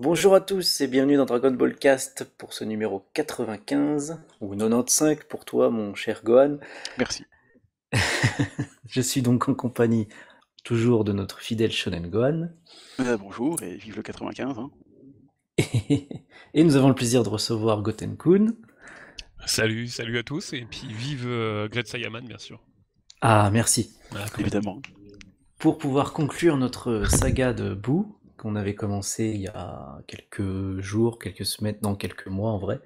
Bonjour à tous et bienvenue dans Dragon Ball Cast pour ce numéro 95 ou 95 pour toi mon cher Gohan. Merci. Je suis donc en compagnie toujours de notre fidèle Shonen Gohan Bonjour et vive le 95. Hein. et nous avons le plaisir de recevoir Goten-kun. Salut à tous, et puis vive Great Saiyaman, bien sûr. Ah merci. Voilà, quand même. Évidemment. Pour pouvoir conclure notre saga de Boo qu'on avait commencé il y a quelques jours, quelques semaines, non quelques mois en vrai.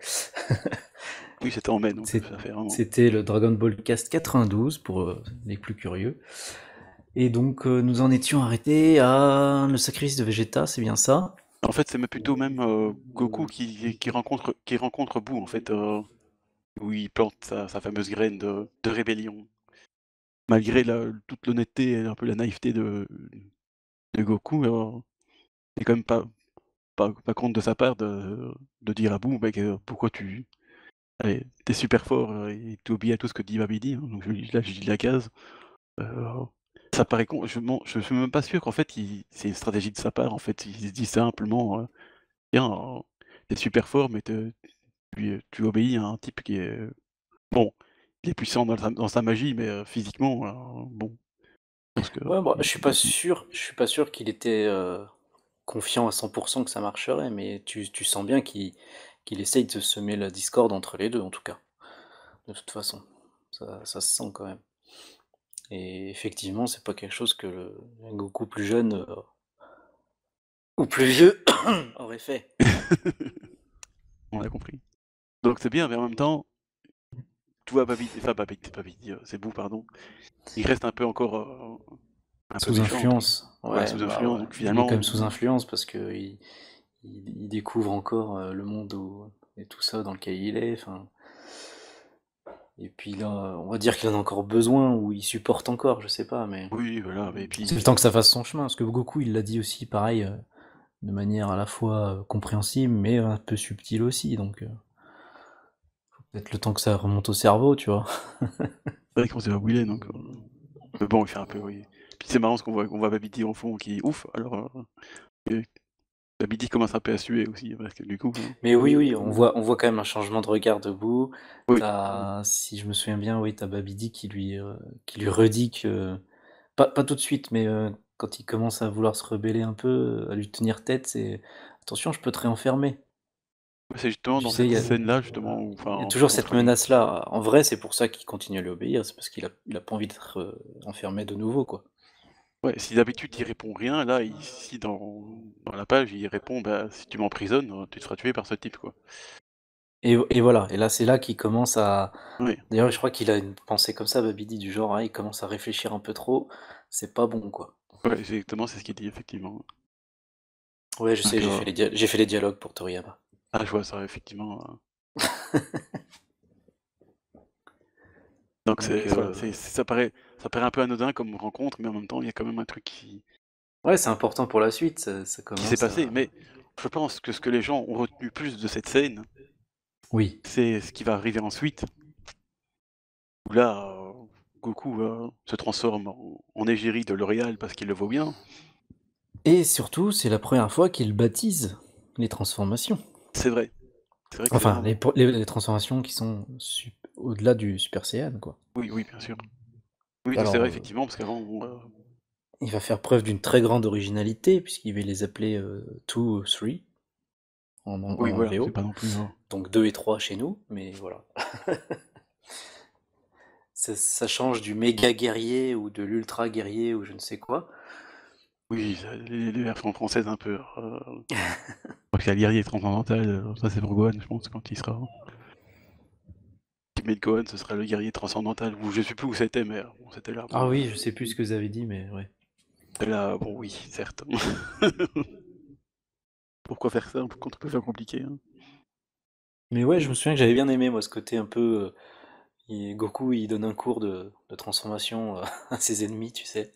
Oui, c'était en mai, donc C'est- ça fait vraiment. C'était le Dragon Ball Cast 92 pour les plus curieux. Et donc nous en étions arrêtés à le sacrifice de Vegeta, c'est bien ça? En fait, c'est plutôt même Goku qui rencontre Boo, en fait, où il plante sa fameuse graine de rébellion. Malgré toute l'honnêteté et un peu la naïveté de Goku, il n'est quand même pas compte de sa part de dire à Boo, mec, pourquoi t'es super fort et tu oublies à tout ce que dit Babidi. Hein, donc là, je dis la case. Heu, Ça paraît con, je suis même pas sûr qu'en fait c'est une stratégie de sa part en fait. Il se dit simplement, «Tiens, tu super fort mais tu obéis à un type qui est bon, il est puissant dans sa magie mais physiquement, bon, je pense que Ouais, bah, il je suis pas sûr qu'il était confiant à 100% que ça marcherait, mais tu sens bien qu'il essaye de semer la discorde entre les deux en tout cas, de toute façon. Ça se sent quand même. Et effectivement, c'est pas quelque chose que un Goku plus jeune ou plus vieux aurait fait. on a compris. Donc c'est bien mais en même temps, tu vois Babidi enfin Babidi, c'est Boo pardon, il reste un peu encore, un peu Sous méchant entre influence, ouais, ouais, sous bah influence ouais. donc Il est quand finalement même sous influence parce que il découvre encore le monde et tout ça dans lequel il est. Enfin, et puis là, on va dire qu'il en a encore besoin ou il supporte encore, je sais pas, mais oui voilà et c'est le puis temps que ça fasse son chemin. Parce que Goku, il l'a dit aussi, pareil, de manière à la fois compréhensible mais un peu subtile aussi. Donc peut-être le temps que ça remonte au cerveau, tu vois. c'est vrai qu'on sait pas où il est donc mais bon, il fait un peu, oui. Puis c'est marrant parce qu'on voit Babidi en fond qui est ouf, alors que Babidi commence un peu à suer aussi, parce que du coup, Mais oui, oui, on voit quand même un changement de regard debout. oui, T'as, si je me souviens bien, oui, t'as Babidi qui lui redit que, pas tout de suite, mais quand il commence à vouloir se rebeller un peu, à lui tenir tête, c'est attention, je peux te réenfermer. c'est justement Tu dans sais, cette scène-là, justement, où enfin, il y a toujours cette entre lui menace-là. En vrai, c'est pour ça qu'il continue à lui obéir, c'est parce qu'il a pas envie d'être enfermé de nouveau, quoi. ouais, si d'habitude il répond rien, là, ici dans la page, il répond: «Bah, si tu m'emprisonnes, tu seras tué par ce type, quoi». Et voilà, et là, c'est là qu'il commence à. Oui, D'ailleurs, je crois qu'il a une pensée comme ça, Babidi, du genre, ah, il commence à réfléchir un peu trop, c'est pas bon, quoi. ouais, exactement, c'est ce qu'il dit, effectivement. Ouais, je sais, Donc j'ai fait les dialogues pour Toriyama. ah, je vois ça, effectivement, donc Donc, voilà, ça paraît un peu anodin comme rencontre, mais en même temps, il y a quand même un truc ouais, c'est important pour la suite, ça qui s'est commence passé, à. mais je pense que ce que les gens ont retenu plus de cette scène, Oui. c'est ce qui va arriver ensuite, où là, Goku, se transforme en égérie de L'Oréal parce qu'il le vaut bien. Et surtout, c'est la première fois qu'il baptise les transformations. C'est vrai, c'est vrai que c'est Enfin, vraiment les transformations qui sont au-delà du Super Saiyan, quoi. oui, oui, bien sûr. Oui, non, c'est Alors, vrai effectivement parce qu'avant bon, il va faire preuve d'une très grande originalité, puisqu'il va les appeler 2, 3 oui, en voilà, c'est VO. pas non plus, Donc 2 et 3 chez nous, mais voilà. Ça change du méga guerrier ou de l'ultra guerrier ou je ne sais quoi. oui, les versions françaises un peu, je crois qu'il y a le guerrier transcendantal, ça c'est pour Gohan, je pense, quand il sera Ultimate Gohan, ce sera le guerrier transcendantal ou je sais plus où c'était, mais bon, c'était là, Ah bon, oui, je sais plus ce que vous avez dit, mais ouais. c'était là, bon, oui, certes. Pourquoi faire ça? Quand on peut faire compliqué, hein? Mais ouais, je me souviens que j'avais bien aimé, moi, ce côté un peu. Goku, il donne un cours de transformation à ses ennemis, tu sais.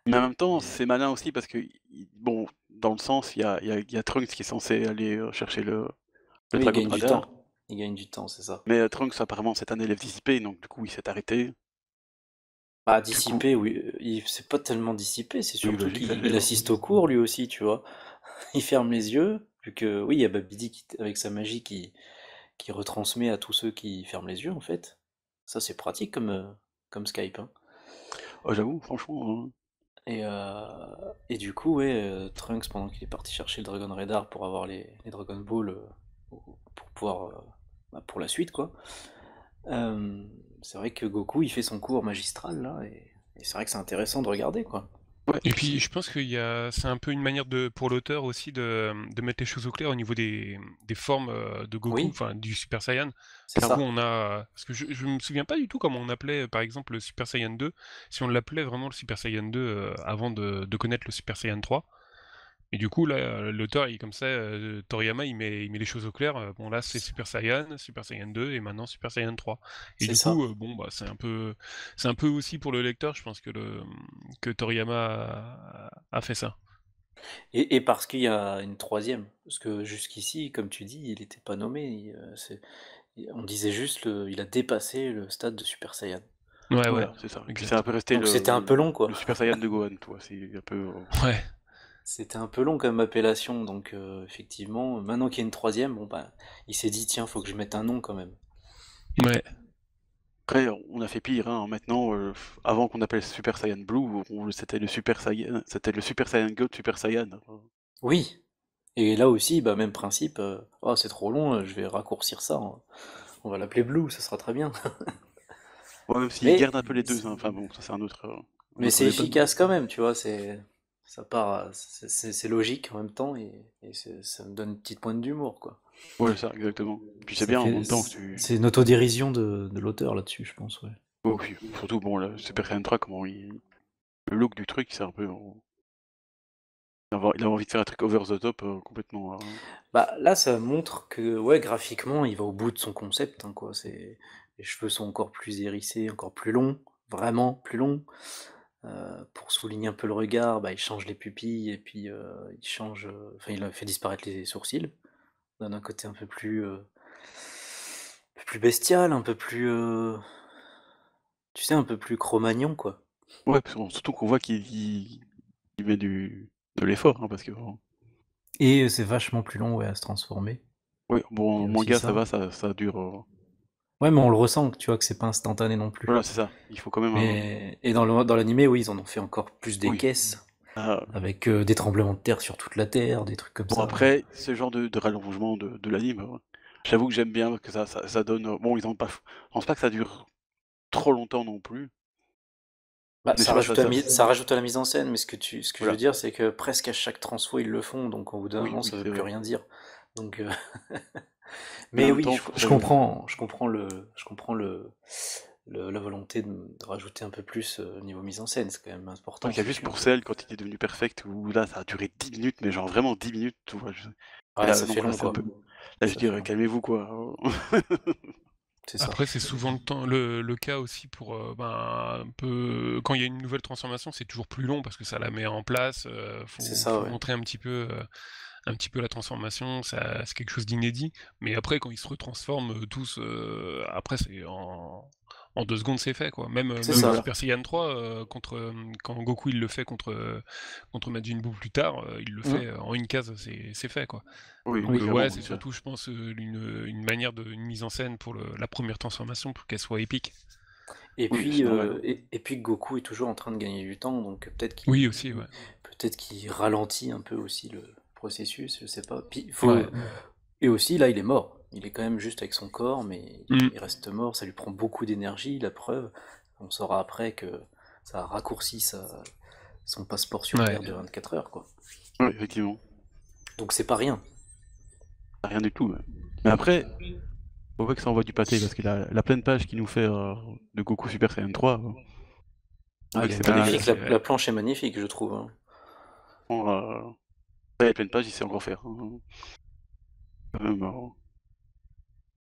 Mais en même temps, Et- c'est malin aussi parce que, bon, dans le sens, il y a Trunks qui est censé aller chercher le Oui, il Dragon gagne du Radar, temps. Il gagne du temps, c'est ça. mais Trunks apparemment c'est un élève dissipé, donc du coup il s'est arrêté. Ah, Du coup, dissipé, oui. C'est pas tellement dissipé, c'est oui, bah surtout qu'il j'exagère, hein. assiste au cours lui aussi, tu vois. Il ferme les yeux, Vu que, oui, il y a Babidi avec sa magie qui retransmet à tous ceux qui ferment les yeux, en fait. Ça, c'est pratique comme Skype, hein. Oh, j'avoue, franchement, Et, euh, et du coup, ouais, Trunks, pendant qu'il est parti chercher le Dragon Radar pour avoir les Dragon Ball, pour pouvoir, pour la suite, quoi. euh, c'est vrai que Goku, il fait son cours magistral, là, et c'est vrai que c'est intéressant de regarder, quoi. ouais, Et puis puis, je pense c'est un peu une manière pour l'auteur aussi de mettre les choses au clair au niveau des formes de Goku, Oui, enfin du Super Saiyan. c'est Du coup, clairement. ça. on a, parce que je me souviens pas du tout comment on appelait, par exemple, le Super Saiyan 2, si on l'appelait vraiment le Super Saiyan 2 avant de connaître le Super Saiyan 3. Et du coup, là, l'auteur, il comme ça, Toriyama, il met les choses au clair. Bon, là, c'est Super Saiyan 2, et maintenant Super Saiyan 3. Et C'est du ça. coup, bon, bah, c'est un peu aussi pour le lecteur, je pense que Toriyama a fait ça. Et parce qu'il y a une troisième. Parce que jusqu'ici, comme tu dis, il n'était pas nommé. On disait juste il a dépassé le stade de Super Saiyan. Ouais, ouais, Voilà, c'est ça. Et puis c'est un exact. peu resté Donc c'était un peu long, quoi. le Super Saiyan de Gohan, toi. C'est un peu. Ouais, C'était un peu long comme appellation. Donc effectivement, maintenant qu'il y a une troisième, bon bah, il s'est dit, tiens, faut que je mette un nom quand même. ouais. Après, on a fait pire, hein. Maintenant, avant qu'on appelle Super Saiyan Blue, c'était le Super Saiyan God Super Saiyan. Oui. Et là aussi, bah, même principe. Oh, c'est trop long, je vais raccourcir ça, hein. On va l'appeler Blue, ça sera très bien. Ouais, même s'ils Mais gardent un peu les deux, hein. Enfin bon, ça c'est un Mais autre c'est débat. efficace quand même, tu vois, ça part, c'est logique en même temps et ça me donne une petite pointe d'humour, quoi. Ouais, ça, exactement. Puis c'est Ça bien en fait, même temps que tu. c'est une autodérision de l'auteur là-dessus, je pense, ouais. Oh, puis, surtout, bon, le Super Saiyan 3, comment il. Le look du truc, c'est un peu. Il a envie de faire un truc over the top complètement. Bah là, ça montre que, ouais, graphiquement, il va au bout de son concept, hein, quoi. Les cheveux sont encore plus hérissés, encore plus longs, vraiment plus longs. Pour souligner un peu le regard, bah, il change les pupilles et puis il change, enfin, il a fait disparaître les sourcils, donne un côté un peu plus bestial, un peu plus, tu sais, un peu plus Cro-Magnon, quoi. Ouais, surtout qu'on voit il met de l'effort, hein, parce que. Et c'est vachement plus long, ouais, à se transformer. Ouais, Il bon, y en a aussi manga, ça ça. va, ça dure. Ouais, mais on le ressent, tu vois, que c'est pas instantané non plus. Voilà, c'est ça. Il faut quand même un. Mais et dans l'animé, oui, ils en ont fait encore plus des Oui. caisses, Ah, avec des tremblements de terre sur toute la Terre, des trucs comme bon, ça. après, ce genre de rallongement de l'anime, j'avoue que j'aime bien, parce que ça donne. Bon, ils ont pas. Je pense pas que ça dure trop longtemps non plus. Bah, Mais je sais pas, ça rajoute à la mise en scène, mais ce que je veux voilà. dire, c'est que presque à chaque transfo, ils le font, donc au bout d'un Oui, moment, oui, ça veut c'est plus vrai. rien dire. Donc, Mais en mais même oui, temps, je comprends la volonté de rajouter un peu plus au niveau mise en scène, c'est quand même important, il y a c'est juste sûr. pour Cell, quand il est devenu perfect, où là, ça a duré 10 minutes, mais genre vraiment 10 minutes, tu vois. Et Ouais, là, ça non, fait là, long, c'est un quoi. peu. Là, je Ça fait dirais, long. calmez-vous, quoi. C'est ça. Après, c'est souvent le cas aussi pour ben, un peu quand il y a une nouvelle transformation, c'est toujours plus long parce que ça la met en place. C'est ça, Faut ouais. montrer un petit peu la transformation. Ça, c'est quelque chose d'inédit. Mais après, quand ils se retransforment tous, après c'est en 2 secondes, c'est fait quoi. C'est Oui, Même dans ça. voilà. Super Saiyan 3, quand Goku il le fait contre Majin Buu plus tard, il le Mm. fait en une case, c'est fait quoi. Oui, Donc oui, Oui. ouais, clairement, c'est oui, ça. surtout, je pense, une manière une mise en scène pour la première transformation pour qu'elle soit épique. Oui, c'est normal, hein. Et puis Goku est toujours en train de gagner du temps, donc Oui aussi, ouais. peut-être qu'il ralentit un peu aussi le processus, je sais pas. Puis Ouais. et aussi là, il est mort. Il est quand même juste avec son corps, mais Mm. il reste mort. Ça lui prend beaucoup d'énergie. La preuve, on saura après que ça a raccourci son passeport sur Ouais. Terre de 24 heures, quoi. Oui, effectivement. Donc c'est pas rien. Rien du tout, ouais. Mais après, on voit que ça envoie du pâté, parce que la pleine page qui nous fait de Goku Super Saiyan 3, on Ah, voit elle que est c'est pas. magnifique. La planche est magnifique, je trouve, hein. Franchement, la pleine page, il sait encore faire, hein. Quand même, là,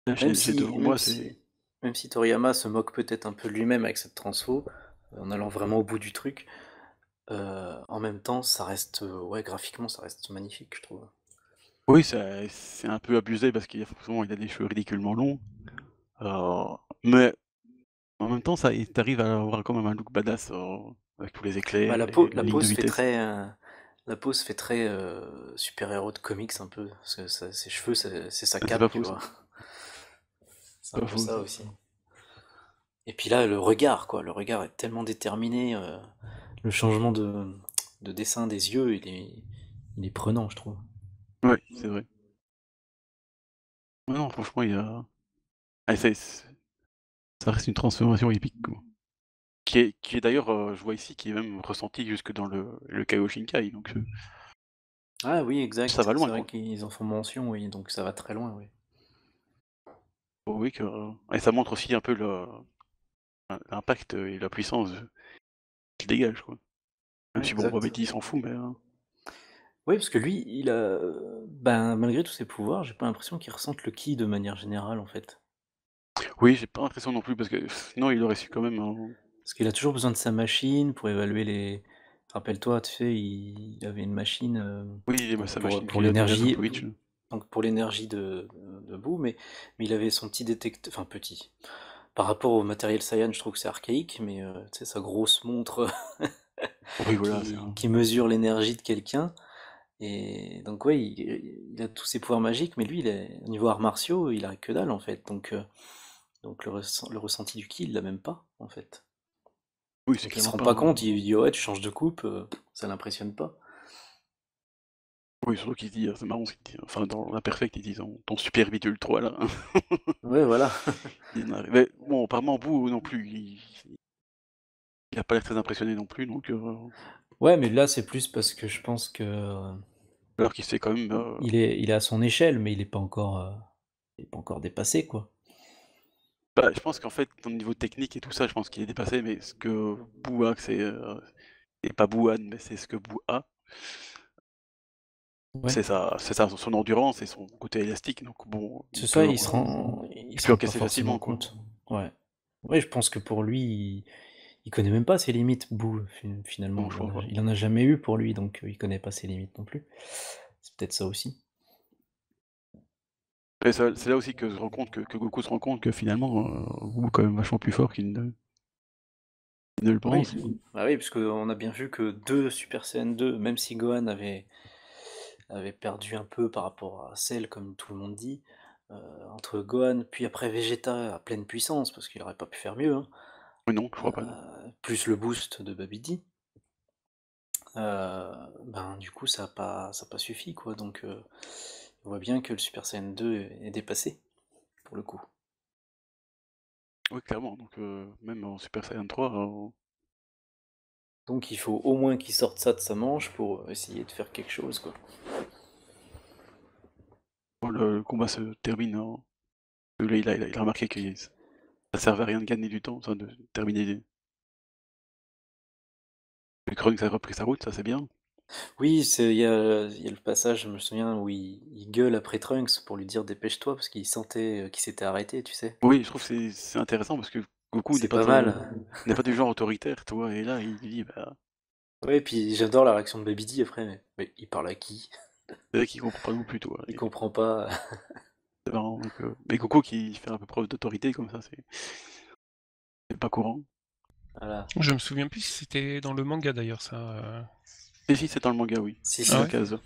Même j'ai si, devant même moi, c'est. si, même si Toriyama se moque peut-être un peu de lui-même avec cette transfo, en allant vraiment au bout du truc, en même temps, ça reste, ouais, graphiquement, ça reste magnifique, je trouve. Oui, c'est un peu abusé parce qu'il y a forcément il a des cheveux ridiculement longs. Mais en même temps, t'arrives à avoir quand même un look badass avec tous les Bah, éclairs, les la lignes de pose fait vitesse. très, La pose fait très super-héros de comics un peu, parce que ses cheveux, c'est sa C'est cape, pas tu faux, ça. vois. C'est un Pas peu faux, ça ça. aussi. Et puis là, le regard, quoi. Le regard est tellement déterminé. Le changement de dessin des yeux, il est prenant, je trouve. Ouais, c'est vrai. Ouais, non, franchement, il y a. Ah, ça reste une transformation épique, quoi. Qui est d'ailleurs, je vois ici, qui est même ressenti jusque dans le Kaioshinkai, donc Ah oui, ça exact. va C'est loin, vrai quoi. qu'ils en font mention, oui. Donc ça va très loin, oui. Oh oui, et ça montre aussi un peu l'impact et la puissance qu'il dégage, quoi. Même si bon, Exact. Babidi il s'en fout, mais Oui, parce que lui, il a, ben, malgré tous ses pouvoirs, j'ai pas l'impression qu'il ressente le ki de manière générale, en fait. oui, j'ai pas l'impression non plus parce que sinon il aurait su quand même, Parce qu'il a toujours besoin de sa machine pour évaluer les. Rappelle-toi, tu sais, il avait une machine oui, donc sa machine pour qu'il a déjà sur l'énergie, Twitch. donc pour l'énergie de boue, mais il avait son petit détecteur, enfin petit. Par rapport au matériel Saiyan, je trouve que c'est archaïque, mais tu sais, sa grosse montre Oui, voilà, c'est un qui mesure l'énergie de quelqu'un. Et donc ouais, il a tous ses pouvoirs magiques, mais lui, au niveau arts martiaux, il a que dalle en fait. Donc le ressenti du ki, il l'a même pas en fait. oui, c'est Donc il se clairement rend pas pas compte, il dit ouais, tu changes de coupe, ça l'impressionne pas. oui, surtout qu'il dit, c'est marrant ce qu'il dit, enfin dans l'Imperfect, ils disent: «Ton super bidule 3 là». Ouais, voilà. Mais bon, apparemment Boo non plus, il a pas l'air très impressionné non plus, donc Ouais, mais là, c'est plus parce que je pense que alors qu'il se fait quand même, il est à son échelle, mais il est pas encore dépassé, quoi. bah, je pense qu'en fait, au niveau technique et tout ça, je pense qu'il est dépassé, mais ce que Boo a, c'est pas Boo mais c'est ce que Boo a, Ouais. c'est ça son endurance et son côté élastique, donc bon, C'est ça, il il se peut rend pas encaisser forcément facilement, quoi. compte. Ouais. Ouais, je pense que pour lui, il connaît même pas ses limites, Boo, Non, finalement. je crois pas. Il en a jamais eu pour lui, donc il connaît pas ses limites non plus. C'est peut-être ça aussi. Et c'est là aussi que se rend compte que Goku se rend compte que finalement, Boo est quand même vachement plus fort qu'il ne le Oui, pense. bah oui, parce qu'on a bien vu que deux Super Saiyan 2, même si Gohan avait perdu un peu par rapport à Cell, comme tout le monde dit, entre Gohan, puis après Vegeta à pleine puissance, parce qu'il aurait pas pu faire mieux, hein, Oui, non, je crois pas, non. plus le boost de Babidi, ben du coup ça a pas suffi quoi, donc on voit bien que le Super Saiyan 2 est dépassé, pour le coup. Oui, clairement, donc même en Super Saiyan 3, Donc il faut au moins qu'il sorte ça de sa manche pour essayer de faire quelque chose quoi. le combat se termine en là, il a remarqué que ça servait à rien de gagner du temps, enfin de terminer le Trunks a repris sa route, ça c'est bien. Oui, il y a le passage, je me souviens, où il gueule après Trunks pour lui dire dépêche-toi, parce qu'il sentait qu'il s'était arrêté, tu sais. Oui, je trouve que c'est intéressant parce que Goku C'est pas mal. n'est pas du genre autoritaire, tu vois? Et là, il dit: «Bah», Ouais, et puis j'adore la réaction de Babidi après, mais il parle à qui? c'est vrai qu'il comprend pas non plus, tu vois? Il comprend pas. C'est marrant donc mais Goku qui fait un peu preuve d'autorité comme ça, c'est pas courant. Voilà. Je me souviens plus si c'était dans le manga d'ailleurs, ça. Si, c'est dans le manga, oui. Si, Il y a Ah si. la ouais? case.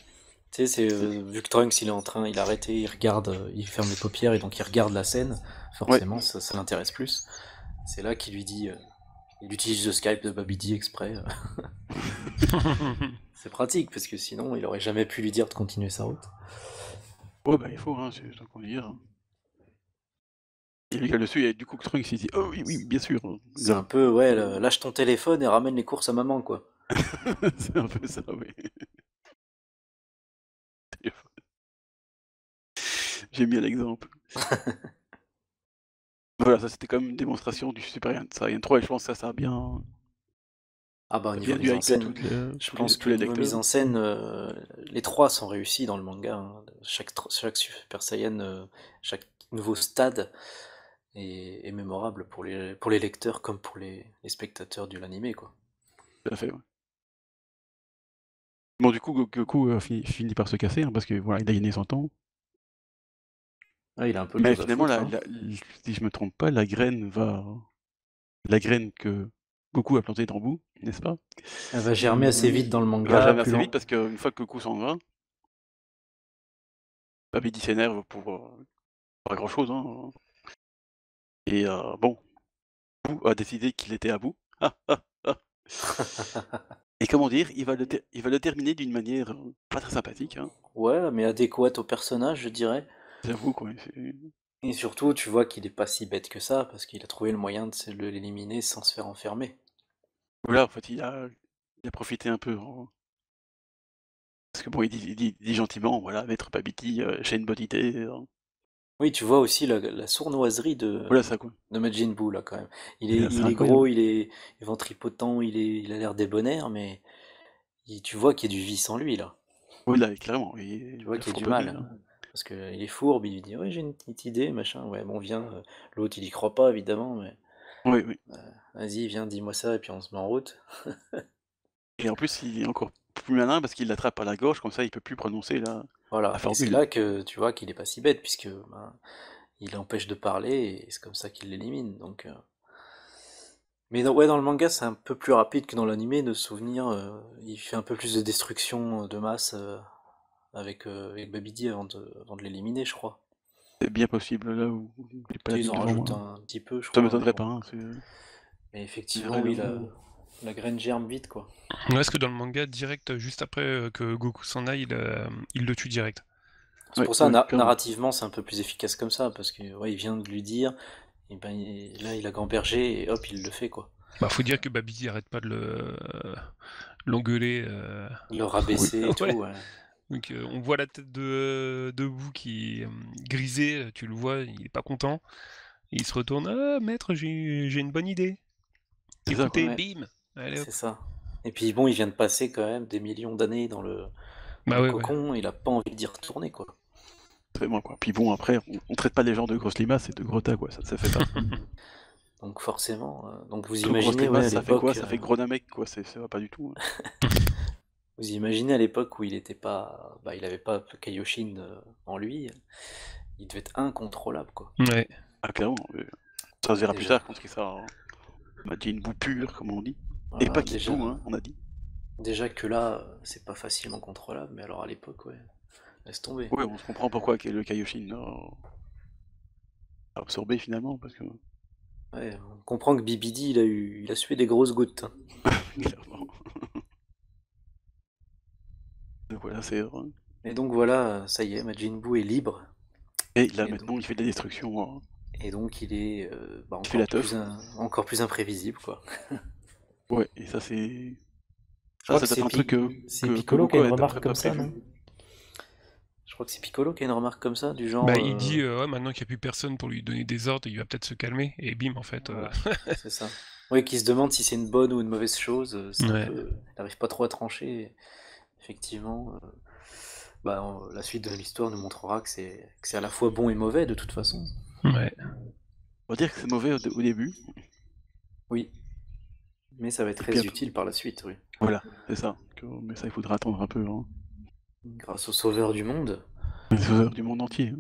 Tu sais, c'est vu que Trunks il a arrêté, il regarde, il ferme les paupières et donc il regarde la scène, Ouais, forcément, ça l'intéresse plus. C'est là qu'il lui dit, il utilise le Skype de Babidi exprès. C'est pratique parce que sinon il aurait jamais pu lui dire de continuer sa route. ouais, bah, il faut, hein, c'est tant qu'on y est, hein. Il rigole dessus et du coup Trunks il dit: «Oh oui, oui, bien sûr», C'est un peu, ouais, lâche ton téléphone et ramène les courses à maman, quoi. c'est un peu ça, oui. J'ai mis un exemple. Voilà, ça c'était quand même une démonstration du Super Saiyan 3 et je pense que ça a Ah bah au niveau bien dû mise en hyper scène, je pense tous que les niveau mise lecteurs. en scène, les trois sont réussis dans le manga, hein. Chaque Super Saiyan, chaque nouveau stade est mémorable pour les lecteurs comme pour les spectateurs de l'animé, quoi. Tout à fait, ouais. Bon du coup Goku, finit par se casser, hein, parce que voilà, il a gagné son temps. Ah, il a un peu de Mais choses à finalement foutre, hein. si je me trompe pas, la graine que Goku a plantée dans Boo, n'est-ce pas? Elle va germer assez vite dans le Elle va manga, germer plus assez lent. vite parce qu'une fois que Goku s'en va, Babidi s'énerve pour pas grand-chose, hein. Et bon, Boo a décidé qu'il était à bout. Ah, ah, ah. Et comment dire, il va le terminer d'une manière pas très sympathique, hein. Ouais, mais adéquate au personnage, je dirais. J'avoue, quoi. Et surtout, tu vois qu'il est pas si bête que ça, parce qu'il a trouvé le moyen de l'éliminer sans se faire enfermer. Voilà, en fait, il a profité un peu, hein. Parce que bon, il dit gentiment, voilà, Maître Babidi, j'ai une bonne idée. Oui, tu vois aussi la sournoiserie Voilà ça, quoi. de Majin Buu, là, quand même. C'est Il est incroyable. gros, il est ventripotent, il a l'air débonnaire, mais tu vois qu'il y a du vice en lui, là. Oui, là, clairement, Tu il vois a qu'il y a du fourberie, mal. hein. Parce qu'il est fourbe, il lui dit, ouais, j'ai une petite idée, machin. Ouais, bon, viens. L'autre, il y croit pas, évidemment, mais Oui, oui. vas-y, viens, dis-moi ça, et puis on se met en route. Et en plus, il est encore plus malin parce qu'il l'attrape à la gorge, comme ça, il peut plus prononcer la Voilà. Et c'est formule. là que tu vois qu'il est pas si bête, puisque ben, il empêche de parler, et c'est comme ça qu'il l'élimine. Donc, mais ouais, dans le manga, c'est un peu plus rapide que dans l'animé, de souvenir. Il fait un peu plus de destruction de masse avec Babidi avant de l'éliminer, je crois. C'est bien possible, là où j'ai pas Tu la sais, ils date en devant rajoutent moi. un petit peu, je Ça crois, mais m'étonnerait bon. pas, hein, Mais c'est effectivement, vrai, oui, hein. la graine germe vite, quoi. Ouais, est-ce que dans le manga, direct, juste après que Goku s'en aille, il le tue direct. C'est Oui, pour ça, oui, clairement. narrativement, c'est un peu plus efficace comme ça, parce que ouais, il vient de lui dire, et ben là, il a gambergé, et hop, il le fait, quoi. Bah, faut dire que Babidi arrête pas de l'engueuler. Il le Oui. rabaisser et tout, Ouais. ouais. Donc on voit la tête de Boo qui est grisée, tu le vois, il est pas content. Et il se retourne, ah maître, j'ai une bonne idée. C'est ça, quoi. Écoutez, Ouais, bim. Allez c'est hop. ça. Et puis bon, il vient de passer quand même des millions d'années dans Bah le ouais, ouais. cocon, il a pas envie d'y retourner, quoi. Vraiment, quoi. Puis bon, après, on traite pas les gens de grosses limaces et de gros tas, quoi. Ça fait pas. Donc forcément, donc vous Trop grosse imaginez, ouais, limace, à ça fait quoi? l'époque, Ça fait gros namek, quoi. Ça va pas du tout, hein. vous imaginez à l'époque où il était pas, bah, il avait pas Kaioshin en lui, il devait être incontrôlable, quoi. Ouais. Ah, clairement. Ça se verra plus Déjà, tard quand il sera une boue pure, comme on dit. Et pas voilà, Kid Buu, hein, on a dit. déjà que là, c'est pas facilement contrôlable, mais alors à l'époque, ouais, laisse tomber. Ouais, on se comprend pourquoi que le Kaioshin a absorbé finalement, parce que Ouais, on comprend que Bibidi, il a sué des grosses gouttes, hein. clairement. Donc voilà, c'est. Et donc voilà, ça y est, Majin Buu est libre, Et là et maintenant, donc, il fait de la destruction. et donc il est bah, Il fait la teuf. encore plus imprévisible, quoi. Ouais, et ça c'est. Je crois Ça que doit être un truc c'est que Piccolo qui a Goku une a remarque pas comme ça, prévu. non? Je crois que c'est Piccolo qui a une remarque comme ça, du Bah genre, il dit, ouais, maintenant qu'il n'y a plus personne pour lui donner des ordres, il va peut-être se calmer. Et bim, en fait. voilà, c'est ça. Oui, qui se demande si c'est une bonne ou une mauvaise chose, c'est un Ouais. peu, il n'arrive pas trop à trancher. Effectivement, bah, la suite de l'histoire nous montrera que c'est à la fois bon et mauvais de toute façon. Ouais. On va dire que c'est mauvais au début, Oui, mais ça va être et puis très après. utile par la suite, oui. Voilà, c'est ça. Mais ça, il faudra attendre un peu, hein. Grâce au sauveur du monde. Les sauveurs du monde entier, hein.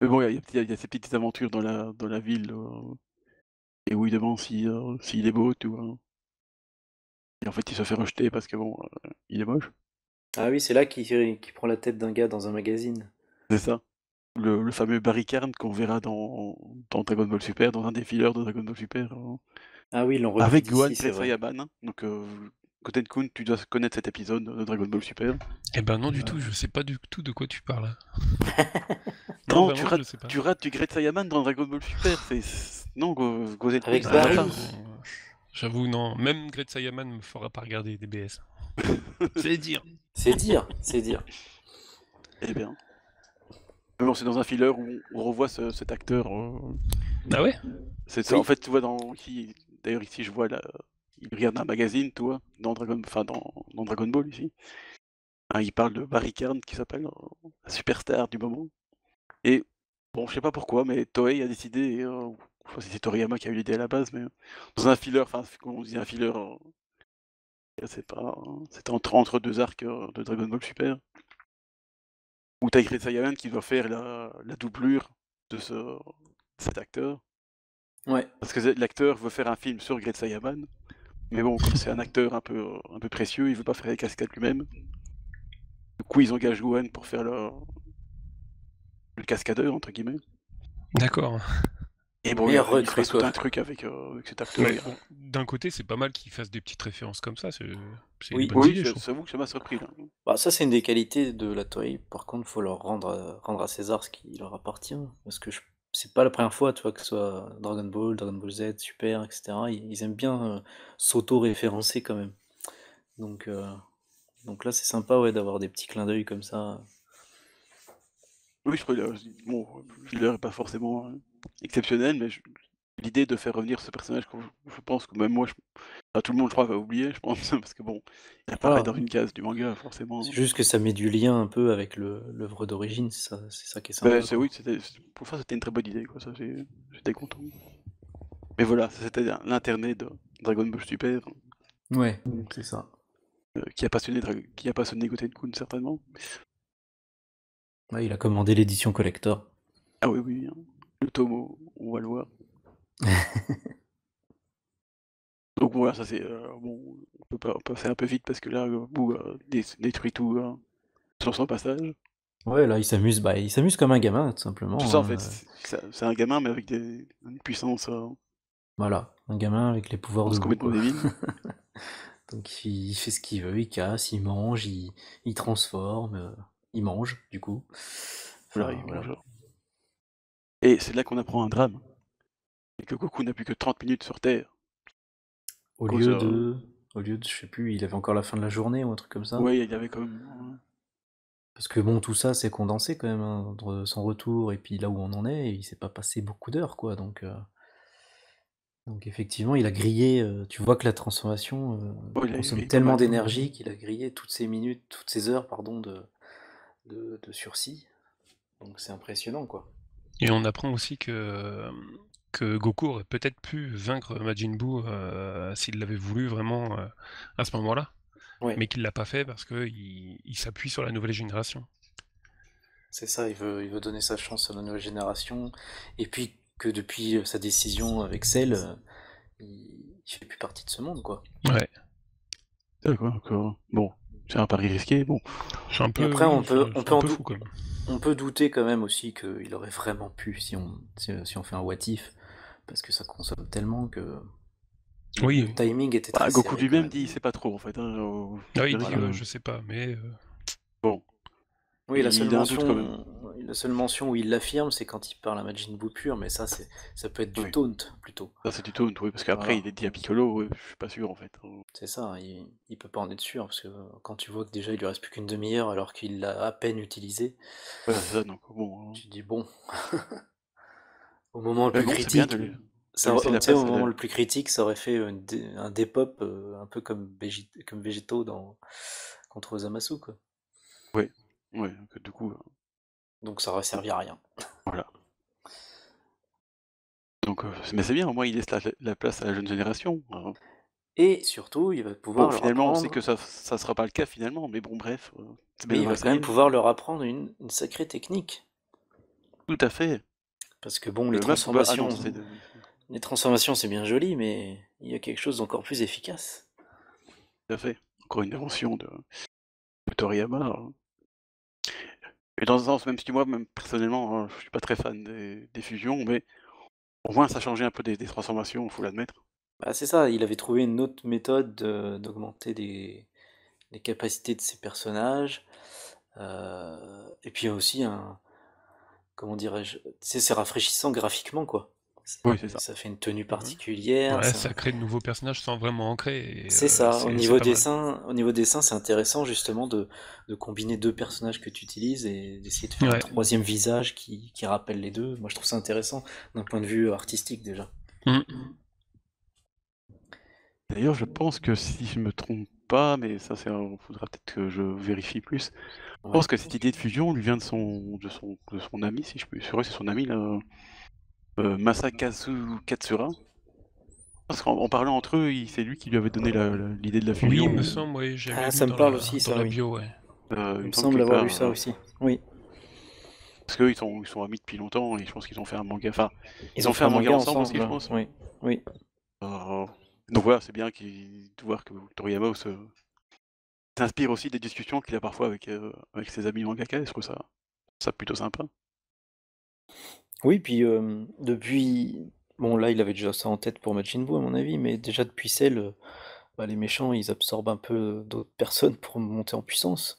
Mais bon, il y a ces petites aventures dans la ville, et où il demande s'il est beau, tu vois. Et en fait, il se fait rejeter parce que bon, il est moche. Ah oui, c'est là qu'il prend la tête d'un gars dans un magazine. C'est ça. Le fameux Barry Carn qu'on verra dans Dragon Ball Super, dans un des fillers de Dragon Ball Super, Ah oui, ils l'ont repris avec Gohan d'ici, c'est Great vrai. Saiyaman. Donc, Goten-kun, tu dois connaître cet épisode de Dragon Ball Super. Eh ben non du tout, je sais pas du tout de quoi tu parles. Non, Non, vraiment, je sais pas. tu rates du Great Saiyaman dans Dragon Ball Super. Non, Goten-kun, Avec ça Ah, va Barry. pas. j'avoue, non. Même Great Saiyaman me fera pas regarder des BS. C'est dire. C'est dire, c'est dire. Eh bien. Mais bon, c'est dans un filler où on revoit cet acteur. Ah ouais? C'est ça. Oui. En fait, tu vois, d'ailleurs, ici, je vois il regarde un magazine, tu vois, dans Dragon Ball ici. Hein, il parle de Barry Carn qui s'appelle la superstar du moment. Et bon, je sais pas pourquoi, mais Toei a décidé, je sais pas si c'est Toriyama qui a eu l'idée à la base, mais dans un filler, enfin, comme on dit un filler, je sais pas, c'était entre deux arcs de Dragon Ball Super, où t'as Great Saiyaman qui doit faire la doublure de cet acteur, Ouais. parce que l'acteur veut faire un film sur Great Saiyaman, Mais bon, comme c'est un acteur un peu précieux, il veut pas faire les cascades lui-même. Du coup, ils engagent Gohan pour faire le cascadeur, entre guillemets. D'accord. Et bon, Meilleur il se recrue, passe tout quoi. un truc avec cet acteur. Mais bon, d'un côté, c'est pas mal qu'ils fassent des petites références comme ça, c'est une Oui. bonne Oui, idée, je trouve. j'avoue que ça m'a surpris, là. Bah, ça, c'est une des qualités de la Toei. Par contre, faut leur rendre à César ce qui leur appartient. Parce que c'est pas la première fois, tu vois, que ce soit Dragon Ball Z, Super, etc. Ils aiment bien s'auto-référencer quand même. Donc, euh, donc là, c'est sympa, ouais, d'avoir des petits clins d'œil comme ça. Oui, je trouve, bon, Filler est pas forcément exceptionnel, mais l'idée de faire revenir ce personnage, je pense que même moi, enfin, tout le monde, je crois, va oublier, je pense, parce que bon, il apparaît Voilà. dans une case du manga, forcément. C'est juste que ça met du lien un peu avec l'œuvre d'origine, c'est ça qui est Ben, sympa, quoi. oui, pour ça, c'était une très bonne idée, quoi, ça, j'étais content. Mais voilà, ça, c'était l'internet de Dragon Ball Super, Ouais, c'est ça. qui a passionné Goten-kun, certainement. Ouais, il a commandé l'édition collector. Ah oui, oui, hein. Le tome, on va le voir. Donc voilà, ça c'est bon, on peut passer un peu vite parce que là, Boo détruit tout sur son passage. Ouais, là, il s'amuse comme un gamin, tout simplement, Tout ça en hein. fait, c'est un gamin mais avec une puissance Voilà, un gamin avec les pouvoirs de Boo, complètement quoi. débile. Donc il fait ce qu'il veut, il casse, il mange, il transforme, il mange, du coup. Voilà, Enfin, il voilà. mange. Et c'est là qu'on apprend un drame. Et que Goku n'a plus que 30 minutes sur Terre. Au Cause, lieu de, je sais plus, il avait encore la fin de la journée ou un truc comme ça. ouais, il y avait quand même. Parce que bon, tout ça c'est condensé quand même, hein, entre son retour et puis là où on en est, et il s'est pas passé beaucoup d'heures, quoi. Donc effectivement, il a grillé. Tu vois que la transformation Ouais, il consomme est pas tellement mal. d'énergie qu'il a grillé toutes ces minutes, toutes ces heures, pardon, de sursis. Donc c'est impressionnant, quoi. Et on apprend aussi que Goku aurait peut-être pu vaincre Majin Buu s'il l'avait voulu vraiment à ce moment-là, Ouais, mais qu'il l'a pas fait parce qu'il il s'appuie sur la nouvelle génération. c'est ça. Il veut donner sa chance à la nouvelle génération, et puis que depuis sa décision avec Cell, il fait plus partie de ce monde, quoi. Ouais, D'accord, d'accord. Bon, c'est un pari risqué. Bon, c'est un Et peu, après, oui, c'est un peu fou quand même. on peut douter quand même aussi qu'il aurait vraiment pu si on fait un what if, parce que ça consomme tellement que Oui, le timing était bah, très Goku serré quand lui-même même. dit il sait pas trop en fait. Hein, ah, je il dirais dit que je sais pas, mais bon, Oui, il a un doute quand même. la seule mention où il l'affirme, c'est quand il parle à Majin Buu pur, mais ça peut être du Oui. taunt plutôt. Ça c'est du taunt, oui, parce qu'après Voilà. il est dit à Piccolo, ouais, je suis pas sûr en fait. C'est ça, il peut pas en être sûr, parce que quand tu vois que déjà il lui reste plus qu'une demi-heure alors qu'il l'a à peine utilisé, Voilà, c'est ça, donc bon. tu te dis bon, au moment le Mais plus bon, c'est bien critique, de laisser tu la sais, au place à moment le plus critique, ça aurait fait un dépop un peu comme, comme Végétaux contre Zamasu, quoi. Ouais, ouais, donc, du coup, Donc ça aurait servi à rien. voilà. Donc, mais c'est bien, au moins il laisse la place à la jeune génération. Et surtout, il va Bon, pouvoir leur finalement, on sait que apprendre, ça sera pas le cas finalement, mais bon, bref, c'est bien mais il d'avoir va quand même essayé. pouvoir leur apprendre une sacrée technique. Tout à fait. Parce que bon, Même pouvoir... Ah non, c'est... les transformations c'est bien joli, mais il y a quelque chose d'encore plus efficace. Tout à fait. Encore une invention de Toriyama. Et dans un sens, même si moi, même personnellement, je suis pas très fan des fusions, mais au moins ça changeait un peu des transformations, faut l'admettre. Bah, c'est ça, il avait trouvé une autre méthode d'augmenter les capacités de ses personnages. Et puis il y a aussi comment dirais-je, tu sais, c'est rafraîchissant graphiquement, quoi. Oui, c'est ça. Ça fait une tenue Mhm. particulière. Ouais, ça crée de nouveaux personnages sans vraiment ancrer, et C'est ça, c'est pas mal. au niveau dessin, c'est intéressant justement de combiner deux personnages que tu utilises et d'essayer de faire un Ouais. troisième visage qui rappelle les deux. Moi, je trouve ça intéressant d'un point de vue artistique déjà. Mm. D'ailleurs, je pense que si je me trompe pas, mais ça, faudra peut-être que je vérifie plus. Je Ouais. pense que cette idée de fusion lui vient de son ami, si je peux. C'est vrai, c'est son ami, là, Masakazu Katsura. Parce qu'en parlant entre eux, c'est lui qui lui avait donné l'idée de la Oui, il fusion. me semble, ouais, j'avais Ah, lu ça me parle aussi, dans ça, la oui. bio, ouais. Il Il me me semble semble quelque avoir part. lu ça aussi. Oui. Parce qu'eux, ils sont amis depuis longtemps et je pense qu'ils ont fait un manga. Enfin, Ils ont fait fait un un manga manga ensemble aussi, ensemble, je là. pense. Oui. Oui. Euh, Donc voilà, c'est bien de voir que Toriyama s'inspire aussi des discussions qu'il a parfois avec ses amis mangaka, et je trouve ça plutôt sympa. Oui, puis, depuis bon là, il avait déjà ça en tête pour Majin Buu à mon avis, mais déjà depuis Cell, bah, les méchants, ils absorbent un peu d'autres personnes pour monter en puissance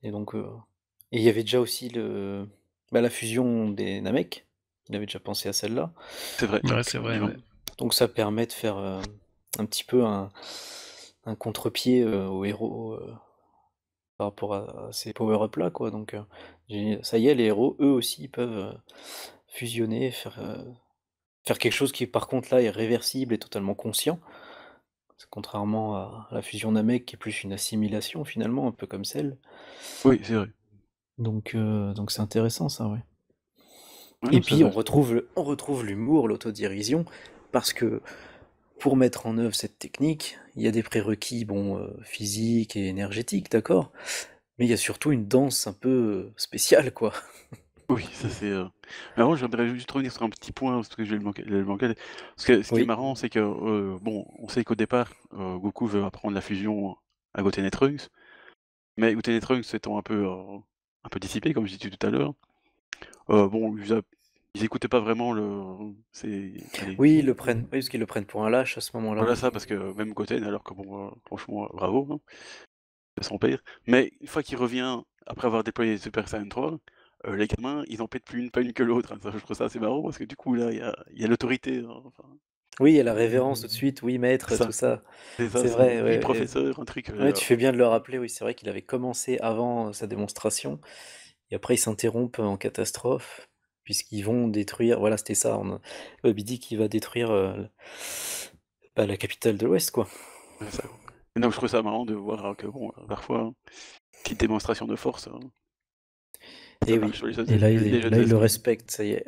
et donc et il y avait déjà aussi la fusion des Namek. Il avait déjà pensé à celle-là, C'est vrai, Ouais, donc c'est vrai, ouais. ça permet de faire, un petit peu un contre-pied, aux héros, par rapport à ces power-up là, quoi, donc ça y est, les héros, eux aussi, ils peuvent, fusionner, faire quelque chose qui, par contre, là, est réversible et totalement conscient. C'est contrairement à la fusion Namek qui est plus une assimilation, finalement, un peu comme celle. oui, c'est vrai. Donc c'est intéressant ça, ouais. Ouais, Et non, ça puis va. on retrouve l'humour, l'autodérision, parce que pour mettre en œuvre cette technique, il y a des prérequis, bon, physiques et énergétiques, d'accord? Mais il y a surtout une danse un peu, spéciale, quoi. Oui, ça c'est, mais avant j'aimerais juste revenir sur un petit point, parce que j'ai le manqué. Parce que ce qui est Oui, marrant, c'est que, bon, on sait qu'au départ, Goku veut apprendre la fusion à Goten et Trunks, mais Goten et Trunks étant un peu dissipés, comme j'ai dit tout à l'heure, bon, ils écoutaient pas vraiment allez, oui, ils le prennent oui, parce qu'ils le prennent pour un lâche à ce moment-là. voilà ça, parce que même Goten, alors que bon, franchement, bravo, hein, c'est son père. Mais une fois qu'il revient, après avoir déployé Super Saiyan 3, les gamins, ils en pètent plus une pas une que l'autre, hein. Ça, je trouve ça assez marrant parce que du coup, là, il y a l'autorité, hein, enfin, Oui, il y a la révérence tout de suite, oui maître, c'est tout ça, ça. c'est ça, C'est c'est vrai, oui ouais, professeur, un truc, ouais, tu fais bien de le rappeler, oui, c'est vrai qu'il avait commencé avant, sa démonstration et après ils s'interrompent en catastrophe, puisqu'ils vont détruire voilà, c'était ça, il dit qu'il va détruire, la capitale de l'Ouest, quoi. c'est ça, quoi. Et donc je trouve ça marrant de voir, que bon, parfois, petite démonstration de force, ça Et marche oui, sur et là les jeunes il le esprits. respecte, ça y est.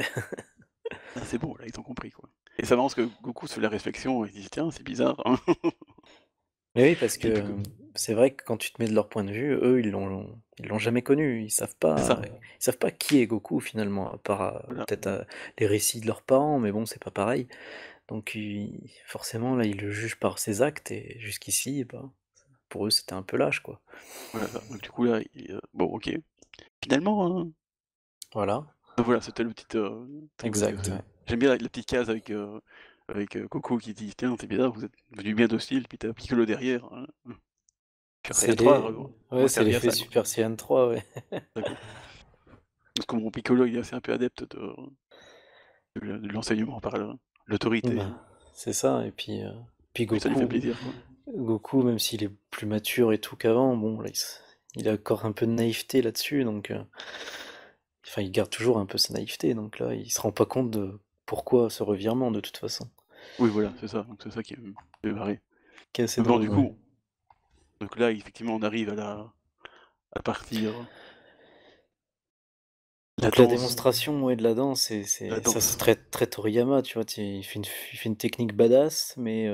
Ah, c'est bon, là, ils ont compris, quoi. Et c'est marrant parce que Goku se fait la réflexion et il dit: «Tiens, c'est bizarre, hein». Mais oui, parce que, Puis du coup c'est vrai que quand tu te mets de leur point de vue, eux, ils l'ont jamais connu. c'est ça, Ils savent pas qui est Goku finalement, à part, voilà. peut-être, les récits de leurs parents, mais bon, c'est pas pareil. Donc forcément, là, ils le jugent par ses actes et jusqu'ici, bah, pour eux, c'était un peu lâche, quoi. Voilà, donc du coup là, bon OK. Finalement, Voilà, voilà, c'était le petit, truc parce que exact, ouais. j'aime bien la petite case avec, Coco qui dit: «Tiens, c'est bizarre, vous êtes venu bien docile», puis tu Piccolo derrière, hein. Super Saiyan 3, on Ouais, m'a c'est servi à l'effet ça, quoi. Super Saiyan 3, ouais. Ça, quoi. Parce que mon Piccolo, il est assez un peu adepte de l'enseignement par l'autorité, Bah, c'est ça et puis puis ça lui fait plaisir, quoi. Goku, même s'il est plus mature et tout qu'avant, bon, là, il a encore un peu de naïveté là-dessus, donc enfin, il garde toujours un peu sa naïveté, donc là, il se rend pas compte de pourquoi ce revirement, de toute façon. Oui, voilà, c'est ça, donc c'est ça qui me fait marrer. Qui est assez Mais bon, du drôle, ouais. coup, donc là, effectivement, on arrive à la partie, la Donc la danse démonstration, ouais, de la danse, la ça c'est danse. très, très Toriyama, tu vois? Il fait une technique badass, mais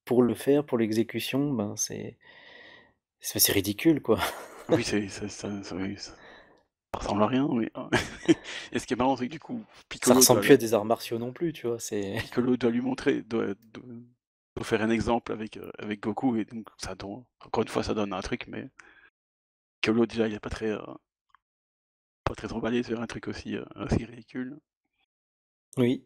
pour le faire, pour l'exécution, ben, c'est ridicule, quoi. Oui, c'est ça oui, ça ressemble à rien, oui. Et ce qui est marrant, c'est que du coup, Ça ressemble plus à des arts martiaux non plus, tu vois? C'est Piccolo doit lui montrer, doit faire un exemple avec Goku, et donc ça donne encore une fois, ça donne un truc, mais Piccolo déjà, il est pas très emballé sur un truc aussi ridicule. oui,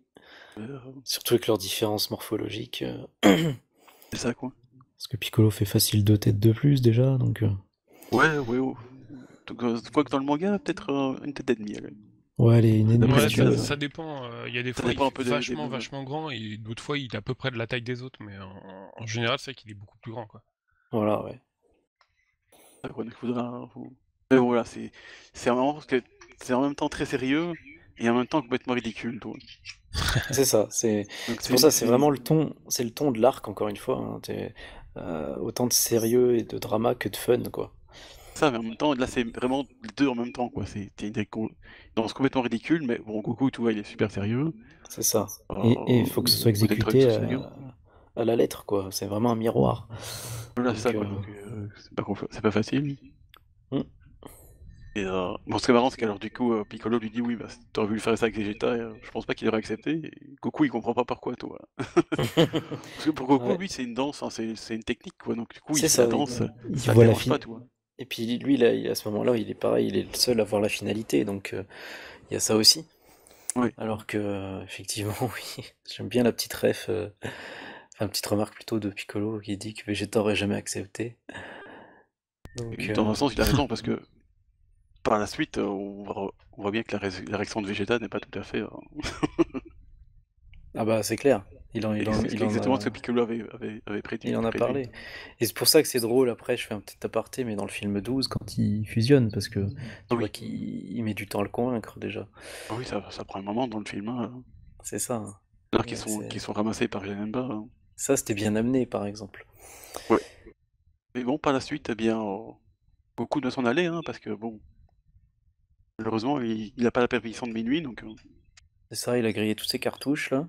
Heu, surtout avec leurs différences morphologiques, c'est ça, quoi. parce que Piccolo fait facile 2 têtes de plus déjà, donc Ouais, ouais, oh, donc quoique dans le manga, peut-être, 1 tête et demie, allez. ouais, allez, une et demie Ouais, si tu Ça veux, ça ouais. dépend. Il y a des ça fois, il dépend un fait peu des vachement, moments. vachement grand, et d'autres fois, il est à peu près de la taille des autres, mais en général, c'est vrai qu'il est beaucoup plus grand, quoi. Voilà, ouais. Ça, quoi, donc faut mais bon, voilà, c'est marrant parce que c'est en même temps très sérieux et en même temps complètement ridicule, tu vois? C'est ça, Donc c'est pour ça, c'est vraiment c'est le ton de l'arc encore une fois, hein, autant de sérieux et de drama que de fun, quoi. ça, mais en même temps, là, c'est vraiment les 2 en même temps, quoi. C'est une danse complètement ridicule, mais bon, Goku, tu vois, il est super sérieux. C'est ça et il faut que ce soit Goten Trunks exécuté, aussi d'ailleurs. à la lettre, quoi. C'est vraiment un miroir. Voilà, c'est ça, Donc quoi, donc c'est pas facile. mmh, Et bon, ce qui est marrant, c'est qu'alors du coup, Piccolo lui dit: «Oui, bah, tu voulu faire ça avec Vegeta, je pense pas qu'il aurait accepté» et Goku, il comprend pas pourquoi, toi. Parce que pour Goku, Ouais, lui, c'est une danse, hein, c'est une technique, quoi, donc du coup, il c'est fait la ça, danse, Il ça le voit la dérange fin. pas, tu vois? et puis lui, là, à ce moment-là, il est pareil, il est le seul à voir la finalité, donc il y a ça aussi. Oui. Alors que, effectivement, oui, j'aime bien la petite ref, enfin, petite remarque plutôt de Piccolo qui dit que Vegeta aurait jamais accepté. Donc, Et dans un sens, il a raison parce que par la suite, on voit bien que la réaction de Vegeta n'est pas tout à fait, ah bah c'est clair, et c'est exactement ce que Piccolo avait il en a prévu. parlé. Et c'est pour ça que c'est drôle, après je fais un petit aparté, mais dans le film 12, quand ils fusionnent, parce que tu vois Oui, qu'il il met du temps à le convaincre déjà. oui, ça prend un moment dans le film, hein, C'est ça, hein. alors Ouais, qu'ils sont ramassés par Janemba, hein. ça c'était bien amené par exemple. Ouais. Mais bon, par la suite, eh bien, Goku doit s'en aller, hein, parce que bon, malheureusement, il a pas la permission de minuit, donc C'est ça, il a grillé toutes ses cartouches là.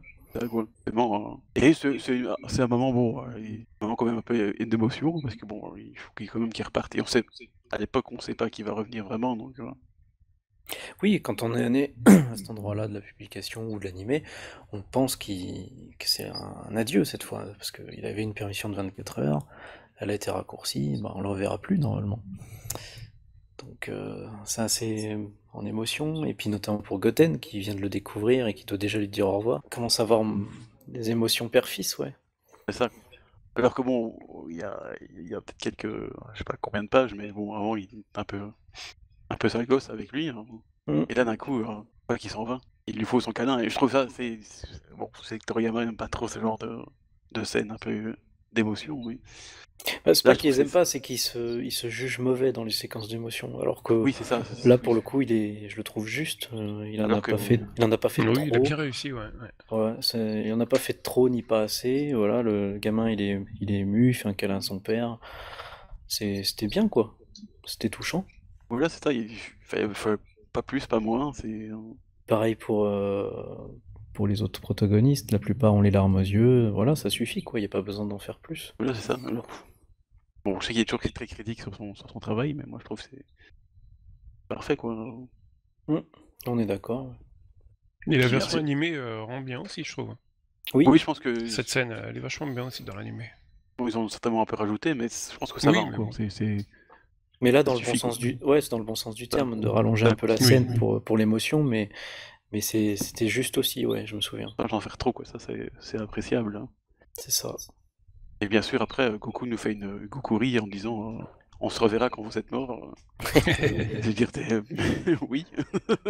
quoi. Vraiment, et c'est un moment, bon, un moment quand même un peu d'émotion, parce que bon, il faut quand même qu'il reparte. Et on sait, à l'époque, on sait pas qu'il va revenir vraiment, donc Oui, quand on est né à cet endroit-là de la publication ou de l'animé, on pense que c'est un adieu cette fois, parce qu'il avait une permission de 24 heures, elle a été raccourcie, bah, on le reverra plus normalement. Donc c'est assez en émotion, et puis notamment pour Goten qui vient de le découvrir et qui doit déjà lui dire au revoir. Commence à avoir des émotions père-fils, ouais. c'est ça. Alors que bon, il y a peut-être quelques, je sais pas combien de pages, mais bon, avant, il est un peu sale gosse avec lui, hein. Mm. Et là, d'un coup, voilà qu'il s'en va. Il lui faut son câlin, et je trouve ça, bon, c'est que Toriyama n'aime pas trop ce genre de scène un peu d'émotion, oui. Bah, c'est Là, pas je trouve qu'ils que aiment pas, c'est qu'ils se jugent mauvais dans les séquences d'émotion, alors que oui, c'est ça. là Oui. pour le coup je le trouve juste, Alors que il en a pas fait de Oui, il a trop. bien réussi, ouais. Ouais, il en a pas fait de trop ni pas assez. Voilà, le gamin il est ému, il fait un câlin à son père. C'était bien quoi. C'était touchant. voilà, c'est ça. Il fallait pas plus, pas moins. Pareil pour les autres protagonistes, la plupart ont les larmes aux yeux. Voilà, ça suffit quoi, il n'y a pas besoin d'en faire plus. Voilà, c'est ça. Alors, bon, je sais qu'il est toujours très critique sur son travail, mais moi, je trouve que c'est parfait, quoi. Mm, on est d'accord. Et la Puis, version animée rend bien aussi, je trouve. Oui, oui, je pense que Cette scène, elle est vachement bien aussi dans l'animé. bon, ils ont certainement un peu rajouté, mais je pense que ça Oui, va, mais quoi. bon. mais là Ça dans le bon suffit, quoi. sens ouais, c'est dans le bon sens du Ça- terme de rallonger un ça- peu la Oui. scène pour l'émotion, mais c'était juste aussi, ouais, je me souviens. Pas d'en faire trop, quoi. Ça, c'est appréciable, hein. C'est ça. Et bien sûr, après, Goku nous fait une Gokuri en disant on se reverra quand vous êtes mort. Je veux dire, oui.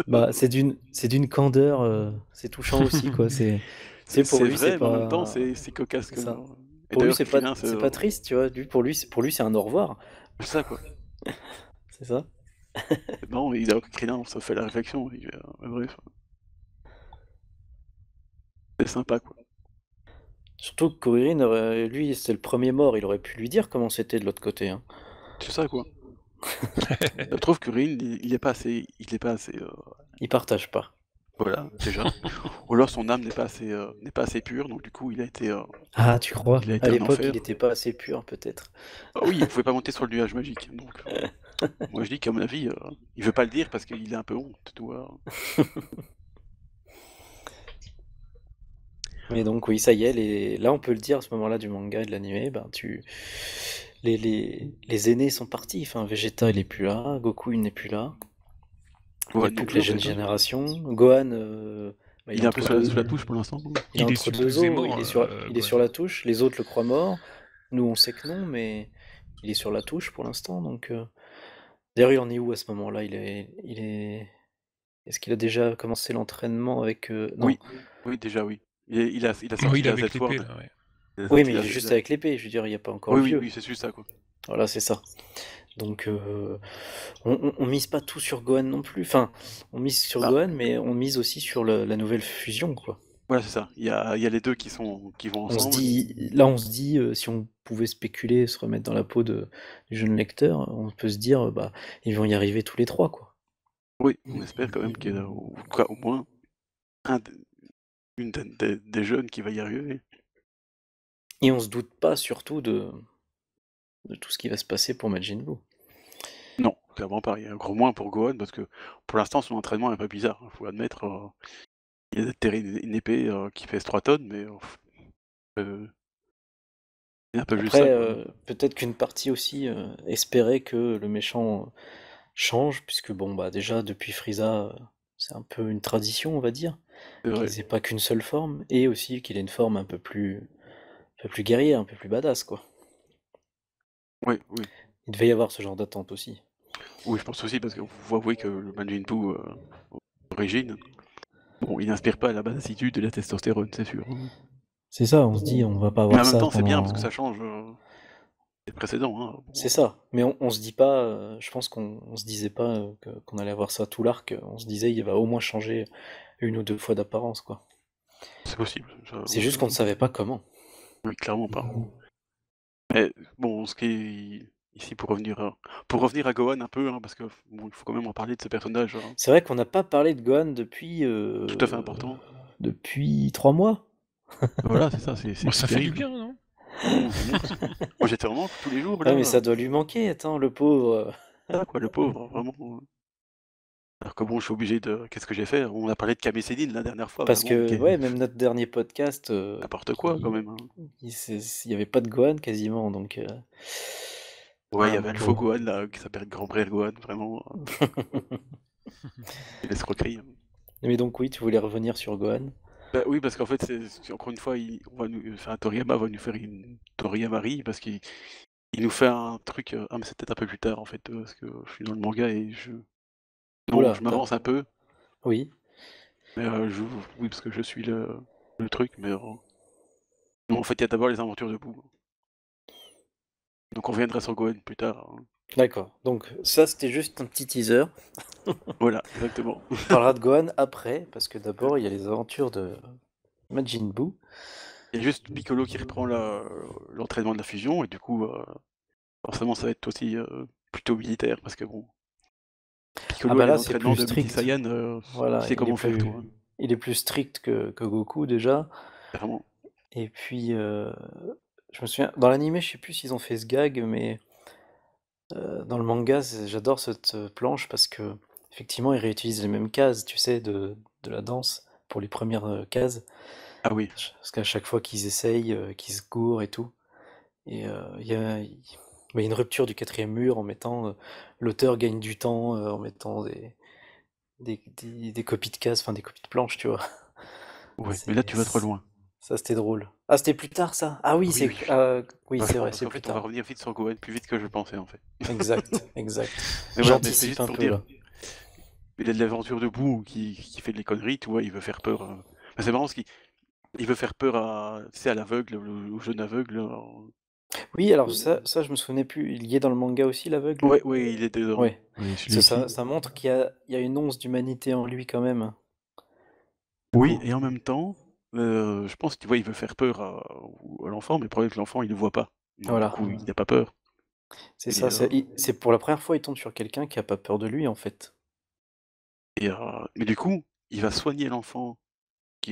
Bah, c'est d'une candeur, c'est touchant aussi quoi. Pour C'est lui, c'est vrai, mais en même temps, pas. c'est cocasse C'est que ça. non. Et Pour lui, d'ailleurs, Krillin, c'est pas triste, tu vois. Pour lui, c'est un au revoir. c'est ça, quoi. C'est ça. Non, et d'ailleurs, Krillin, ça fait la réflexion. Bref, c'est sympa, quoi. Surtout que Kuririn, lui, c'est le premier mort. Il aurait pu lui dire comment c'était de l'autre côté, hein. C'est ça, quoi. Je trouve que Rin, il est pas assez, Il partage pas. voilà, déjà. Ou alors son âme n'est pas assez pure, donc du coup, Ah, tu crois? il a été À un l'époque, enfer. il était pas assez pur, peut-être. Ah oui, il pouvait pas monter sur le nuage magique. Donc, moi, je dis qu'à mon avis, il veut pas le dire parce qu'il a un peu honte, tu vois. Mais donc, oui, ça y est, là, on peut le dire à ce moment-là du manga et de l'animé, ben, les aînés sont partis. Enfin, Vegeta, il est plus là. Goku, il n'est plus là. Il n'y a Gohan non plus que plus, les en jeunes fait, hein. générations. Gohan, bah, Il est un peu sous la touche pour l'instant. il est Il est entre deux eaux, supposément, il est sur la touche. Les autres le croient mort. Nous, on sait que non, mais il est sur la touche pour l'instant. Donc, d'ailleurs, il en est où à ce moment-là? Est-ce qu'il a déjà commencé l'entraînement avec non? Oui, oui, déjà, oui. Il a Oui, sorti il la avec l'épée, Z-Sword. là, ouais. Il a Oui, sorti mais il est juste avec l'épée. Je veux dire, il n'y a pas encore Oui, le oui, vieux. oui, c'est juste ça, quoi. Voilà, c'est ça. Donc, on mise pas tout sur Gohan non plus. Enfin, on mise sur Ah. Gohan, mais on mise aussi sur la nouvelle fusion, quoi. Voilà, c'est ça. Il y a les deux qui vont On se ensemble. dit, si on pouvait spéculer, se remettre dans la peau du jeune lecteur, on peut se dire, bah, ils vont y arriver tous les trois, quoi. Oui, on espère quand même qu'il y a au moins un, une des jeunes qui va y arriver. Et on se doute pas surtout de tout ce qui va se passer pour Majin Buu. Non, clairement pas. Il y a un gros moins pour Gohan parce que pour l'instant son entraînement est un peu bizarre, il faut admettre. Il a déterré une épée qui pèse 3 tonnes, mais c'est un peu juste ça, Après, quoi. peut-être qu'une partie aussi espérait que le méchant change, puisque bon, bah déjà depuis Frieza, c'est un peu une tradition, on va dire, C'est vrai. qu'il n'ait pas qu'une seule forme, et aussi qu'il ait une forme un peu plus guerrière, un peu plus badass, quoi. Oui, oui. Il devait y avoir ce genre d'attente aussi. Oui, je pense aussi parce qu'il faut avouer que le Majin Buu, d'origine, bon, il n'inspire pas la badassitude et la testostérone, c'est sûr. C'est ça, on se dit, on va pas Mais avoir en même ça temps, c'est bien parce que pendant... ça change des précédents, hein. C'est ça, mais on se dit pas, je pense qu'on se disait pas qu'on allait avoir ça tout l'arc, on se disait il va au moins changer une ou deux fois d'apparence, quoi. C'est possible. Ça, C'est juste qu'on ne savait pas comment. oui, clairement pas. Mais bon, ce qui est ici pour revenir à Gohan un peu, hein, parce que bon, il faut quand même en parler de ce personnage, hein, C'est vrai qu'on n'a pas parlé de Gohan tout à fait important. depuis 3 mois. Voilà, c'est ça, c'est Bon, ça fait du terrible. bien, non? Moi, j'étais vraiment tous les jours Ah, là. mais ça doit lui manquer, attends, le pauvre. Ah, quoi, le pauvre, vraiment. Alors que bon, je suis obligé de. Qu'est-ce que j'ai fait? On a parlé de Kame Sennin la dernière fois, Parce vraiment, mais que, ouais, même notre dernier podcast, n'importe quoi quand même, hein. il y avait pas de Gohan quasiment, donc... Ouais, il y mon avait le faux pauvre. Gohan là, qui s'appelle Grand Frère Gohan, vraiment. C'est l'escroquerie, hein. Mais donc oui, tu voulais revenir sur Gohan. Bah oui, parce qu'en fait, encore une fois, Toriyama va nous faire une Toriyamari parce qu'il nous fait un truc. Ah, mais c'est peut-être un peu plus tard en fait, parce que je suis dans le manga et je. Non, Oula, je m'avance un peu, oui. mais oui, parce que je suis le truc, mais non, en fait, il y a d'abord les aventures de Boo. Donc on reviendra sur Gohan plus tard, hein. D'accord. Donc ça, c'était juste un petit teaser. Voilà, exactement. On parlera de Gohan après, parce que d'abord, il y a les aventures de Majin Buu. Il y a juste Piccolo qui reprend l'entraînement de la fusion, et du coup, forcément, ça va être aussi plutôt militaire, parce que bon, Ah Piccolo bah a les là, c'est entraînements plus de Midi strict. Saiyan, tu Voilà, sais comment faire, toi, hein, il est plus strict que Goku déjà. clairement. Et puis, je me souviens, dans l'animé, je sais plus s'ils ont fait ce gag, mais dans le manga, j'adore cette planche parce que effectivement, ils réutilisent les mêmes cases, tu sais, de la danse pour les premières cases. Ah oui, Parce qu'à chaque fois qu'ils essayent, qu'ils se gourent et tout, et bah, il y a une rupture du quatrième mur en mettant l'auteur gagne du temps en mettant des copies de cases, enfin des copies de planches, tu vois. ouais, mais là, tu vas trop loin. Ça, c'était drôle. Ah, c'était plus tard, ça? Ah oui, Oui, oui. oui, c'est vrai, Parce c'est qu'en plus fait, on va tard. revenir vite sur Gohan, plus vite que je pensais, en fait. Exact, exact. Mais voilà, mais c'est J'anticipe juste un pour peu, dire, là. il a de l'aventure de Boo qui fait des conneries, tu vois, il veut faire peur. Mais c'est marrant parce qu'il veut faire peur à, tu sais, à l'aveugle, au jeune aveugle. Oui, alors ça, je me souvenais plus. Il y est dans le manga aussi, l'aveugle? Ouais, ouais, il est dedans. Ouais. Oui, je Parce l'ai que ici. ça montre qu'il y a une once d'humanité en lui quand même. Du Oui, coup. et en même temps, je pense qu'il il veut faire peur à l'enfant, mais le problème c'est que l'enfant, il le voit pas. Donc du Voilà. coup, il n'a pas peur. C'est Et, ça. C'est pour la première fois, il tombe sur quelqu'un qui a pas peur de lui, en fait. mais du coup, il va soigner l'enfant.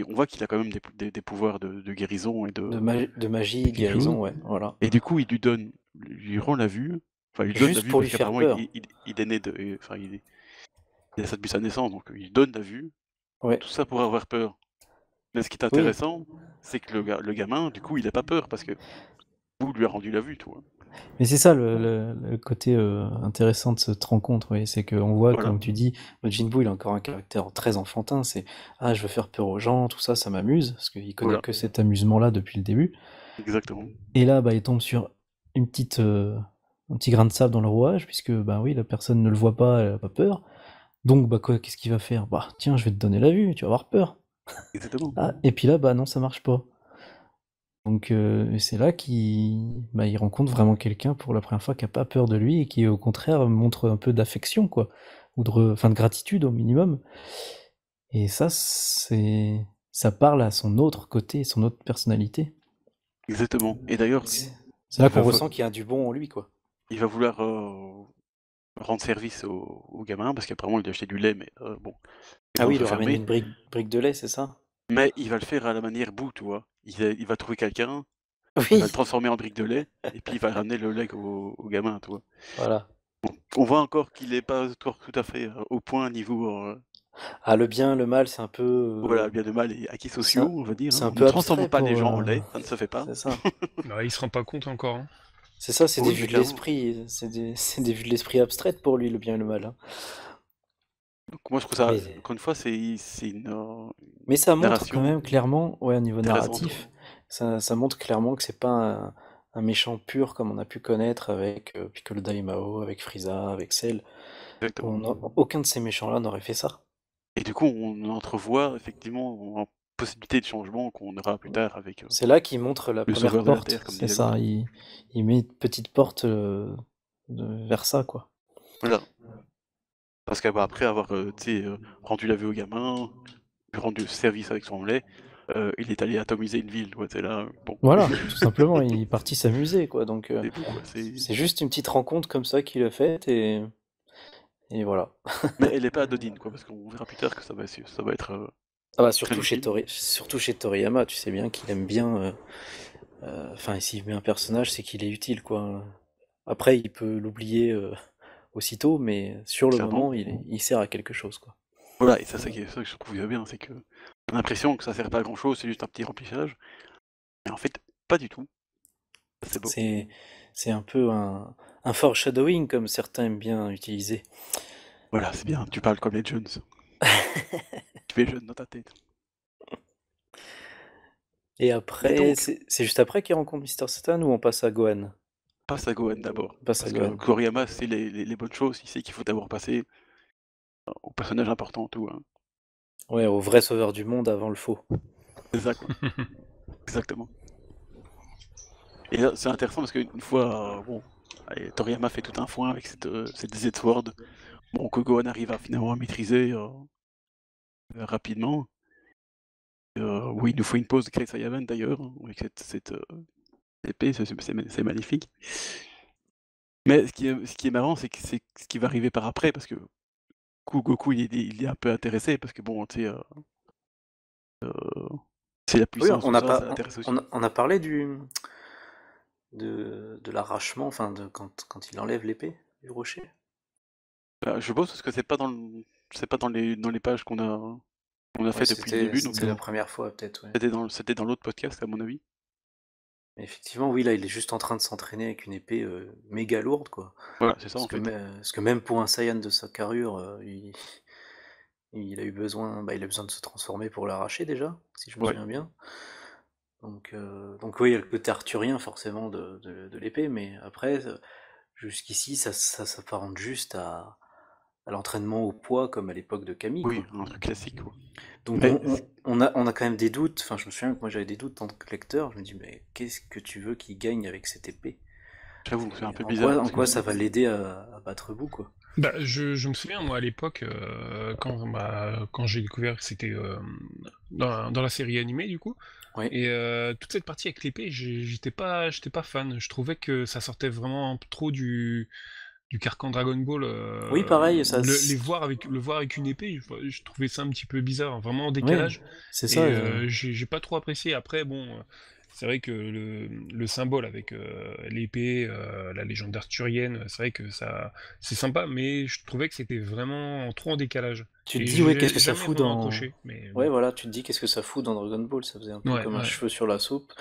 On voit qu'il a quand même des pouvoirs de guérison et De magie, quelque chose. guérison, ouais, voilà. Et du coup, lui rend la vue. Enfin, il lui donne la Juste vue pour parce lui faire qu'apparemment, peur. il est né enfin, il a ça depuis sa naissance, donc il donne la vue. Ouais. Tout ça pour avoir peur. Mais ce qui est Oui. intéressant, c'est que le gamin, du coup, il n'a pas peur parce que vous lui a rendu la vue, tu vois. Mais c'est ça le côté intéressant de cette rencontre, oui, c'est qu'on voit, Voilà, comme tu dis, Majin Buu, il a encore un caractère très enfantin, c'est «Ah, je veux faire peur aux gens, tout ça, ça m'amuse», parce qu'il connaît voilà, que cet amusement-là depuis le début. exactement. Et là, bah, il tombe sur un petit grain de sable dans le rouage, puisque, bah oui, la personne ne le voit pas, elle a pas peur. Donc, bah quoi, qu'est-ce qu'il va faire? Bah, tiens, je vais te donner la vue, tu vas avoir peur. Exactement. Ah, et puis là, bah non, ça marche pas. Donc, c'est là il rencontre vraiment quelqu'un pour la première fois qui a pas peur de lui et qui, au contraire, montre un peu d'affection, quoi. Ou enfin, de gratitude au minimum. Et ça parle à son autre côté, son autre personnalité. Exactement. Et d'ailleurs, C'est là qu'on ressent qu'il y a du bon en lui, quoi. il va vouloir rendre service au gamin, parce qu'apparemment il a acheté du lait, mais bon, les Ah maisons oui, il sont lui ramène fermées. une brique de lait, c'est ça? Mais il va le faire à la manière Boo, tu vois. Il va trouver quelqu'un, il va le Oui, transformer en brique de lait, et puis il va ramener le lait au gamin, tu vois. voilà. On voit encore qu'il est pas encore tout à fait au point niveau Ah, le bien, le mal, c'est un voilà, peu, bien de mal et acquis c'est sociaux, un, on va dire. c'est Hein. un On ne peu transforme abstrait pas les pour, gens en lait, ça ne se fait pas. c'est ça. Ouais, il se rend pas compte encore, hein. C'est ça, c'est des Oui, mais vues de clairement. l'esprit, c'est des vues de l'esprit abstraites pour lui, le bien et le mal, hein. Donc moi je trouve ça, Mais, encore une fois, c'est mais ça une montre quand narration même clairement, ouais, au niveau intéressante. narratif, ça montre clairement que c'est pas un méchant pur comme on a pu connaître avec Piccolo Daimao, avec Frieza, avec Cell. Exactement. Aucun de ces méchants-là n'aurait fait ça. Et du coup, on entrevoit effectivement une possibilité de changement qu'on aura plus tard avec C'est là qu'il montre la le première sauveur de la porte, Terre, comme c'est disait ça, l'autre. il met une petite porte vers ça, quoi. Voilà. Parce qu'après avoir tu sais, rendu la vie au gamin, lui rendu service avec son lait, il est allé atomiser une ville. Ouais, c'est là, bon, Voilà, tout simplement, il est parti s'amuser, quoi. Donc, c'est tout quoi. c'est juste une petite rencontre comme ça qu'il a faite et voilà. Mais elle est pas anodine quoi, parce qu'on verra plus tard que ça va être Ah bah très utile. surtout chez Toriyama, tu sais bien qu'il aime bien. Enfin, s'il met un personnage, c'est qu'il est utile, quoi. Après, il peut l'oublier aussitôt, mais sur le Clairement. moment, il sert à quelque chose, quoi. Voilà, et ça, ça que je trouve bien, c'est que on a l'impression que ça sert pas à grand chose, c'est juste un petit remplissage. Mais en fait, pas du tout. C'est beau. C'est, c'est un peu un foreshadowing, comme certains aiment bien utiliser. Voilà, c'est bien, tu parles comme les Jones. Tu es jeune dans ta tête. Et Et après, donc, c'est juste après qu'il rencontre Mister Satan ou on passe à Gohan? passe à Gohan d'abord. On passe à Parce que Gohan. Koriyama, c'est les bonnes choses, il sait qu'il faut d'abord passer au personnage important, tout. Hein. Ouais, au vrai sauveur du monde avant le faux. C'est ça, quoi. Exactement. Et là, c'est intéressant parce qu'une fois, bon, allez, Toriyama fait tout un foin avec cette Z-Sword. Bon, que Gohan arrive à finalement à maîtriser rapidement. Oui, il nous faut une pause de Great Saiyaman d'ailleurs, hein, avec cette épée, c'est magnifique. Mais ce qui est marrant, c'est que c'est ce qui va arriver par après, parce que Goku, il est un peu intéressé, parce que bon, tu sais, c'est la Oui, puissance, on tout n'a ça, pas, ça l'intéresse aussi. on a parlé de l'arrachement, enfin, quand il enlève l'épée du rocher. Bah, je pense parce que c'est pas dans les pages qu'on a Ouais, fait depuis le début, donc c'était la première fois, peut-être, ouais. c'était dans l'autre podcast, à mon avis. Mais effectivement, oui, là, il est juste en train de s'entraîner avec une épée méga lourde, quoi. Voilà, c'est ça en fait. Parce que même pour un Saiyan de sa carrure, il a eu besoin, bah, il a besoin de se transformer pour l'arracher déjà, si je me Ouais. souviens bien. Donc oui, il y a le côté arthurien forcément de l'épée, mais après, jusqu'ici, ça s'apparente juste à l'entraînement au poids comme à l'époque de Camille, Oui, quoi. un truc classique, quoi. Donc Mais on a quand même des doutes, enfin je me souviens que moi j'avais des doutes en tant que lecteur, je me dis mais qu'est-ce que tu veux qu'il gagne avec cette épée? j'avoue, c'est un peu En bizarre, en parce que quoi ça va l'aider à battre Boo, quoi? Bah, je me souviens, moi, à l'époque, quand j'ai découvert que c'était dans la série animée, du coup, Oui, et toute cette partie avec l'épée, j'étais pas fan. Je trouvais que ça sortait vraiment un peu trop du carcan Dragon Ball. oui, pareil, Le voir avec une épée, je trouvais ça un petit peu bizarre, vraiment en oui, décalage. c'est Et ça. j'ai pas trop apprécié. Après, bon, c'est vrai que le symbole avec l'épée, la légende arthurienne, c'est vrai que ça, c'est sympa, mais je trouvais que c'était vraiment trop en décalage. Tu te Et dis, ouais, qu'est-ce j'ai que ça jamais fout vraiment dans. accroché, mais Ouais, bon. voilà, tu te dis, qu'est-ce que ça fout dans Dragon Ball? Ça faisait un peu Ouais, comme un ouais, cheveu sur la soupe.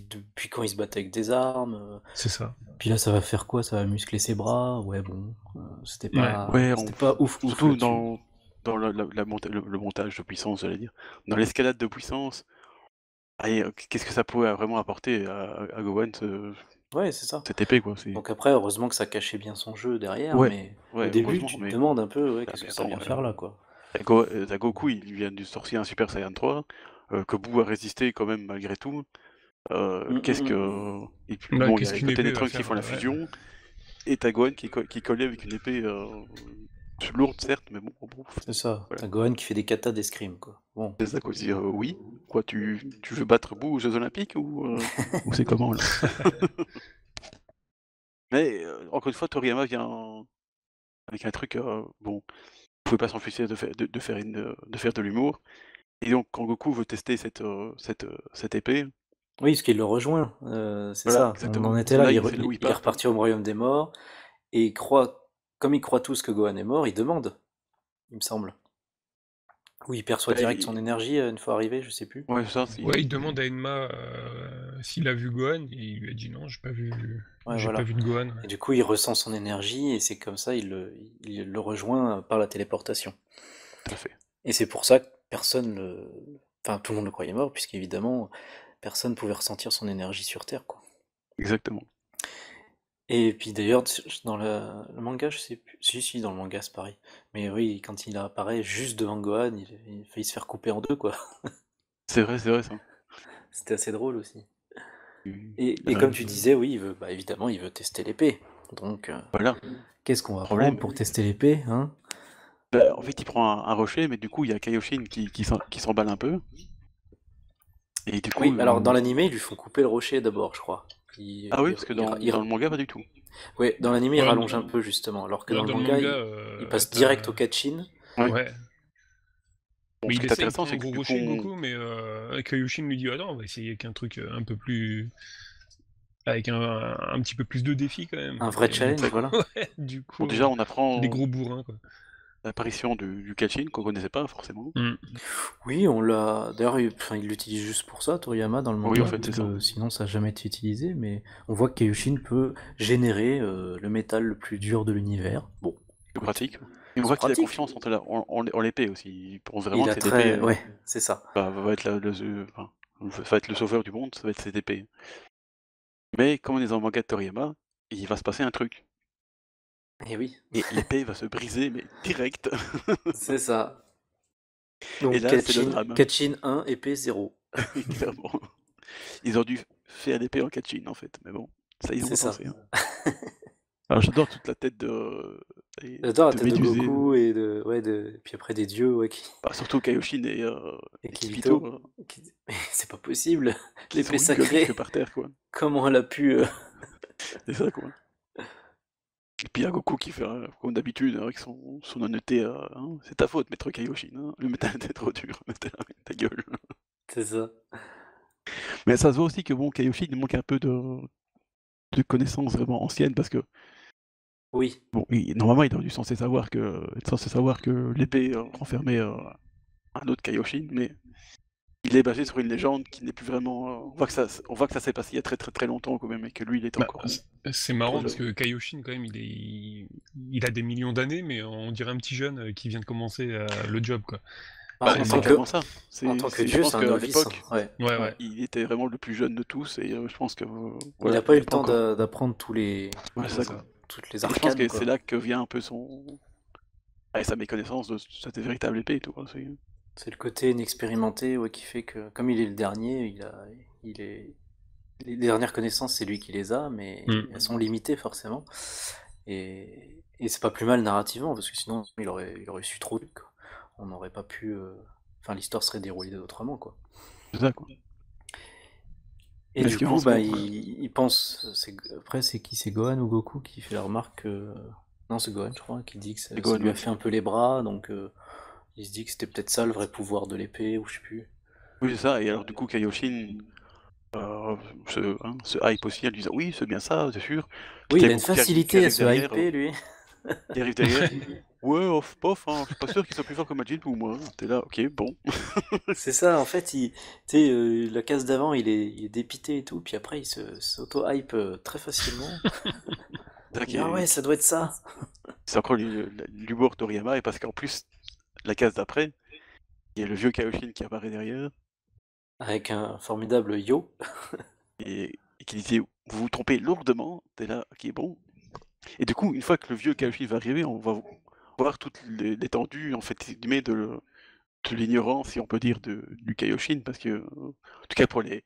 Depuis quand il se battait avec des armes. c'est ça. Puis là, ça va faire quoi? Ça va muscler ses bras? Ouais, bon. Ouais. ouais, C'était pas ouf ouf surtout là-dessus. dans le montage de puissance, j'allais dire. Dans l'escalade de puissance, allez, qu'est-ce que ça pourrait vraiment apporter à Gohan, Ouais, c'est ça. cette épée, quoi. C'est... Donc après, heureusement que ça cachait bien son jeu derrière, Ouais, mais au ouais, début, heureusement, tu te mais, demandes un peu, ouais, ah, qu'est-ce mais que ça attends, vient faire là, quoi. t'as Goku, il vient de sortir un Super Saiyan 3, que Boo a résisté quand même malgré tout. Qu'est-ce Mm. que... Et puis Là, bon, il y a qu'est-ce les qu'une côtés épée des va Trunks qui faire? font la Ouais. fusion, et t'as Gohan qui est collé avec une épée lourde, certes, mais bon, bon, C'est ça. voilà. T'as Gohan qui fait des katas d'escrime, quoi. Bon. C'est ça quoi, dire oui. Quoi, tu veux battre Boo aux Jeux Olympiques ou c'est comment là? Mais encore une fois, Toriyama vient avec un truc, bon, vous pouvez pas s'empêcher de faire de l'humour. Et donc quand Goku veut tester cette épée, Oui, parce qu'il le rejoint, c'est voilà, ça. On exactement. en était là. C'est là où il Il est part, quoi. reparti au royaume des morts et il croit comme ils croient tous que Gohan est mort, ils demandent, il me semble. Ou il perçoit Bah, direct son énergie une fois arrivé, je sais plus. Ouais, ça, Ouais, il demande à Enma s'il a vu Gohan, et il lui a dit non, j'ai pas vu Ouais, j'ai voilà. pas vu de Gohan. Et du coup, il ressent son énergie, et c'est comme ça, il le rejoint par la téléportation. tout à fait. Et c'est pour ça que enfin, tout le monde le croyait mort, puisqu'évidemment, personne pouvait ressentir son énergie sur Terre, quoi. Exactement. Et puis d'ailleurs, dans le manga, je sais plus. Si, dans le manga, c'est pareil. Mais oui, quand il apparaît juste devant Gohan, il faillit se faire couper en deux, quoi. C'est vrai ça. C'était assez drôle aussi. Tu- Et comme tu disais, oui, évidemment, il veut tester l'épée. Donc, Voilà. qu'est-ce qu'on va Problème. prendre pour tester l'épée, hein? Bah, en fait, il prend un rocher, mais du coup, il y a Kaioshin qui s'emballe un peu. Et du coup, Oui, alors dans l'animé, ils lui font couper le rocher d'abord, je crois. ah oui, parce que dans le manga, pas du tout. Ouais, dans l'animé, il Ouais, rallonge un peu, justement. Alors que Là, dans le dans le manga, manga, il passe t'as- direct au Kachin. Ouais. Ouais. Bon, Mais ce il qui est essaye de intéressant, prendre c'est un que gros du coup, rocher, Goku, mais Kaioshin lui dit attends, on va essayer avec un truc un peu plus. Avec un petit peu plus de défi quand même. Un vrai Et challenge, du coup, voilà. ouais, du coup, bon, déjà, on les apprend gros bourrins quoi. l'apparition du Kachin, qu'on connaissait pas forcément. Mm. Oui, on l'a. D'ailleurs, il l'utilise juste pour ça, Toriyama, dans le Oui, manga, en fait, parce c'est ça. que sinon ça n'a jamais été utilisé. Mais on voit que Kaioshin peut générer le métal le plus dur de l'univers. Bon, C'est écoute, pratique. Et on c'est voit qu'il a pratique. confiance en l'épée aussi. Il pense vraiment Il que a cette épée Ouais, c'est ça. va être enfin, va être le sauveur du monde, ça va être cette épée. Mais comme on est dans le manga de Toriyama, il va se passer un truc. Et oui, Et l'épée va se briser, mais direct. c'est ça. Et Donc là, c'est le drame. Kachin 1, épée 0. Clairement. Ils ont dû faire l'épée en Kachin, en fait. Mais bon, ça, ils ont C'est pas ça. pensé. Hein. Alors, j'adore toute la tête J'adore la de tête de Médusée. Goku et puis après des dieux, ouais, Bah, surtout Kaioshin et et Kibito, Kibito. Mais c'est pas possible. qui L'épée sont gueules sacrée, jusque par terre, quoi. comment elle a pu. C'est ça, quoi. Et puis il y a Goku qui fait, comme d'habitude, avec son honnêteté, hein, c'est ta faute, maître Kaioshin, hein. Le métal était trop dur, ta gueule. C'est ça. Mais ça se voit aussi que bon, Kaioshin, il manque un peu de connaissances vraiment anciennes, parce que, Oui. bon, normalement, il est censé savoir que l'épée renfermait un autre Kaioshin, mais il est basé sur une légende qui n'est plus vraiment. On voit que ça s'est passé il y a très très très longtemps quand même, et que lui, il est Bah, encore. c'est marrant trop parce jeune. que Kaioshin quand même il a des millions d'années, mais on dirait un petit jeune qui vient de commencer le job quoi. Bah, Bah, en c'est tant clairement ça. en tant que Je dieu, pense c'est un qu'à novice. l'époque, Ouais. Ouais. il était vraiment le plus jeune de tous, et je pense que Il voilà, n'a pas il eu a le pas temps encore. d'apprendre tous les Ouais, c'est ça, quoi. toutes les Et je pense arcanes, que quoi. c'est là que vient un peu sa méconnaissance de cette véritable épée et tout, quoi. C'est le côté inexpérimenté, ouais, qui fait que, comme il est le dernier, il est, les dernières connaissances, c'est lui qui les a, mais Mm. elles sont limitées forcément. Et c'est pas plus mal narrativement, parce que sinon il aurait su trop vite, quoi. On n'aurait pas pu. Enfin, l'histoire serait déroulée autrement, quoi. C'est ça, quoi. Et Mais ce du qui coup, avance, bah, bon. il pense. Après, c'est qui? C'est Gohan ou Goku qui fait la remarque que. Non, c'est Gohan, je crois, qui dit que ça Gohan, lui a ouais. fait un peu les bras, donc il se dit que c'était peut-être ça le vrai pouvoir de l'épée, ou je sais plus. Oui, c'est ça. Et alors, du coup, Kaioshin se hype aussi en lui disant oui, c'est bien ça, c'est sûr. Puis Oui, il y il a a une Goku qui facilité à arrive se derrière. hyper, lui. Il arrive derrière. Ouais, off, pof, hein, je suis pas sûr qu'il soit plus fort que Majin Buu, moi. T'es là, ok, bon. C'est ça, en fait, tu sais, la case d'avant, il est dépité et tout, puis après, il s'auto-hype très facilement. C'est ça Il dit, ah ouais, ça doit être ça. c'est encore l'humour Toriyama, et parce qu'en plus, la case d'après, il y a le vieux Kaioshin qui apparaît derrière, Avec un formidable yo. et qui disait vous vous trompez lourdement. T'es là, ok, bon. Et du coup, une fois que le vieux Kaioshin va arriver, on va voir toute l'étendue, en fait, de l'ignorance, si on peut dire, du Kaioshin, parce que, en tout cas pour les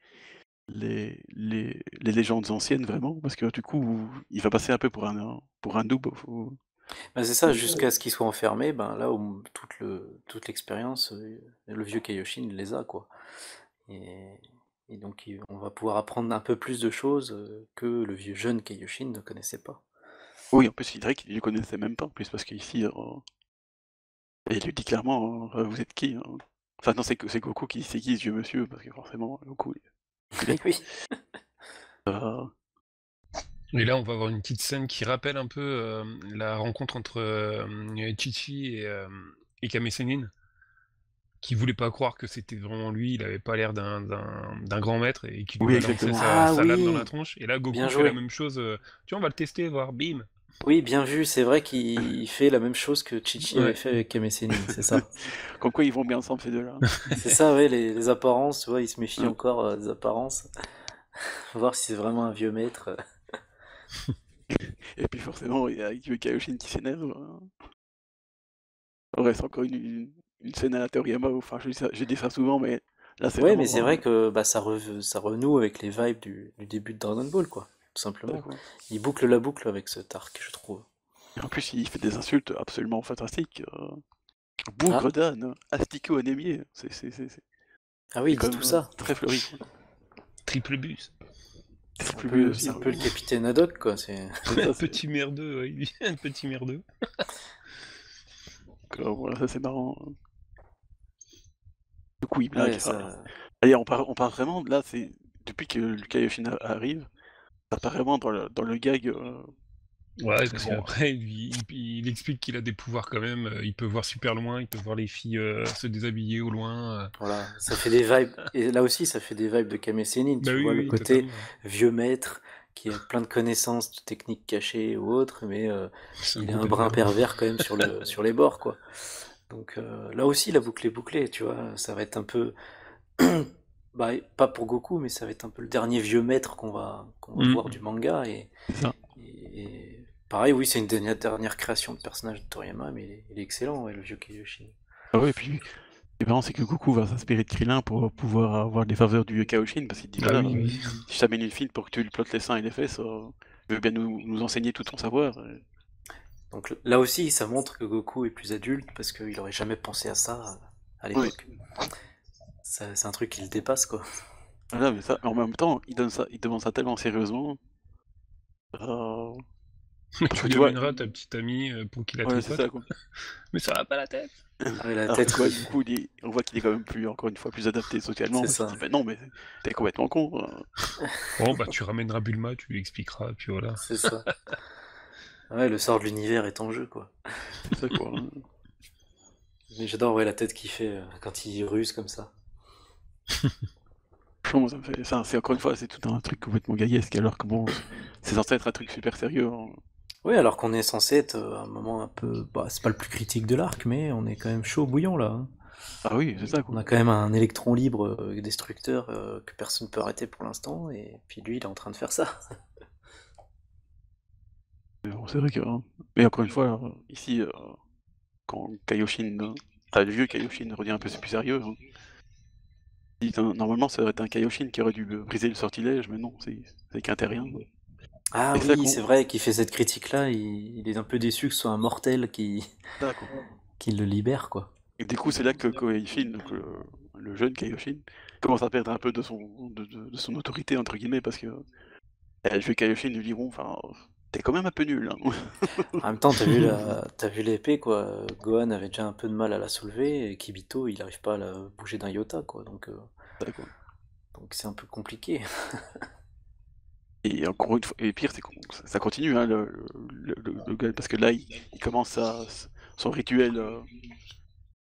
légendes anciennes, vraiment, parce que du coup, il va passer un peu pour un noob. Ben, c'est ça, jusqu'à ce qu'il soit enfermé, ben là, toute l'expérience, le vieux Kaioshin il les a, quoi. Et, et donc, on va pouvoir apprendre un peu plus de choses que le vieux jeune Kaioshin ne connaissait pas. Oui, en plus, il dirait qu'il ne le connaissait même pas, en plus, parce qu'ici, il lui dit clairement, vous êtes qui, hein. Enfin, non, c'est Goku qui dit c'est qui ce vieux monsieur, parce que forcément, Goku, il est. Oui. Euh, Et là, on va avoir une petite scène qui rappelle un peu la rencontre entre Chichi et Kame Sennin, qui voulait pas croire que c'était vraiment lui, il avait pas l'air d'un grand maître et qui lui Oui, balançait exactement. sa, Ah sa lame dans la oui, tronche. Et là, bien Goku fait la joué. même chose. Tu vois, on va le tester, voir, bim. Oui, bien vu, c'est vrai qu'il fait la même chose que Chichi avait Ouais. fait avec Kame Sennin, c'est ça. Comme quoi ils vont bien ensemble ces deux-là. C'est ça, ouais, les apparences, tu vois, il se méfie Hein. encore des apparences. Voir si c'est vraiment un vieux maître. Et puis forcément, il y a Yue Kaioshin qui s'énerve. Ouais, c'est encore une scène à la Toriyama, enfin je dis ça souvent, mais là c'est Ouais, mais c'est vraiment... vrai que bah, ça renoue avec les vibes du début de Dragon Ball, quoi, tout ça, simplement. quoi. Il boucle la boucle avec cet arc, je trouve. Et en plus, il fait des insultes absolument fantastiques. Ah, Bougre d'âne, asticot anémié, ah oui, c'est il dit quand tout même ça. très fleuri, quoi. Triple bus. Triple but aussi, C'est un ouais. peu le capitaine Haddock, quoi. C'est ça, Petit merdeux, ouais, un petit merdeux. voilà, ça c'est marrant. Du coup, il blague. Ouais, ça. Allez, on part vraiment, là, c'est depuis que Lucas Yoshin arrive, ça part vraiment dans le gag. Ouais, Parce que parce bon, qu'après, il explique qu'il a des pouvoirs quand même. Il peut voir super loin, il peut voir les filles se déshabiller au loin. Voilà, ça fait des vibes. Et là aussi, ça fait des vibes de Kame Sennin, Bah tu oui, vois, le oui, côté totalement. vieux maître qui a plein de connaissances de techniques cachées ou autres, mais C'est un il est gros un brin pervers. pervers quand même sur les bords, quoi. Donc là aussi, la boucle est bouclée, tu vois. Ça va être un peu. Bah, pas pour Goku, mais ça va être un peu le dernier vieux maître qu'on va voir du manga. c'est ça. Et pareil, oui, c'est une dernière création de personnage de Toriyama, mais il est excellent, ouais, le vieux Kyoshi. Ah ouais, et puis, et marrant, c'est que Goku va s'inspirer de Krillin pour pouvoir avoir les faveurs du Kaioshin, parce qu'il dit, Ah voilà, oui, oui. si je t'amène une fille pour que tu lui plottes les seins et les fesses, tu veux bien nous enseigner tout ton savoir. Donc là aussi, ça montre que Goku est plus adulte parce qu'il aurait jamais pensé à ça à Oui, l'époque. C'est un truc qui le dépasse, quoi. voilà, mais ça, en même temps, il demande ça tellement sérieusement. euh, Parce Tu que lui tu vois, amèneras ta petite amie pour qu'il la ouais, c'est tripote. ça, quoi. Mais ça va pas la tête. Ah ouais, la Alors que tête tu vois, qui. du coup, on voit qu'il est quand même plus, encore une fois, plus adapté socialement, C'est parce qu'il ça, dit, bah non, mais t'es complètement con. Bon, bah tu ramèneras Bulma, tu lui expliqueras, puis voilà. c'est ça. Ouais, le sort de l'univers est en jeu, quoi. C'est ça, quoi. Mais j'adore, ouais, la tête qu'il fait quand il ruse comme ça. Franchement, ça me fait... ça, c'est encore une fois, c'est tout un truc complètement gaillesque, alors que bon, c'est censé être un truc super sérieux. Oui, alors qu'on est censé être à un moment un peu. Bah, c'est pas le plus critique de l'arc, mais on est quand même chaud bouillant là, hein. Ah oui, c'est ça, On quoi. a quand même un électron libre destructeur que personne ne peut arrêter pour l'instant, et puis lui, il est en train de faire ça. Mais bon, c'est vrai que... Mais encore une fois, ici, quand Kaioshin, le vieux Kaioshin redevient un peu plus sérieux, normalement, ça aurait été un Kaioshin qui aurait dû briser le sortilège, mais non, c'est qu'un terrien. Ah Et ça, oui, c'est vrai qu'il fait cette critique-là, il est un peu déçu que ce soit un mortel ça, quoi. qui le libère, quoi. Et du coup, c'est là que Kaioshin, donc le jeune Kaioshin, commence à perdre un peu de son autorité, entre guillemets, parce que le vieux Kaioshin lui diront, enfin, t'es quand même un peu nul, hein. En même temps, t'as vu l'épée, quoi. Gohan avait déjà un peu de mal à la soulever, et Kibito, il arrive pas à la bouger d'un iota, quoi. Ça, quoi. Donc c'est un peu compliqué. Et encore une fois, et pire, c'est que ça continue, hein, le gars, parce que là, il commence son rituel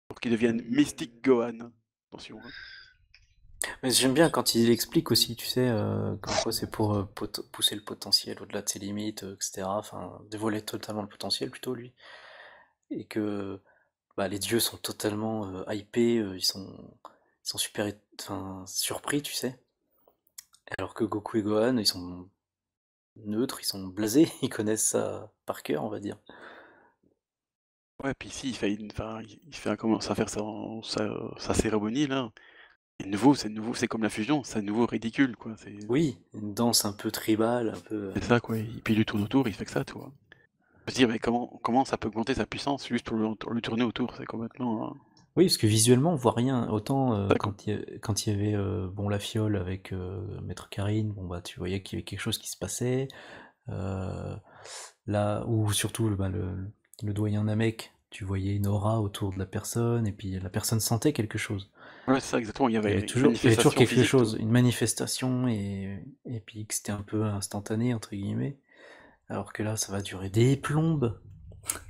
pour qu'il devienne Mystic Gohan. Attention, hein. Mais j'aime bien quand il explique aussi, tu sais, comme quoi c'est pour pousser le potentiel au-delà de ses limites, etc. Enfin, dévoiler totalement le potentiel plutôt, lui. Et que bah, les dieux sont totalement hypés, ils sont super enfin, surpris, tu sais. Alors que Goku et Gohan, ils sont neutres, ils sont blasés, ils connaissent ça par cœur, on va dire. Ouais, puis ici, enfin, commence à faire sa cérémonie, là. Et nouveau, c'est comme la fusion, c'est à nouveau ridicule, quoi. Oui, une danse un peu tribale, un peu. C'est ça, quoi. Et puis il lui tourne autour, il fait que ça, tu vois. Je veux dire, mais comment ça peut augmenter sa puissance juste pour lui tourner autour? C'est complètement... Oui, parce que visuellement, on voit rien. Autant ça, quoi. quand il y avait bon, la fiole avec Maître Karine, bon, bah, tu voyais qu'il y avait quelque chose qui se passait. Euh, Là, ou surtout bah, le doyen Namek, tu voyais une aura autour de la personne, et puis la personne sentait quelque chose. Ouais, c'est ça, exactement. Il y Il y avait avait une il y avait toujours manifestation quelque physique, chose, tout. une manifestation, et puis que c'était un peu instantané, entre guillemets. Alors que là, ça va durer des plombes.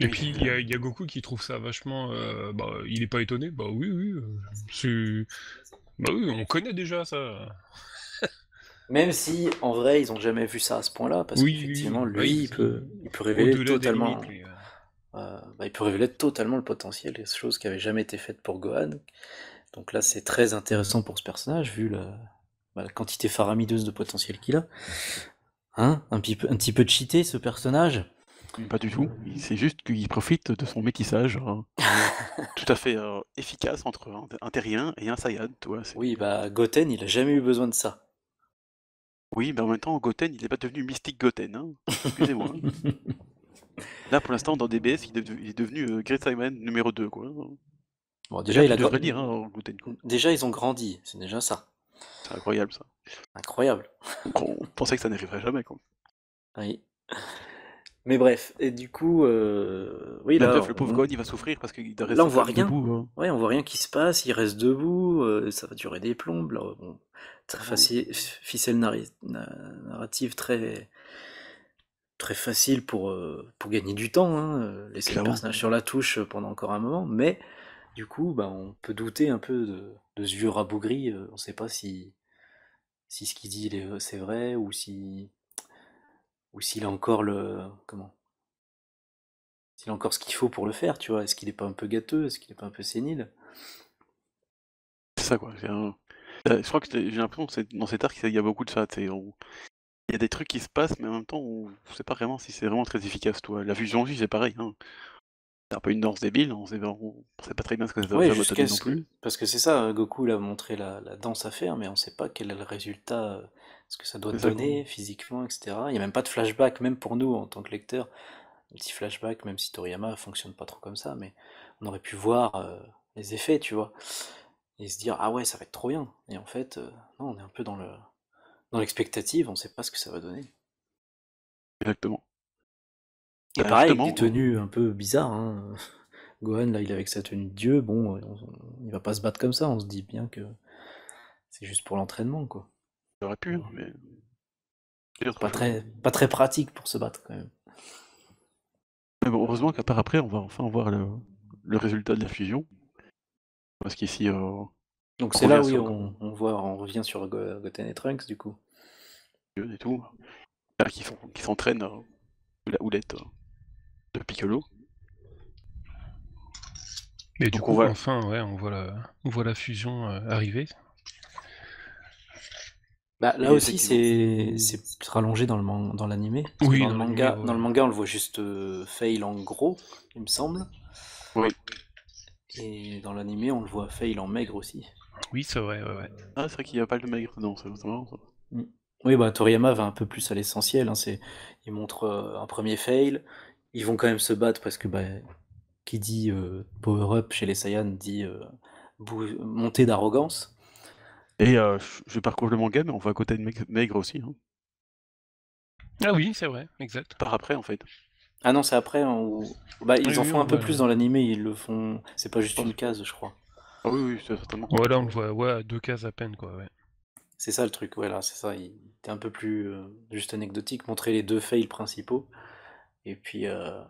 Et Oui. puis il y a Goku qui trouve ça vachement. Bah, il est pas étonné. Bah oui, oui. Bah oui, on connaît déjà ça. Même si, en vrai, ils ont jamais vu ça à ce point-là, parce Oui, oui, qu'effectivement, oui. Bah, lui, il peut révéler au-delà des totalement, limites, lui. il peut révéler totalement le potentiel, des choses qui avaient jamais été faites pour Gohan. Donc là, c'est très intéressant pour ce personnage, vu la quantité faramideuse de potentiel qu'il a. Hein, un petit peu cheaté, ce personnage. Pas du tout. C'est juste qu'il profite de son métissage tout à fait efficace entre un terrien et un Saiyan, tu vois. Oui, bah, Goten, il a jamais eu besoin de ça. Oui, mais en même temps, Goten, il n'est pas devenu Mystique Goten, hein. Excusez-moi. Là, pour l'instant, dans DBS, il est devenu Great Saiyan numéro 2, quoi. Bon, déjà, D'ailleurs, tu devrais lire, hein, Goten, quoi. déjà, ils ont grandi, c'est déjà ça. C'est incroyable, ça. Incroyable. On pensait que ça n'arriverait jamais, quoi. Oui. Mais bref, et du coup, oui, La là, meuf, le pauvre Gohan, il va souffrir parce qu'il doit là, on rester voit quand même rien. debout, hein. Ouais, on voit rien qui se passe, il reste debout, ça va durer des plombes. Là, bon, très facile, ficelle narrative très, très facile pour gagner du temps, hein, laisser le Clairement. personnage sur la touche pendant encore un moment, mais du coup, bah, on peut douter un peu de ce vieux rabougri, on sait pas si ce qu'il dit c'est vrai, ou s'il a encore s'il a encore ce qu'il faut pour le faire, tu vois. Est-ce qu'il est pas un peu gâteux? Est-ce qu'il est pas un peu sénile? C'est ça, quoi. Je crois que j'ai l'impression que dans cet arc, il y a beaucoup de ça. Il y a des trucs qui se passent, mais en même temps, on ne sait pas vraiment si c'est vraiment très efficace, toi. La fusion J, c'est pareil, hein. C'est un peu une danse débile, on sait pas très bien ce que ça Ouais, va donner non plus. parce que c'est ça, Goku il a montré la danse à faire, mais on sait pas quel est le résultat, ce que ça doit C'est ça, quoi. donner physiquement, etc. Il y a même pas de flashback, même pour nous en tant que lecteurs. Un petit flashback, même si Toriyama fonctionne pas trop comme ça, mais on aurait pu voir les effets, tu vois, et se dire ah ouais, ça va être trop bien. Et en fait, non, on est un peu dans l'expectative, on sait pas ce que ça va donner. Exactement. Et Bah, pareil, avec des justement, tenues un peu bizarres, hein. Gohan, là, il est avec sa tenue de dieu, bon, il va pas se battre comme ça, on se dit bien que c'est juste pour l'entraînement, quoi. j'aurais pu, hein, mais c'est autre Pas chose. pas très pratique pour se battre, quand même. Mais bon, heureusement qu'à part après, on va enfin voir le résultat de la fusion. Parce qu'ici, Donc on c'est là, revient oui, sur on revient sur Goten et Trunks, du coup. Gohan et tout, là, qui s'entraînent sous la houlette de Piccolo. Et du Donc coup, enfin, ouais, on voit la fusion arriver. Bah, là Et aussi, effectivement. c'est rallongé dans l'animé. Parce que Oui, dans le dans l'anime, manga, ouais. dans le manga, on le voit juste fail en gros, il me semble. Oui. Et dans l'animé, on le voit fail en maigre aussi. Oui, c'est vrai, ouais. Ah, c'est vrai qu'il n'y a pas le maigre dedans, c'est marrant ça. Mm. Oui, bah Toriyama va un peu plus à l'essentiel, hein, il montre un premier fail. Ils vont quand même se battre parce que bah, qui dit power-up chez les Saiyans dit montée d'arrogance. Et je parcours le manga, mais on voit à côté de maigre aussi, hein. Ah oui, c'est vrai, exact. Par après, en fait. Ah non, c'est après, hein, bah, Oui, ils en oui, font on un peu voit plus là. dans l'animé, ils le font. C'est pas juste Oh, une case, je crois. ah oui, oui, c'est certainement. Ouais, là, on le voit, ouais, à 2 cases à peine, quoi, ouais. C'est ça le truc, ouais, là, c'est ça. Il était un peu plus juste anecdotique, montrer les deux fails principaux. Et puis, euh,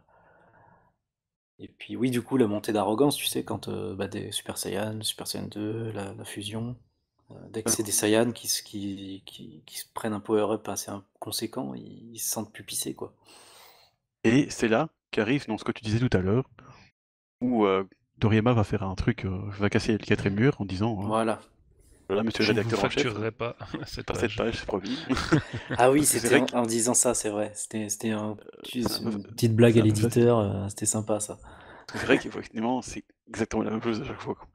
et puis oui, du coup, la montée d'arrogance, tu sais, quand bah, des Super Saiyan 2, la fusion, dès que c'est des Saiyans qui se prennent un power-up assez conséquent, ils se sentent plus pissés, quoi. Et c'est là qu'arrive dans ce que tu disais tout à l'heure, où Toriyama va faire un truc, va casser le quatrième mur en disant Voilà. voilà, monsieur le Je vous rédacteur en chef, facturerai pas cette par cette page. page, c'est promis. Ah oui, Parce que c'est c'était vrai en disant ça, c'est vrai. C'était c'est un peu, une petite blague c'est à un peu facile. l'éditeur, c'était sympa ça. Parce que c'est vrai qu'effectivement, c'est exactement la même chose à chaque fois, quoi.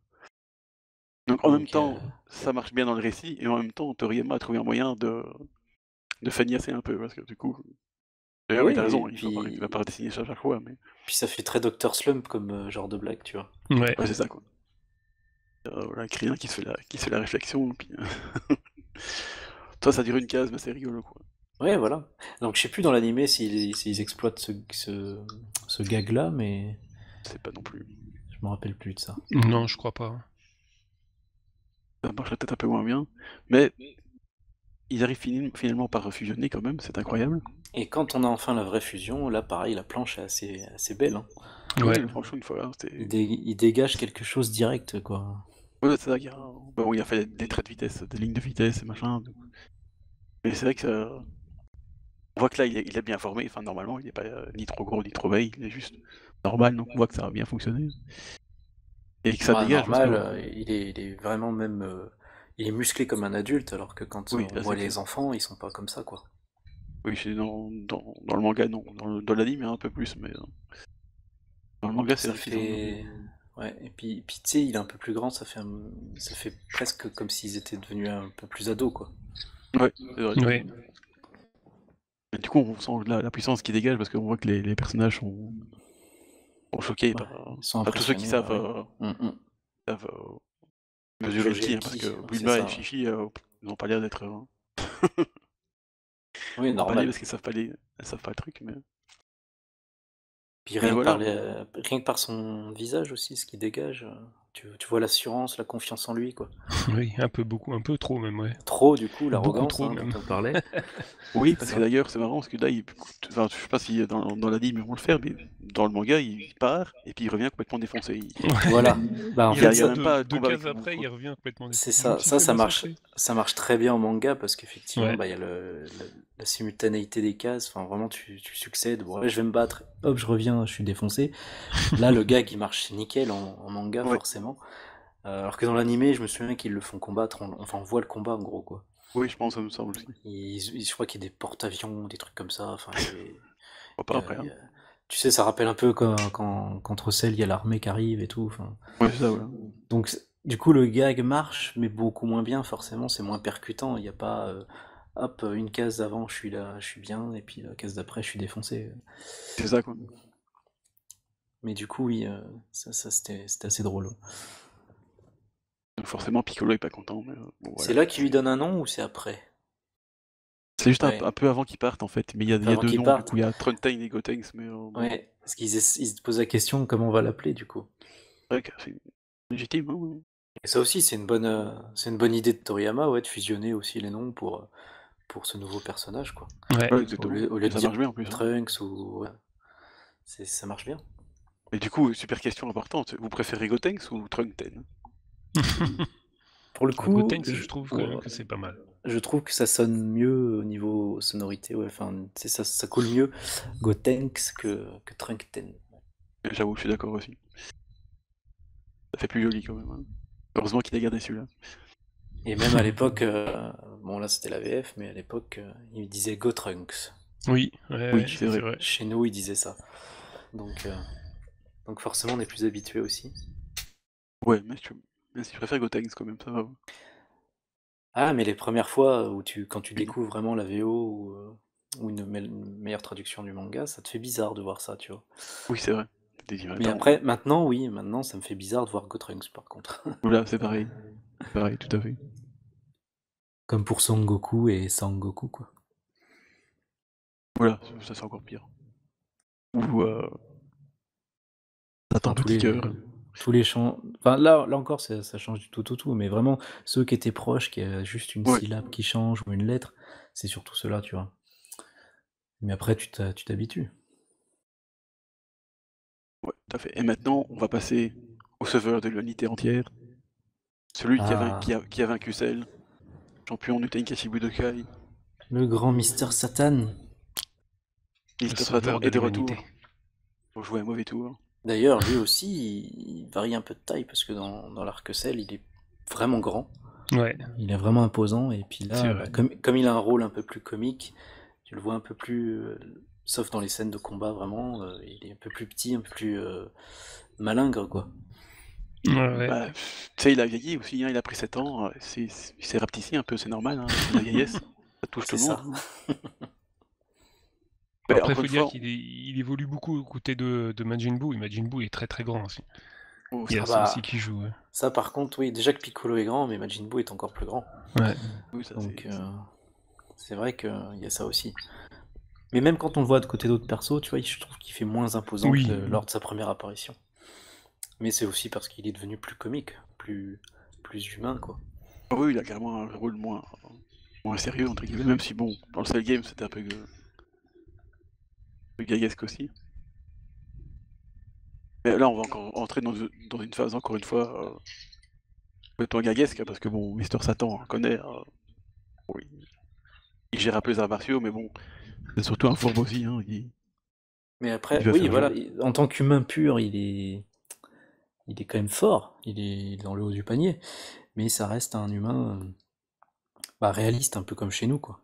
Donc en même Donc, temps, ça marche bien dans le récit, et en même temps, Toriyama a trouvé un moyen de feignacer un peu, parce que du coup. D'ailleurs, oui, il a et raison, il va pas redessiner ça à chaque fois, mais. puis ça fait très Dr Slump comme genre de blague, tu vois. Ouais. Ouais, c'est ça, quoi. Voilà, Krillin qui se fait la réflexion, puis. Toi, ça dure une case, mais c'est rigolo, quoi. Ouais, voilà. Donc je sais plus dans l'animé s'ils exploitent ce gag-là, mais C'est pas non plus. je me rappelle plus de ça. Non, je crois pas. Ça marche peut-être un peu moins bien, mais ils arrivent finalement par fusionner quand même, c'est incroyable. Et quand on a enfin la vraie fusion, là pareil, la planche est assez belle, hein. Ouais. Oui, franchement, une fois là, Il dégage quelque chose direct, quoi. Ouais, c'est vrai qu'il y a... Bon, il a fait des traits de vitesse, des lignes de vitesse et machin. Mais c'est vrai que on voit que là, il est bien formé. Enfin, normalement, il n'est pas ni trop gros ni trop maigre, il est juste normal, donc on voit que ça a bien fonctionné. Et que ça Ouais, dégage, parce normal, que... il est vraiment même... il est musclé comme un adulte, alors que quand Oui, on là, voit c'est les clair. enfants, ils sont pas comme ça, quoi. Oui, c'est dans le manga, non. Dans l'anime, il y a un peu plus, mais dans le manga, c'est Ça vrai qu'ils ont... fait... Ouais, et puis tu sais, il est un peu plus grand, ça fait presque comme s'ils étaient devenus un peu plus ados, quoi. Ouais, c'est vrai. Ouais. Mais du coup, on sent la puissance qui dégage, parce qu'on voit que les personnages sont choqués Ouais, par... ils sont Enfin, tous ceux qui impressionnés, savent, bah oui. savent mesurer le Jauger ki, le hein, parce ki, que ouais, c'est Bulma et ça, ouais. Chichi, ils n'ont pas l'air d'être... Oui, emballés normal. parce qu'ils savent pas le truc, mais... Puis Mais rien que voilà, rien que par son visage aussi, ce qu'il dégage, tu vois l'assurance, la confiance en lui, quoi. Oui, un peu trop même, ouais. Trop, du coup, Beaucoup l'arrogance, trop hein, dont même. on parlait. oui, C'est parce que ça. d'ailleurs, c'est marrant, parce que là, enfin, je sais pas si dans l'anime ils vont le faire, mais dans le manga, il part, et puis il revient complètement défoncé. Voilà. Bah, en Il Il y a, fait, il y a revient ça, même pas de deux combat avec cases le bout, après, il quoi. revient complètement c'est défoncé. Je me ça. suis fait massacrer. Ça marche très bien en manga parce qu'effectivement, Ouais. bah, il y a la simultanéité des cases. Enfin, vraiment, tu succèdes. Bon, ouais, je vais me battre. Hop, je reviens, je suis défoncé. Là, le gag, il marche nickel en manga, Ouais, forcément. Alors que dans l'animé, je me souviens qu'ils le font combattre. Enfin, on voit le combat, en gros, quoi. oui, je pense, ça me semble aussi. Je crois qu'il y a des porte-avions, des trucs comme ça. Enfin, On il pas y a- après, il y hein. a- tu sais, ça rappelle un peu qu'entre Cell, il y a l'armée qui arrive et tout. Enfin, Ouais, c'est ça, voilà. donc, du coup, le gag marche, mais beaucoup moins bien, forcément. C'est moins percutant. Il n'y a pas, hop, une case d'avant, je suis là, je suis bien, et puis la case d'après, je suis défoncé. C'est ça, quoi. Mais du coup, oui, c'était assez drôle. Donc forcément, Piccolo est pas content, mais bon, C'est voilà. là qu'il lui donne un nom ou c'est après? C'est juste Ouais, un peu avant qu'ils partent, en fait, mais il y a avant deux qu'il noms, du parte. coup, il y a Truntain et Gotenks, mais bon, Ouais, parce ils se posent la question comment on va l'appeler, du coup. c'est vrai que c'est légitime, hein, ouais. Et ça aussi, c'est une bonne idée de Toriyama, ouais, de fusionner aussi les noms pour ce nouveau personnage, quoi. Ouais. Ouais, exactement. Au lieu Et de ça dire marche bien, en plus, hein. Trunks ou... ouais, ça marche bien. Et du coup, super question importante, vous préférez Gotenks ou Trunten? Pour le Ah, coup, Gotenks, je trouve quand même que c'est pas mal. je trouve que ça sonne mieux au niveau sonorité, ouais, enfin, ça coule mieux Gotenks que Trunkten. J'avoue, je suis d'accord aussi. Ça fait plus joli, quand même, hein. Heureusement qu'il a gardé celui-là. Et même à l'époque, bon là c'était la VF, mais à l'époque, il disait Gotrunks. Oui, Oui, ouais, c'est c'est vrai. vrai. Chez nous, il disait ça. Donc, donc forcément, on est plus habitué aussi. Ouais, mais si je préfère Gotenks, quand même, ça va. Ah, mais les premières fois quand tu Oui, découvres vraiment la VO ou une meilleure traduction du manga, ça te fait bizarre de voir ça, tu vois. oui, c'est vrai. Mais Attends, après, maintenant, oui, maintenant, ça me fait bizarre de voir Gotrunks, par contre. là, c'est pareil. Pareil, tout à fait. Comme pour Son Goku et Sangoku, quoi. Voilà, ça c'est encore pire. Ou Enfin, Attends, petit cœur. tous les chants. Enfin, là encore, ça change du tout au tout. Mais vraiment, ceux qui étaient proches, qui a juste une Ouais, syllabe qui change ou une lettre, c'est surtout ceux-là, tu vois. Mais après, tu t'habitues. ouais, tout à fait. Et maintenant, on va passer au sauveur de l'unité entière. Celui Ah, qui a vaincu Cell, champion du Tenkaichi Budokai. le grand Mister Satan. Le Mr. Satan sauveur de est de l'humanité. retour pour jouer un mauvais tour. D'ailleurs, lui aussi, il varie un peu de taille parce que dans l'arc Cell, il est vraiment grand. Ouais, Il est vraiment imposant. Et puis c'est là, vrai. bah, comme il a un rôle un peu plus comique, tu le vois un peu plus. Sauf dans les scènes de combat, vraiment, il est un peu plus petit, un peu plus malingre, quoi. Ouais. Bah, tu sais, il a vieilli aussi, hein, il a pris 7 ans, il s'est rapetissi un peu, c'est normal, hein, la vieillesse, ça touche tout C'est le monde, ça. hein. Mais Après, il encore faut une dire fois, qu'il évolue beaucoup aux côtés de Majin Buu, et Majin Buu est très très grand aussi. Il y a Ah ça aussi bah, qui joue. Ouais. ça par contre, oui, déjà que Piccolo est grand, mais Majin Buu est encore plus grand. Ouais. oui, ça Donc c'est... c'est vrai qu'il y a ça aussi. Mais même quand on le voit de côté d'autres persos, tu vois, je trouve qu'il fait moins imposant que Oui, lors de sa première apparition. Mais c'est aussi parce qu'il est devenu plus comique, plus humain, quoi. Oui, il a clairement un rôle moins... moins sérieux, entre guillemets, même si bon, dans le Cell Game, c'était un peu gaguesque aussi. Mais là, on va encore entrer dans une phase, encore une fois, complètement gaguesque, parce que bon, Mister Satan, on connaît, bon, il gère un peu les arts martiaux, mais bon, c'est surtout un fourbe aussi, hein, Mais il après, va oui, faire voilà, genre. en tant qu'humain pur, il est quand même fort, il est dans le haut du panier, mais ça reste un humain réaliste, un peu comme chez nous, quoi.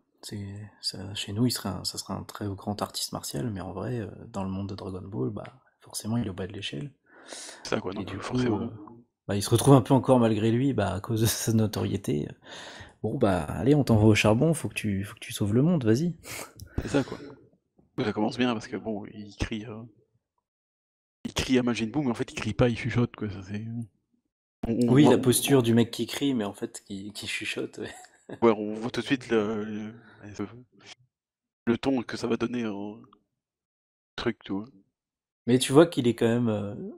Chez nous, ça serait un très grand artiste martial, mais en vrai, dans le monde de Dragon Ball, forcément, il est au bas de l'échelle. C'est ça, quoi, Et donc du coup, forcément, il se retrouve un peu encore malgré lui, à cause de sa notoriété. Bon, allez, on t'envoie au charbon, faut que tu sauves le monde, vas-y. c'est ça, quoi. Ça commence bien, parce que bon, il crie à Majin Buu, mais en fait, il crie pas, il chuchote, quoi, ça c'est... Oui, la On, posture du mec qui crie, mais en fait, qui chuchote, ouais. ouais, on voit tout de suite le ton que ça va donner au truc, tu vois. Mais tu vois qu'il est quand même,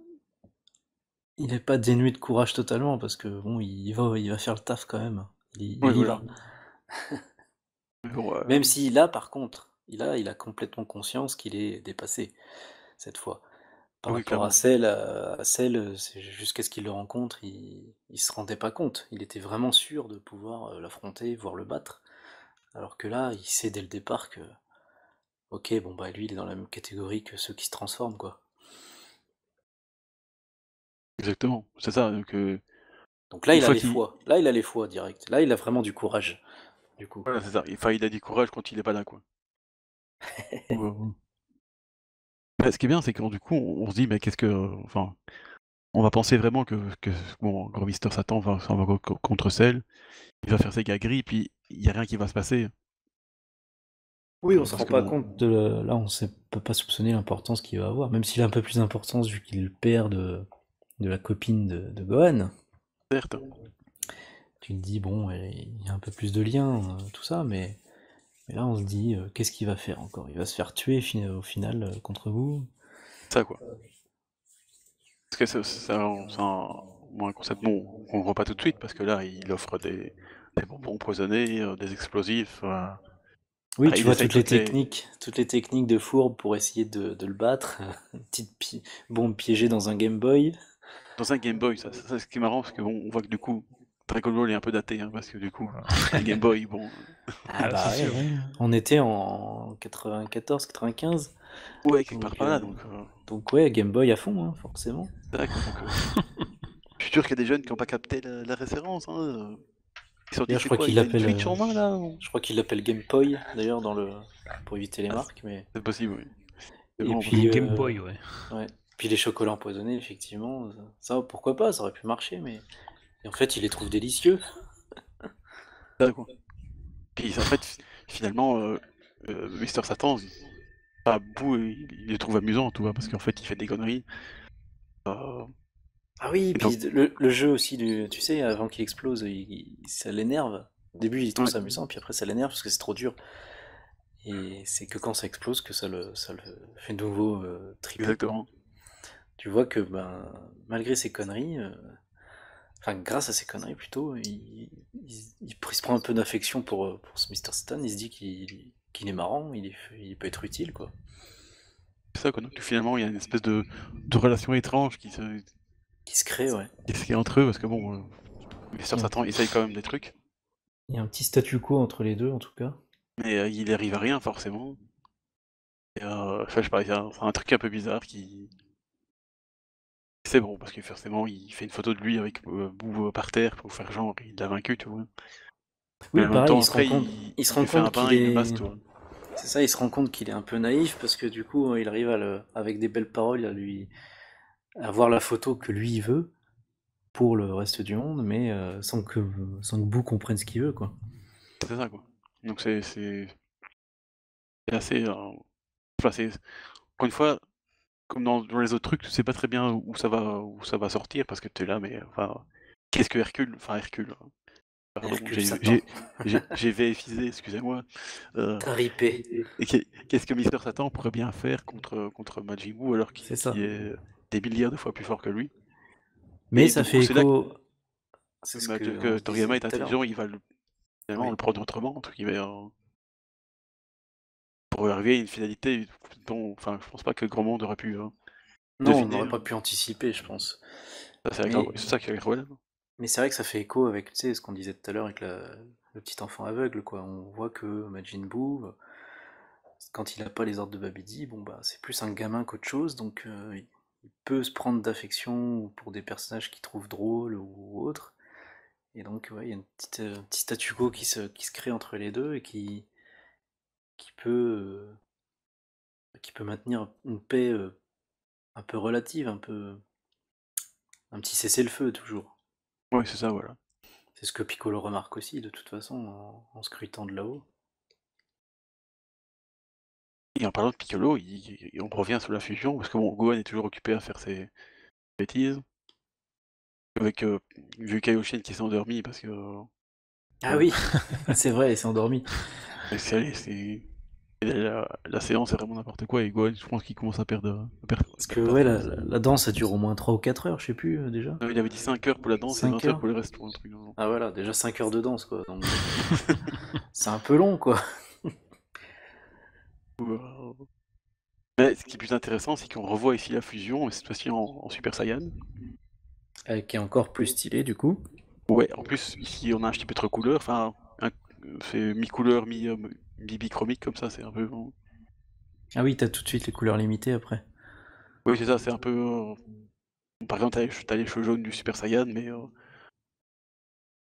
il est pas dénué de courage totalement, parce que bon, il va faire le taf quand même. Ouais, Il y voilà. va. Mais bon, Même si là, par contre, il a complètement conscience qu'il est dépassé, cette fois. Par oui, rapport clairement. À Cell, c'est jusqu'à ce qu'il le rencontre, il se rendait pas compte. Il était vraiment sûr de pouvoir l'affronter, voire le battre. Alors que là, il sait dès le départ que, ok, bon lui, il est dans la même catégorie que ceux qui se transforment, quoi. Exactement, c'est ça, donc Donc là, une il a fois les qu'il... fois. Là, il a les fois direct. Là, il a vraiment du courage, du coup. Voilà, c'est ça, enfin, il a du courage quand il est pas là, quoi. Ou, bah, ce qui est bien, c'est que du coup, on se dit, mais qu'est-ce que... Enfin, on va penser vraiment que bon, Grand Mister Satan va contre Cell, il va faire ses gaggeries, puis il y a rien qui va se passer. Oui, on se Parce rend que pas bon, compte là, peut pas soupçonner l'importance qu'il va avoir, même s'il a un peu plus d'importance vu qu'il est le père de la copine de Gohan. certes, Tu te dis, bon, il y a un peu plus de liens, tout ça, mais là, on se dit, qu'est-ce qu'il va faire encore? Il va se faire tuer au final contre vous? ça, quoi. Parce que bon, un concept, bon, on voit pas tout de suite, parce que là, il offre des bonbons empoisonnés, des explosifs, Oui, tu il vois essaye toutes les techniques de fourbe pour essayer de le battre. Une petite bombe piégée dans un Game Boy. dans un Game Boy, ça c'est ce qui est marrant, parce que bon, on voit que du coup, Dragon Ball est un peu daté, hein, parce que du coup, Voilà. un Game Boy, bon... Ah Ah, c'est ouais, sûr. ouais. On était en 94, 95. Ouais, quelque part Donc, par là, donc ouais, Game Boy à fond, hein, forcément. c'est vrai, quoi, je suis sûr qu'il y a des jeunes qui n'ont pas capté la référence, hein, ils se sont dit, D'ailleurs, c'est quoi, il a une Switch en main, là? je crois qu'il l'appelle Game Boy, d'ailleurs, pour éviter les Ah, marques, mais... c'est possible, oui. C'est Et bon, parce que puis, Game Boy, ouais. ouais. Puis les chocolats empoisonnés, effectivement, ça, pourquoi pas, ça aurait pu marcher, mais... Et en fait, il les trouve délicieux. ça, quoi. Puis en fait, finalement, Mister Satan, à bout, il les trouve amusants, tu vois, parce qu'en fait, il fait des conneries. euh, Ah oui, et puis donc, le jeu aussi, tu sais, avant qu'il explose, ça l'énerve. Au début, il trouve ouais, ça amusant, puis après, ça l'énerve parce que c'est trop dur. Et c'est que quand ça explose que ça le fait de nouveau triper, quoi. exactement. Tu vois que, malgré ses conneries, enfin, grâce à ses conneries plutôt, il se prend un peu d'affection pour ce Mr. Satan, il se dit qu'il est marrant, il peut être utile, quoi. C'est ça, quoi. Donc finalement, il y a une espèce de relation étrange Qui se crée, ouais. qui se crée entre eux, parce que bon, Mister Il y a un, Satan essaye quand même des trucs, il y a un petit statu quo entre les deux, en tout cas. mais il arrive à rien, forcément. Et, enfin, je sais pas, c'est un truc un peu bizarre qui... C'est bon, parce que forcément, il fait une photo de lui avec Boo par terre pour faire genre, il l'a vaincu, tu vois. Mais Oui, en même pareil, temps, après, il se il rend lui fait un compte bain, qu'il il le masse, est, tu vois. c'est ça, il se rend compte qu'il est un peu naïf parce que du coup, il arrive avec des belles paroles à voir la photo que lui il veut pour le reste du monde, mais sans que Boo comprenne ce qu'il veut, quoi. C'est ça, quoi. Donc c'est assez... enfin, c'est... Encore une fois, comme dans les autres trucs, tu sais pas très bien où ça va sortir, parce que tu es là, mais enfin... Qu'est-ce que Hercule? Enfin, Hercule... Pardon, Hercule Satan. j'ai VFisé, excusez-moi. Euh, T'as ripé. et qu'est-ce que Mister Satan pourrait bien faire contre Majin Buu alors C'est ça. qu'il est des milliards de fois plus fort que lui? Mais Et ça du fait coup, c'est là écho, c'est ce que qu'on se Toriyama disait est tout à l'heure. intelligent, finalement, on le Oui. prend autrement, entre guillemets, pour arriver à une finalité dont, enfin, je pense pas que grand monde aurait pu Non, on deviner. n'aurait pas pu anticiper, je pense. Ça, c'est Mais, c'est ça qui est incroyable. mais c'est vrai que ça fait écho avec, tu sais, ce qu'on disait tout à l'heure avec le petit enfant aveugle, quoi. On voit que Majin Buu, quand il n'a pas les ordres de Babidi, bon bah c'est plus un gamin qu'autre chose, donc il peut se prendre d'affection pour des personnages qu'il trouve drôles ou autres. Et donc ouais, il y a un petit statu quo qui se crée entre les deux et qui peut, qui peut maintenir une paix un peu relative, un petit cessez-le-feu toujours. Ouais, c'est ça, voilà. C'est ce que Piccolo remarque aussi de toute façon en scrutant de là-haut. Et en parlant de Piccolo, on revient sur la fusion, parce que bon, Gohan est toujours occupé à faire ses bêtises, avec vu Kaioshin qui s'est endormi parce que Ah oui, c'est vrai, il s'est endormi. la séance est vraiment n'importe quoi, et Gohan, je pense qu'il commence Parce que ouais, patience. la danse, ça dure au moins 3 ou 4 heures, je sais plus déjà. Non, il avait dit 5 heures pour la danse et 5 20 heures heures? pour le reste, pour un truc. Non. Ah voilà, déjà 5 heures de danse quoi. Donc c'est un peu long quoi. Euh, Mais ce qui est plus intéressant, c'est qu'on revoit ici la fusion, mais cette fois-ci en Super Saiyan. Qui est encore plus stylé du coup. Ouais, en plus, ici on a un petit peu trop de couleurs, enfin, c'est mi-couleur, mi-bichromique comme ça, c'est un peu. Ah oui, t'as tout de suite les couleurs limitées après. Oui, c'est ça, c'est un peu. Par exemple, t'as les cheveux jaunes du Super Saiyan, mais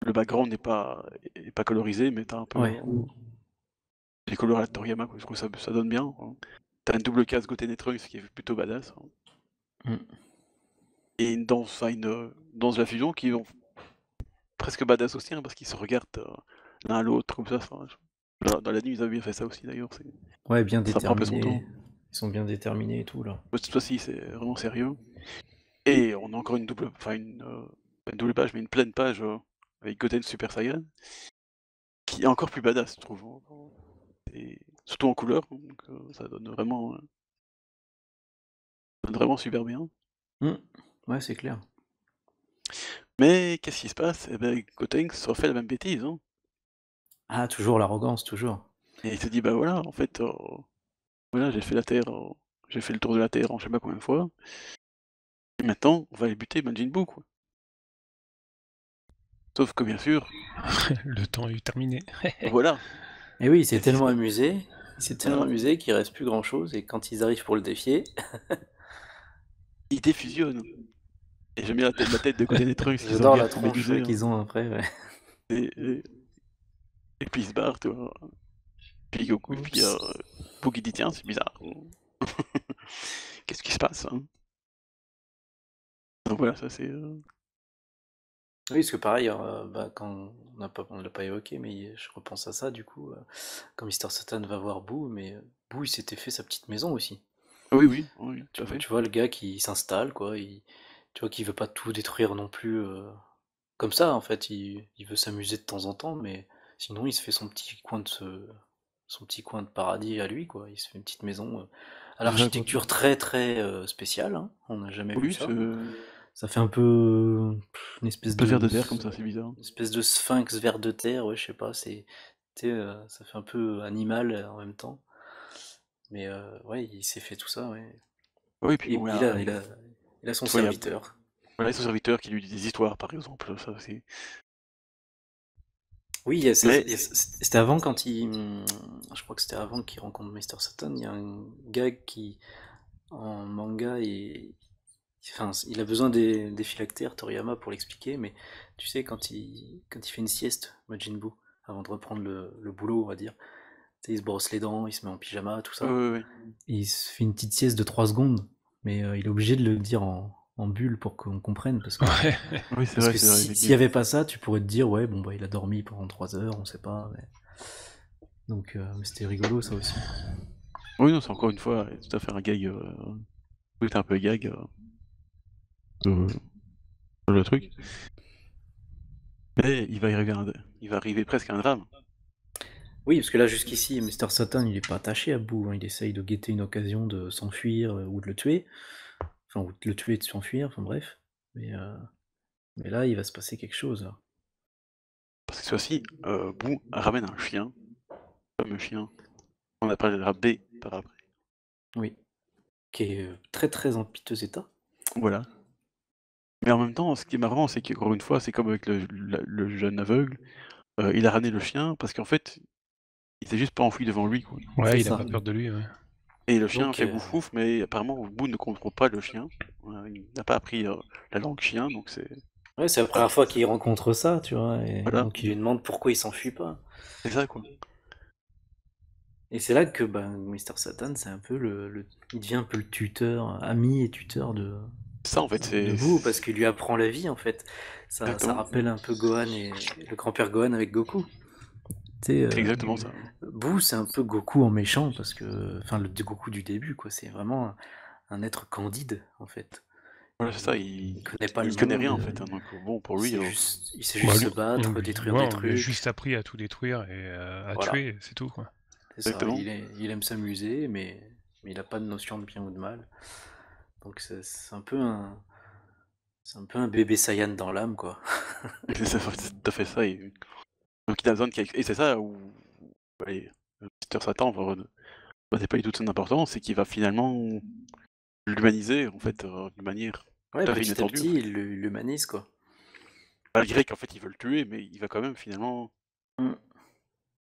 le background est pas colorisé, mais t'as un peu Ouais. les couleurs à la Toriyama, quoi. Je trouve ça donne bien. T'as une double case Goten et Trunks qui est plutôt badass. Mm. Et une danse, enfin, une danse de la fusion qui est presque badass aussi, hein, parce qu'ils se regardent l'un à l'autre comme ça. Dans l'anime, ils avaient bien fait ça aussi d'ailleurs. Ouais, bien Ça prend un peu son temps. déterminés. Ils sont bien déterminés et tout là. Cette fois-ci, c'est vraiment sérieux. Et on a encore une double, enfin pas une double page, mais une pleine page avec Goten Super Saiyan, qui est encore plus badass, je trouve. Et surtout en couleur, donc ça donne vraiment super bien. Mm. Ouais, c'est clair. Mais qu'est-ce qui se passe? Eh ben, Goten se refait la même bêtise, hein. Ah, toujours l'arrogance, toujours. Et il se dit, bah voilà, en fait, voilà, j'ai fait la Terre, j'ai fait le tour de la Terre en je sais pas combien de fois. Et maintenant, on va aller buter Majin Buu, quoi. Sauf que bien sûr, Le temps est terminé. voilà, Et oui, il s'est qu'est-ce qui se tellement passe? amusé. Il s'est tellement Voilà, amusé qu'il reste plus grand chose et quand ils arrivent pour le défier. il défusionne. Et j'aime bien la tête de Goten et Trunks qui se J'adore la regardent comme tronche médusés, hein. qu'ils ont après, ouais. Et, et- et puis il se barre, tu vois. Puis Goku, puis Oups. Boo qui dit tiens, c'est bizarre. Qu'est-ce qui se passe, hein? Donc voilà, ça c'est. Oui, parce que pareil, bah, quand on l'a pas évoqué, mais je repense à ça du coup, quand Mister Satan va voir Boo, mais Boo il s'était fait sa petite maison aussi. Oui, oui, oui, tout à fait. Tu vois le gars qui s'installe, quoi, tu vois qu'il veut pas tout détruire non plus comme ça, en fait, il veut s'amuser de temps en temps, mais sinon il se fait son petit coin de paradis à lui, quoi. Il se fait une petite maison à C'est ça, quoi. l'architecture très très spéciale, hein. On n'a jamais vu Oui, ça. c'est Ça fait un peu une un espèce peu vers de de terre comme ça, c'est bizarre. une espèce de sphinx vers de terre, ouais, je sais pas, tu sais, ça fait un peu animal en même temps. Mais ouais, il s'est fait tout ça, ouais. Oui, puis Et bon, il a son tu vois, il y a serviteur. voilà, son serviteur qui lui dit des histoires, par exemple, ça aussi. Oui, Mais c'était avant quand je crois que c'était avant qu'il rencontre Mr. Satan, il y a un gag qui, en manga, enfin, il a besoin des phylactères, Toriyama, pour l'expliquer, mais tu sais, quand il fait une sieste, Majin Buu, avant de reprendre le boulot, on va dire, tu sais, il se brosse les dents, il se met en pyjama, tout ça. ouais, ouais. Et il se fait une petite sieste de 3 secondes, mais il est obligé de le dire en bulle pour qu'on comprenne, Ouais. Oui, parce que c'est vrai, s'il y avait pas ça, tu pourrais te dire, ouais, bon, bah, il a dormi pendant 3 heures, on sait pas. Donc, mais c'était rigolo, ça aussi. Oui, non, c'est encore une fois tout à fait un gag. Oui, c'est un peu gag. Euh, le truc. Mais il va arriver presque à un drame. Oui, parce que là, jusqu'ici, Mr. Satan, il est pas attaché à Boo, hein. Il essaye de guetter une occasion de s'enfuir ou de le tuer. Enfin, ou de le tuer et de s'enfuir, enfin bref. Mais là, il va se passer quelque chose, là. cette fois-ci, Boo ramène un chien, le fameux chien. On appellera B par après. Oui. Qui est très très en piteux état. Voilà. Mais en même temps, ce qui est marrant, c'est qu'encore une fois, c'est comme avec le jeune aveugle, il a ramené le chien parce qu'en fait, il s'est juste pas enfui devant lui, quoi. Ouais, C'est il a ça. pas peur de lui, ouais. Et le chien Donc, fait bouf bouf, mais apparemment Boo ne comprend pas le chien. Il n'a pas appris la langue chien, donc c'est ouais, c'est la première fois qu'il rencontre ça, tu vois, et voilà, donc il lui demande pourquoi il s'enfuit pas. c'est ça quoi. Et c'est là que Mr. Satan, c'est un peu il devient un peu le tuteur, ami et tuteur de Ça en fait, c'est Boo, parce qu'il lui apprend la vie en fait. Ça exactement, rappelle un peu Gohan et le grand-père Gohan avec Goku. Tu sais, c'est exactement ça. Boo, c'est un peu Goku en méchant, parce que, enfin, le Goku du début, quoi. C'est vraiment un être candide en fait. Voilà, c'est ça, Il connaît pas le il connaît rien en monde. fait, hein, donc bon pour Il lui, sait juste Bah, se lui- battre, on lui- détruire ouais, des on lui a trucs. juste appris à tout détruire et à Voilà. tuer, c'est tout, quoi. C'est ça. exactement. Il aime s'amuser, mais il a pas de notion de bien ou de mal. Donc c'est un peu un bébé Saiyan dans l'âme, quoi. C'est tout à fait ça. Donc il a besoin de quelque... Et c'est ça où allez, Mister Satan va dépayer toute son importance, c'est qu'il va finalement l'humaniser en fait d'une manière Ouais, tout à fait petit à inattendue. petit, En fait. il l'humanise, quoi. Malgré qu'en fait il veut le tuer, mais il va quand même finalement Mm.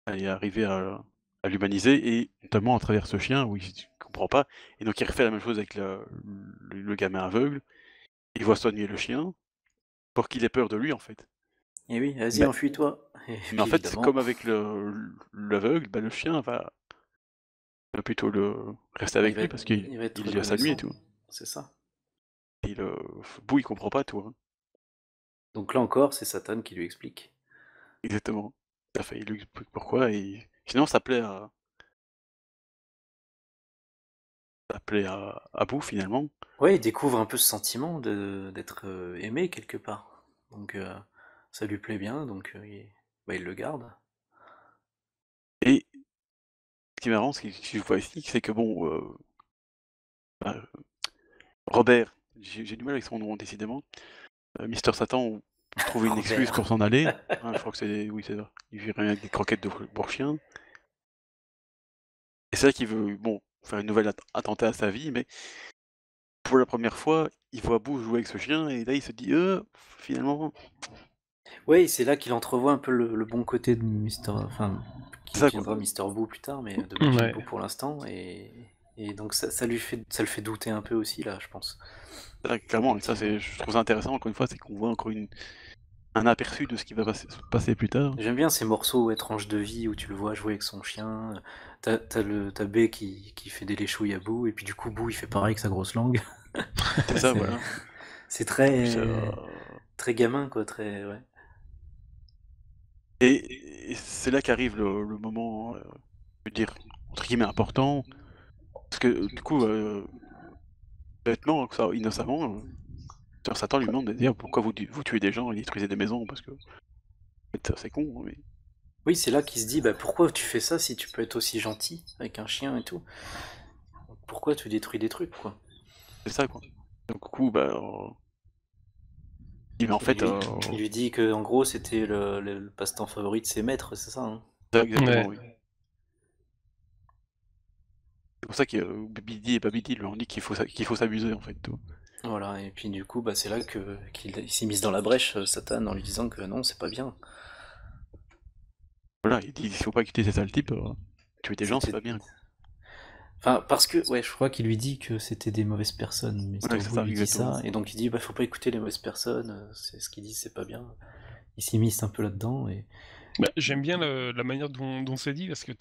arriver à l'humaniser, et notamment à travers ce chien où il ne comprend pas. Et donc il refait la même chose avec le gamin aveugle. Il voit soigner le chien pour qu'il ait peur de lui en fait. Et oui, vas-y, Mais- enfuis-toi. Et Mais puis en fait, évidemment, comme avec l'aveugle, le chien va plutôt rester avec lui parce qu'il il va être lui a sa nuit et reconnaissant. tout. C'est ça. Et Boo, il comprend pas tout. Hein. Donc là encore, c'est Satan qui lui explique. Exactement. Tout à fait. Il lui explique pourquoi. Et sinon, ça plaît à Boo finalement. Ouais, il découvre un peu ce sentiment d'être aimé quelque part. Donc ça lui plaît bien, donc il le garde. Et ce qui est marrant, ce que je vois ici, c'est que bon, bah, Robert, j'ai du mal avec son nom décidément. Mister Satan trouve une excuse Robert. pour s'en aller. Je crois que oui, c'est ça. Il vit rien avec des croquettes de bourg-chien. Et c'est vrai qu'il veut, bon, faire une nouvelle attentat à sa vie, mais pour la première fois, il voit Boo jouer avec ce chien, et là il se dit, finalement, Ouais, c'est là qu'il entrevoit un peu le bon côté de enfin, qui ça, deviendra quoi. Mister Boo plus tard, mais de Majin Ouais. Boo pour l'instant, et donc ça le fait douter un peu aussi là, je pense. Ça, clairement, et ça, je trouve ça intéressant, encore une fois, c'est qu'on voit encore un aperçu de ce qui va se passer plus tard. J'aime bien ces morceaux étranges de vie où tu le vois jouer avec son chien. T'as B qui fait des léchouilles à Boo, et puis du coup Boo il fait pareil avec sa grosse langue. C'est ça, voilà. C'est très Puis, très gamin, quoi, très ouais. et c'est là qu'arrive le moment, je veux dire, entre guillemets, important, parce que du coup, bêtement, innocemment, Sir Satan lui demande de dire pourquoi vous tuez des gens et détruisez des maisons, parce que en fait, c'est con, mais Oui, c'est là qu'il se dit pourquoi tu fais ça si tu peux être aussi gentil avec un chien et tout. Pourquoi tu détruis des trucs, quoi. c'est ça, quoi. Donc, du coup, il met en fait, Il lui dit que en gros c'était le passe-temps favori de ses maîtres, c'est ça, hein. exactement, Ouais. oui. C'est pour ça que Bibidi et Babidi lui ont dit qu'il faut s'amuser, en fait, tout. Voilà, et puis du coup, c'est là qu'il s'est mis dans la brèche, Satan, en lui disant que non, c'est pas bien. Voilà, il dit il faut pas quitter ces sales types, tuer des gens, c'est pas bien. Enfin, parce que, ouais, je crois qu'il lui dit que c'était des mauvaises personnes, mais Ouais, c'est ça, lui dit exactement. ça, et donc il dit, faut pas écouter les mauvaises personnes, c'est ce qu'ils disent, c'est pas bien. Il s'immisce un peu là-dedans, et... J'aime bien la manière dont c'est dit, parce que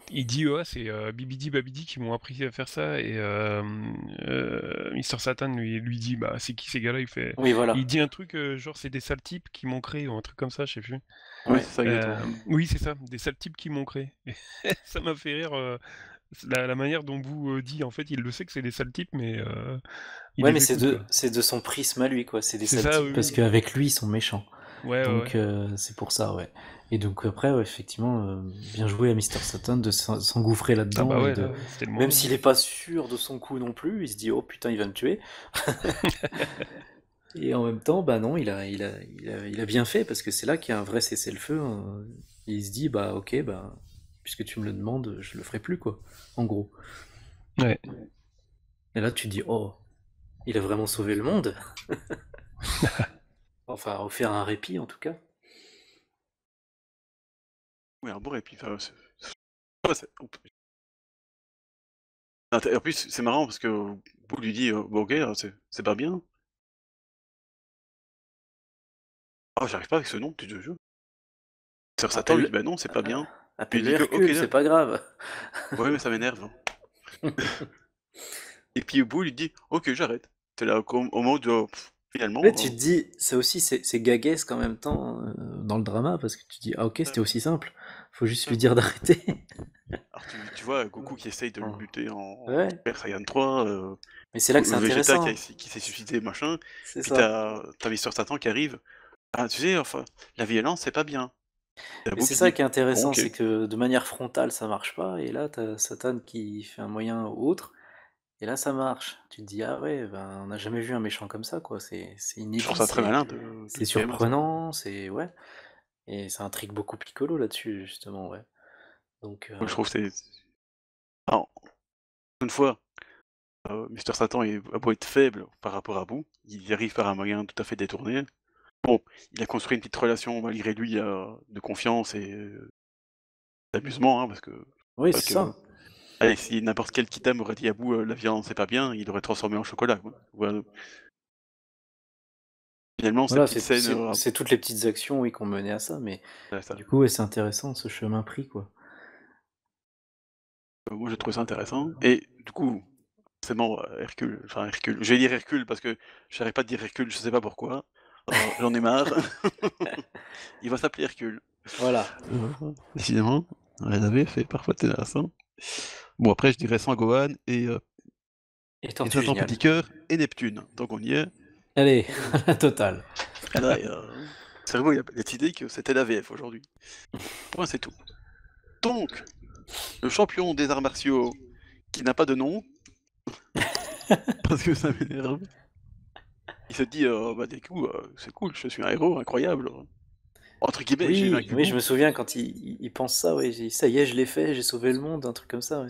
il dit, ouais, c'est Bibidi Babidi qui m'ont appris à faire ça, et Mister Satan lui dit, c'est qui ces gars-là? Oui, voilà. Il dit un truc, genre, c'est des sales types qui m'ont créé, ou un truc comme ça, je sais plus. Ouais, c'est ça, exactement. Oui, c'est ça, des sales types qui m'ont créé. Ça m'a fait rire, la manière dont vous dit, en fait, il le sait que c'est des sales types, mais il Ouais, les mais écoute, quoi. c'est de son prisme à lui, quoi. C'est des C'est sales ça, types, oui, parce oui. qu'avec lui, ils sont méchants. Ouais, Donc ouais. c'est pour ça, ouais. Et donc après, ouais, effectivement, bien joué à Mister Satan de s'engouffrer Ah là-dedans, bah et ouais, de... là, c'était le moment. Même s'il est pas sûr de son coup non plus, il se dit, oh putain, il va me tuer. Et en même temps, bah non, il a bien fait parce que c'est là qu'il y a un vrai cessez-le-feu, hein. Il se dit, bah ok, bah puisque tu me le demandes, je le ferai plus, quoi, en gros. Ouais. Et là, tu te dis, oh, il a vraiment sauvé le monde. Enfin, offert un répit, en tout cas. Oui, un bon répit. Enfin, ouais, en plus, c'est marrant parce que Boo lui dit bah, ok, c'est pas bien. Ah, j'arrive pas avec ce nom, tu te jure. Sœur Satan lui dit Appelle-le, bah non, c'est pas bien. Il lui appelle-le dit que ok, Hercule, c'est pas grave. ouais, mais ça m'énerve, hein. Et puis Boo lui dit ok, j'arrête. T'es là au mode Ouais, tu finalement. te dis, ça aussi, c'est gaguesque en même temps dans le drama, parce que tu te dis, ah ok, c'était aussi simple, faut juste lui dire d'arrêter. Alors tu vois Goku qui essaye de le buter en Ouais, Super Saiyan 3, mais c'est là que c'est Vegeta intéressant, qui s'est suicidé, machin, c'est puis ça. t'as Mister Satan qui arrive. Ah, tu sais, enfin, la violence, c'est pas bien. Et Mais Boo c'est qui ça dit qui est bon, intéressant, ok. c'est que de manière frontale, ça marche pas, et là, t'as Satan qui fait un moyen ou autre, et là, ça marche. Tu te dis, ah ouais, ben, on n'a jamais vu un méchant comme ça, quoi, c'est Je trouve inédit, ça très malin de c'est quand même ça. surprenant, c'est... Ouais, et ça intrigue beaucoup Piccolo là-dessus, justement, ouais. Donc, Moi, je trouve que c'est. Alors, une fois, Mister Satan a beau être faible par rapport à Boo, il y arrive par un moyen tout à fait détourné. Bon, il a construit une petite relation malgré lui de confiance et d'amusement, hein, parce que oui, c'est vrai c'est que ça. allez, si n'importe quel Kitam aurait dit à Boo la viande c'est pas bien, il l'aurait transformé en chocolat, quoi. Voilà. Finalement, cette Voilà, petite scène, c'est toutes les petites actions, oui, qui ont mené à ça, mais ça, du coup, ouais, c'est intéressant, ce chemin pris, quoi. moi j'ai trouvé ça intéressant. Et du coup, forcément, Hercule, enfin Hercule, je vais dire Hercule parce que j'arrête pas de dire Hercule, je sais pas pourquoi. J'en ai marre. Il va s'appeler Hercule. Voilà. Décidément, elle avait fait parfois intéressant. Bon, après, je dirais Sangohan Et et Tortue Satan Géniale. Petit Cœur et Neptune. Donc on y est. Allez, la totale. Ah là, le cerveau, il a décidé que c'était la VF aujourd'hui. Point, c'est tout. Donc, le champion des arts martiaux qui n'a pas de nom, parce que ça m'énerve, il se dit bah, du coup, c'est cool, je suis un héros incroyable. Entre guillemets, j'ai Oui, vaincu oui, je Boo, me souviens quand il pense ça, oui, ça y est, je l'ai fait, j'ai sauvé le monde, un truc comme ça, ouais.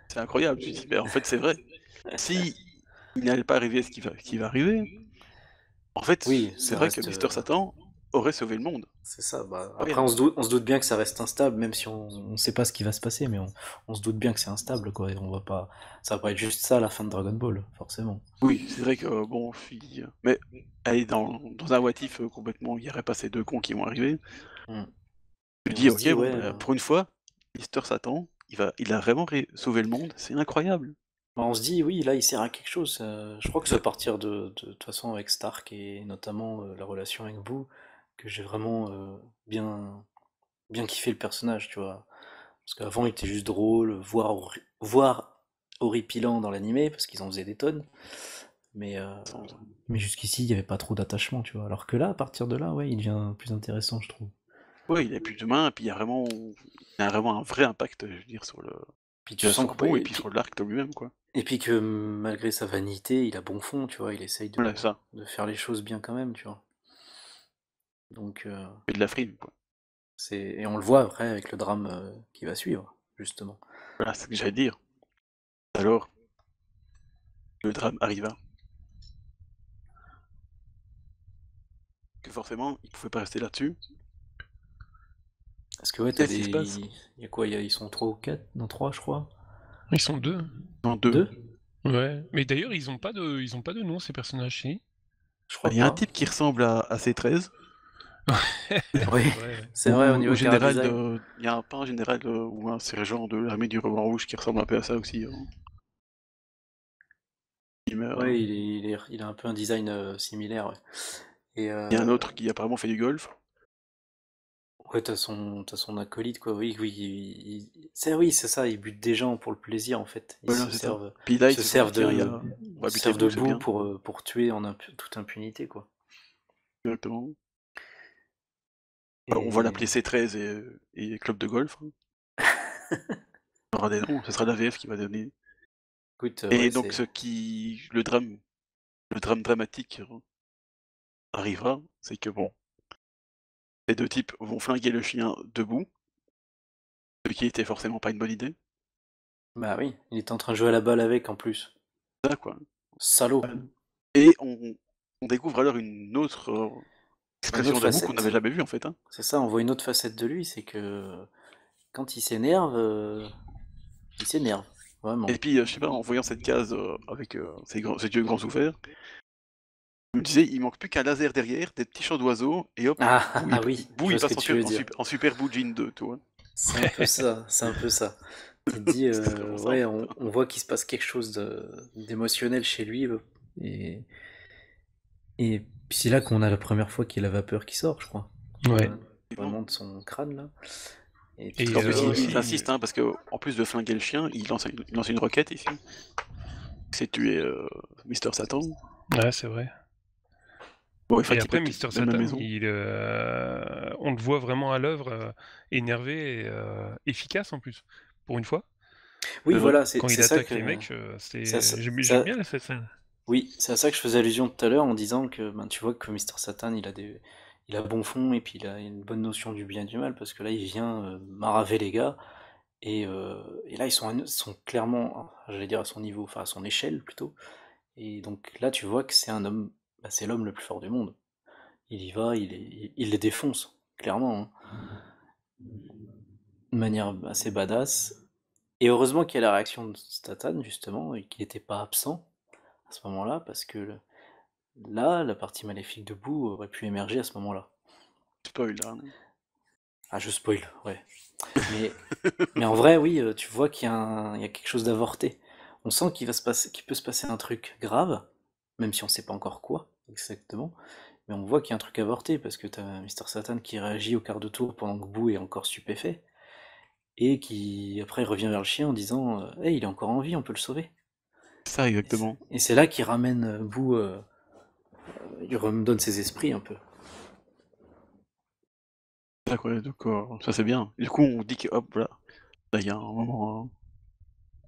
c'est incroyable. Je me dis, mais en fait, c'est vrai. Si il n'allait pas arriver ce qui va arriver, en fait, Oui, c'est ça vrai que reste... Mister Satan aurait sauvé le monde. c'est ça, bah, après Incroyable. on se doute bien que ça reste instable, même si on sait pas ce qui va se passer, mais on se doute bien que c'est instable, quoi, et on va pas... Ça va pas être juste ça la fin de Dragon Ball, forcément. Oui, c'est vrai que bon, mais aller dans un what if complètement, il n'y aurait pas ces deux cons qui vont arriver. Mm. Tu Et te on dis, se ok, dit, bon, ouais... bah, pour une fois, Mister Satan, il a vraiment sauvé le monde, c'est incroyable. bah, on se dit, oui, là, il sert à quelque chose. Je crois que c'est à partir de toute façon avec Stark et notamment la relation avec Boo que j'ai vraiment bien kiffé le personnage, tu vois. Parce qu'avant, il était juste drôle, voire horripilant dans l'animé, parce qu'ils en faisaient des tonnes. Mais, euh, mais jusqu'ici, il n'y avait pas trop d'attachement, tu vois. Alors que là, à partir de là, ouais, il devient plus intéressant, je trouve. Ouais, il a plus de mains, et puis il a vraiment un vrai impact, je veux dire, Puis tu déjà sens sur que, Boo ouais, et puis sur l'arc de lui-même, quoi. et puis que malgré sa vanité, il a bon fond, tu vois. Il essaye Voilà, ça. de faire les choses bien quand même, tu vois. Donc, Et de la frime, quoi. et on le voit après avec le drame qui va suivre, justement. Voilà, c'est ce que j'allais dire. Alors, le drame arriva. Que forcément, il pouvait pas rester là-dessus. Parce que ouais, Qu'est-ce qui se passe? Il y a quoi, ils sont 3 ou 4? Non, 3 je crois. Ils sont deux. En deux. 2. Ouais. Mais d'ailleurs, ils ont pas de nom, ces personnages, si. Je Il crois y a un pas. type qui ressemble à C13, Oui, C'est vrai, ouais. c'est vrai au au niveau chara général design. il y a pas un général ou un sergent de l'armée du ruban rouge qui ressemble un peu à ça aussi. Ouais, il a un peu un design similaire, ouais. Et Il y a un autre qui apparemment fait du golf. ouais, t'as son acolyte, quoi. Oui, oui, oui, c'est ça, ils butent des gens pour le plaisir, en fait. Voilà, c'est ça. Puis là, Ils il se se dit, servent tiens, on va buter Boo, de c'est boue bien. pour tuer en toute impunité, quoi. Exactement. On va Et l'appeler C13 et club de golf, hein. On aura des noms, ce sera la VF qui va donner. écoute, ouais, Et donc c'est... le drame dramatique, hein, arrivera, c'est que bon, les deux types vont flinguer le chien debout, ce qui était forcément pas une bonne idée. Bah oui, il était en train de jouer à la balle avec en plus. Ça, quoi. Salaud. Et on découvre alors une autre Une expression autre d'amour qu'on facette. n'avait jamais vue en fait. Hein. C'est ça, on voit une autre facette de lui, c'est que quand il s'énerve, vraiment. Et puis, je sais pas, en voyant cette case avec ses yeux grands ouverts, je me disais, il manque plus qu'un laser derrière, des petits chants d'oiseaux, et hop, Ah, Boo, ah oui, je Boo, vois il ce que passe tu veux dire. en super Boo Jean 2, tu vois. C'est un peu ça, c'est un peu ça. Tu te dis, C'était vraiment ça en ouais, fait. on voit qu'il se passe quelque chose d'émotionnel chez lui, et, et puis c'est là qu'on a la première fois qu'il a la vapeur qui sort, je crois. Ouais. Vraiment de son crâne, là. Et tu Et te En dis, plus, ouais, il insiste, hein, parce que en plus de flinguer le chien, il lance une roquette ici. C'est tuer Mister Satan. Ouais, c'est vrai. Bon, Et il après, peut Mister même la Satan, maison. on le voit vraiment à l'œuvre, énervé et efficace en plus, pour une fois. oui, C'est vrai. voilà, Quand il c'est ça attaque que... les mecs, c'est à ça- j'aime ça- bien cette scène. Oui, c'est à ça que je faisais allusion tout à l'heure en disant que ben, tu vois que Mister Satan il a bon fond et puis il a une bonne notion du bien et du mal parce que là il vient maraver les gars et là ils sont clairement, j'allais dire à son niveau, enfin à son échelle plutôt. Et donc là tu vois que c'est un homme, bah, c'est l'homme le plus fort du monde. Il y va, il les défonce, clairement, hein, de manière assez badass. Et heureusement qu'il y a la réaction de Satan justement et qu'il n'était pas absent à ce moment-là parce que là, la partie maléfique de Boo aurait pu émerger à ce moment-là. Spoil là. Non. Ah, je spoil, ouais. Mais, mais en vrai, oui, tu vois il y a quelque chose d'avorté. On sent qu'il peut se passer un truc grave, même si on sait pas encore quoi, exactement. Mais on voit qu'il y a un truc avorté, parce que t'as Mister Satan qui réagit au quart de tour pendant que Boo est encore stupéfait, et qui, après, revient vers le chien en disant Hey, il est encore en vie, on peut le sauver. Ça, exactement. Et c'est là qu'il ramène Boo, il redonne ses esprits un peu. Ça, quoi, donc, ça c'est bien. Du coup, on dit que hop, voilà. Là, il y a un moment.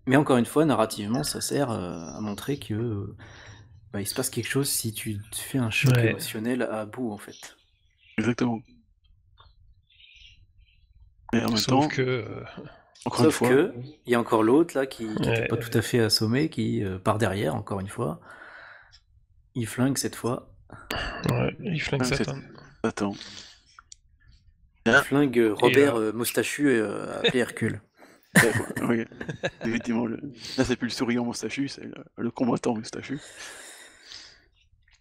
Mais encore une fois, narrativement, ça sert à montrer que bah, il se passe quelque chose si tu te fais un choc Ouais. émotionnel à bout, en fait. Exactement. Et en même Sauf temps, que. encore une Sauf fois, que, il y a encore l'autre, là, qui n'était Ouais. pas tout à fait assommé, qui part derrière, encore une fois. Il flingue cette fois. Ouais, il flingue c'est Satan. Satan. Il Là, flingue Robert Moustachu appelé Hercule. là, quoi. Oui. Effectivement, là c'est plus le souriant moustachu, c'est le combattant moustachu.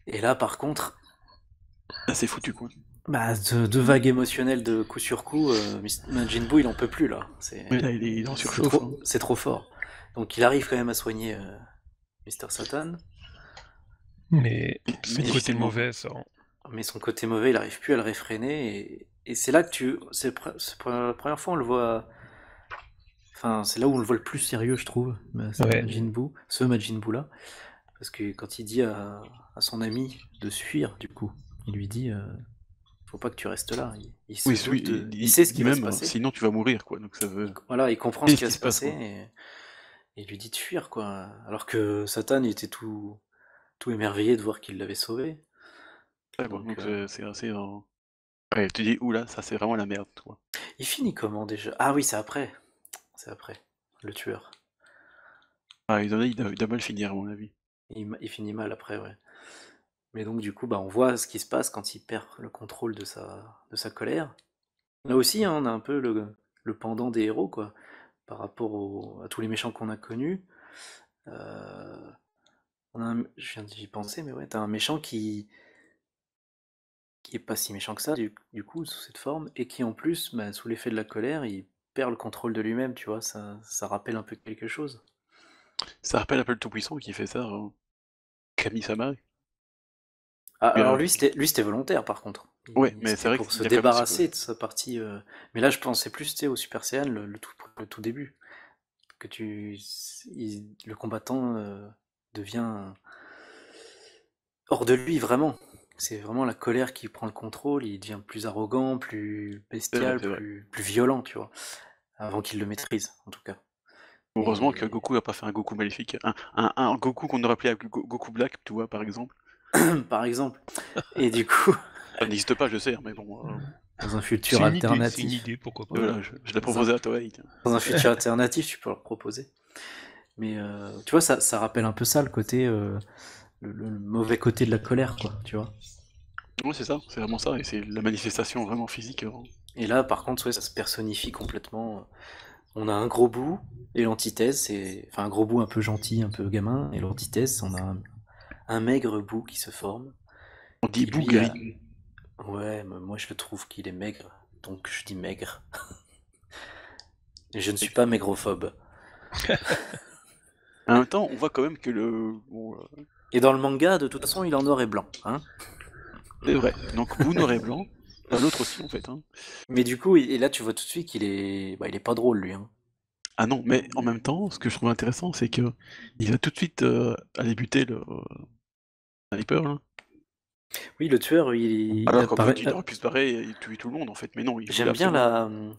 Et là, par contre, Là c'est foutu quoi. bah, deux vagues émotionnelles de coup sur coup, Majin Buu, il en peut plus, là. Mais là il est en C'est surchauffe. Hein. c'est trop fort. Donc il arrive quand même à soigner Mister Satan. Mais son côté difficilement, mauvais, ça. Mais son côté mauvais, il arrive plus à le réfréner. Et c'est là que c'est la première fois on le voit. Enfin, c'est là où on le voit le plus sérieux, je trouve. Ouais. Majin Buu, ce Majin Buu là. Parce que quand il dit à son ami de se fuir, du coup, il lui dit faut pas que tu restes là. Il se Oui, doute il sait ce qui dit va se même, passer. sinon tu vas mourir quoi. Donc ça veut. Voilà, il comprend ce Qu'est-ce qui va qui se se passe passer quoi. et il lui dit de fuir, quoi. Alors que Satan, il était tout émerveillé de voir qu'il l'avait sauvé. Ouais, quoi. Donc, Donc c'est assez. Ouais, tu dis oula, ça c'est vraiment la merde toi. il finit comment déjà? Ah oui, c'est après. C'est après. Le tueur. Ah, il doit mal finir à mon avis. Il finit mal après, ouais. Mais donc, du coup, bah, on voit ce qui se passe quand il perd le contrôle de sa colère. Là aussi, hein, on a un peu le pendant des héros, quoi. Par rapport à tous les méchants qu'on a connus. Euh, je viens d'y penser, mais ouais, t'as un méchant qui est pas si méchant que ça, du coup, sous cette forme, et qui en plus, bah, sous l'effet de la colère, il perd le contrôle de lui-même, tu vois, ça rappelle un peu quelque chose. Ça rappelle un peu le Tout-Puissant qui fait ça, Kami-sama. Ah, alors Bien. lui c'était volontaire par contre. Ouais, mais c'est C'était vrai pour qu'il se y a quand même débarrasser de sa partie. Mais là je pensais plus, tu sais, au Super Saiyan, le tout début. Que le combattant devient hors de lui, vraiment. C'est vraiment la colère qui prend le contrôle, il devient plus arrogant, plus bestial, c'est vrai. plus violent, tu vois. Avant qu'il le maîtrise, en tout cas. Heureusement que Et Goku a pas fait un Goku maléfique. Un Goku qu'on aurait appelé Goku Black, tu vois, par exemple. par exemple. Et du coup, Ça n'existe pas, je sais, mais bon, dans un futur C'est une alternatif, idée, pourquoi pas. voilà, je l'ai proposé à Toei. Tiens. dans un futur alternatif, tu peux leur proposer. Mais tu vois, ça rappelle un peu ça, le côté, le mauvais côté de la colère, quoi, tu vois. Oui, c'est ça, c'est vraiment ça, et c'est la manifestation vraiment physique. Et là, par contre, ouais, ça se personnifie complètement. On a un gros bout, et l'antithèse, c'est. Enfin, un gros bout un peu gentil, un peu gamin, et l'antithèse, on a un maigre bout qui se forme, On dit qui lui a. bougri. Ouais, mais moi je le trouve qu'il est maigre, donc je dis maigre. Et je ne suis pas maigrophobe. En même temps, on voit quand même que le. Bon, Et dans le manga, de toute façon, il est en noir et blanc, hein. c'est vrai. Donc, Boo noir et blanc. L'autre aussi, en fait. Hein. Mais du coup, et là tu vois tout de suite qu'il est. Bah, il est pas drôle, lui, hein. Ah non, mais en même temps, ce que je trouve intéressant, c'est que il va tout de suite aller buter le sniper. Là. Oui, le tueur, il Alors qu'en apparaît. fait, il aurait pu se barrer et tuer tout le monde, en fait. Mais non, il voulait J'aime bien absolument. la.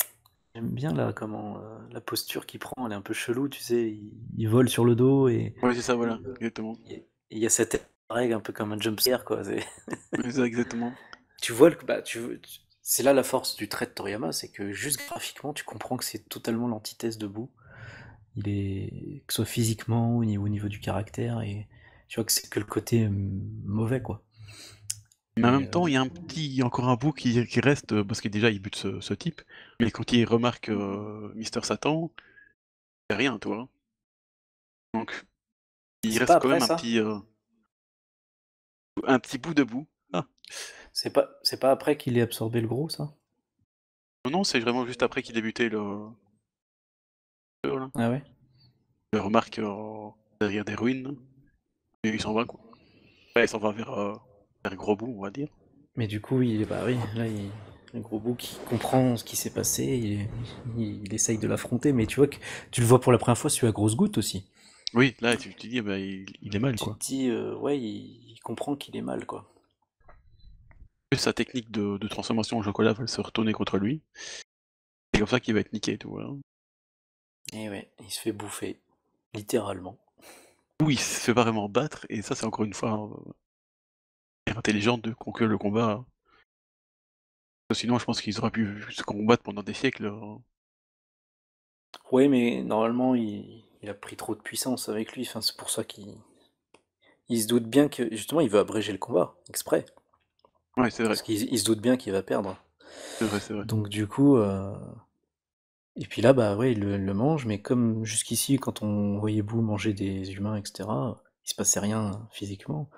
J'aime bien la posture qu'il prend, elle est un peu chelou, tu sais, il vole sur le dos et Ouais, c'est ça, voilà, exactement. il y a cette règle un peu comme un jumpscare, quoi. Ouais, c'est ça, exactement. Tu vois, c'est là la force du trait de Toriyama, c'est que juste graphiquement, tu comprends que c'est totalement l'antithèse de Boo. Il est, que ce soit physiquement ou au niveau du caractère, et tu vois que c'est que le côté mauvais, quoi. Mais en Et, même temps, il y a encore un bout qui reste, parce que déjà, il bute ce type. Mais quand il remarque Mister Satan, c'est rien, toi. Donc, il c'est pas reste quand après même ça? un petit bout de bout. Ah, C'est pas après qu'il ait absorbé le gros, ça? non, non, c'est vraiment juste après qu'il ait buté là. Ah ouais? Il remarque derrière des ruines, et il s'en va, quoi. Ouais, il s'en va vers Gros Bout, on va dire. Mais du coup, bah oui, là, le gros bout qui comprend ce qui s'est passé, il essaye de l'affronter, mais tu vois que tu le vois pour la première fois sur la grosse goutte aussi. Oui, là, tu te dis, bah, il est mal, Tu quoi. te dis, ouais, il comprend qu'il est mal, quoi. Plus sa technique de transformation en chocolat va se retourner contre lui. C'est comme ça qu'il va être niqué, tu vois. Et ouais, il se fait bouffer, littéralement. Ou il se fait pas vraiment battre, et ça, c'est encore une fois intelligent de conclure le combat. Hein. Sinon, je pense qu'ils auraient pu se combattre pendant des siècles. Ouais, mais normalement, il a pris trop de puissance avec lui, enfin, c'est pour ça qu'il se doute bien que, justement, il veut abréger le combat, exprès. Ouais, c'est vrai, Parce qu'il se doute bien qu'il va perdre. c'est vrai, c'est vrai. Donc du coup, et puis là, bah ouais, il le mange, mais comme jusqu'ici, quand on voyait Boo manger des humains, etc., il se passait rien physiquement.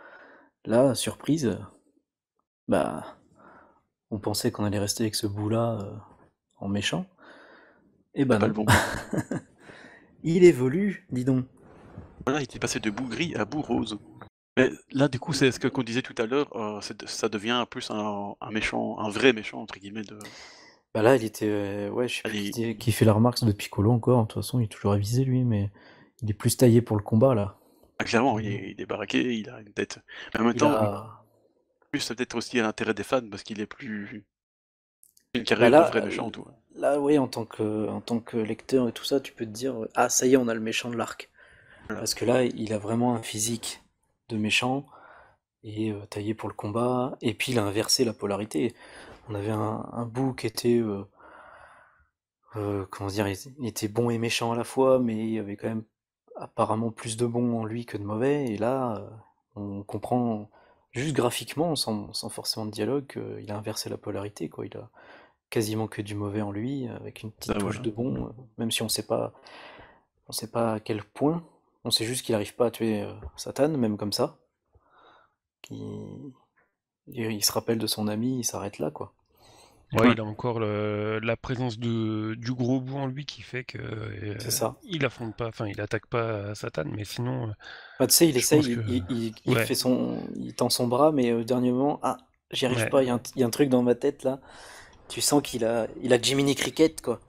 Là, surprise, bah, on pensait qu'on allait rester avec ce Boo-là en méchant. Et C'est bah pas le non. bon. Il évolue, dis donc. Voilà, il était passé de bout gris à bout rose. Mais là, du coup, c'est ce qu'on disait tout à l'heure, ça devient plus un méchant, un vrai méchant, entre guillemets, de... Bah là, il était, ouais, je sais plus Allez, qui fait la remarque de Piccolo encore. De toute façon, il est toujours avisé lui, mais il est plus taillé pour le combat là. clairement, il est baraqué, il a une tête. Mais en même Il temps, a, plus c'est peut-être aussi à l'intérêt des fans, parce qu'il est plus... une bah carrière de là, vrai méchant, tout. là, oui, en tant que lecteur et tout ça, tu peux te dire, ah, ça y est, on a le méchant de l'arc. Voilà. Parce que là, il a vraiment un physique de méchant et taillé pour le combat. Et puis il a inversé la polarité. On avait un Boo qui était, comment dire, il était bon et méchant à la fois, mais il y avait quand même apparemment plus de bon en lui que de mauvais. Et là, on comprend juste graphiquement, sans forcément de dialogue, qu'il a inversé la polarité, quoi. Il a quasiment que du mauvais en lui, avec une petite Ça, touche voilà. de bon, même si on sait pas à quel point. On sait juste qu'il n'arrive pas à tuer Satan, même comme ça. Il se rappelle de son ami, il s'arrête là, quoi. Ouais, Ouais. il a encore la présence du gros bout en lui qui fait que C'est ça. il affronte pas, enfin il attaque pas Satan, mais sinon, Bah, tu sais, il je pense essaye, que il ouais, fait il tend son bras, mais au dernier moment, ah, j'y arrive ouais. pas, il y a un truc dans ma tête là. Tu sens qu'il a Jiminy Cricket, quoi.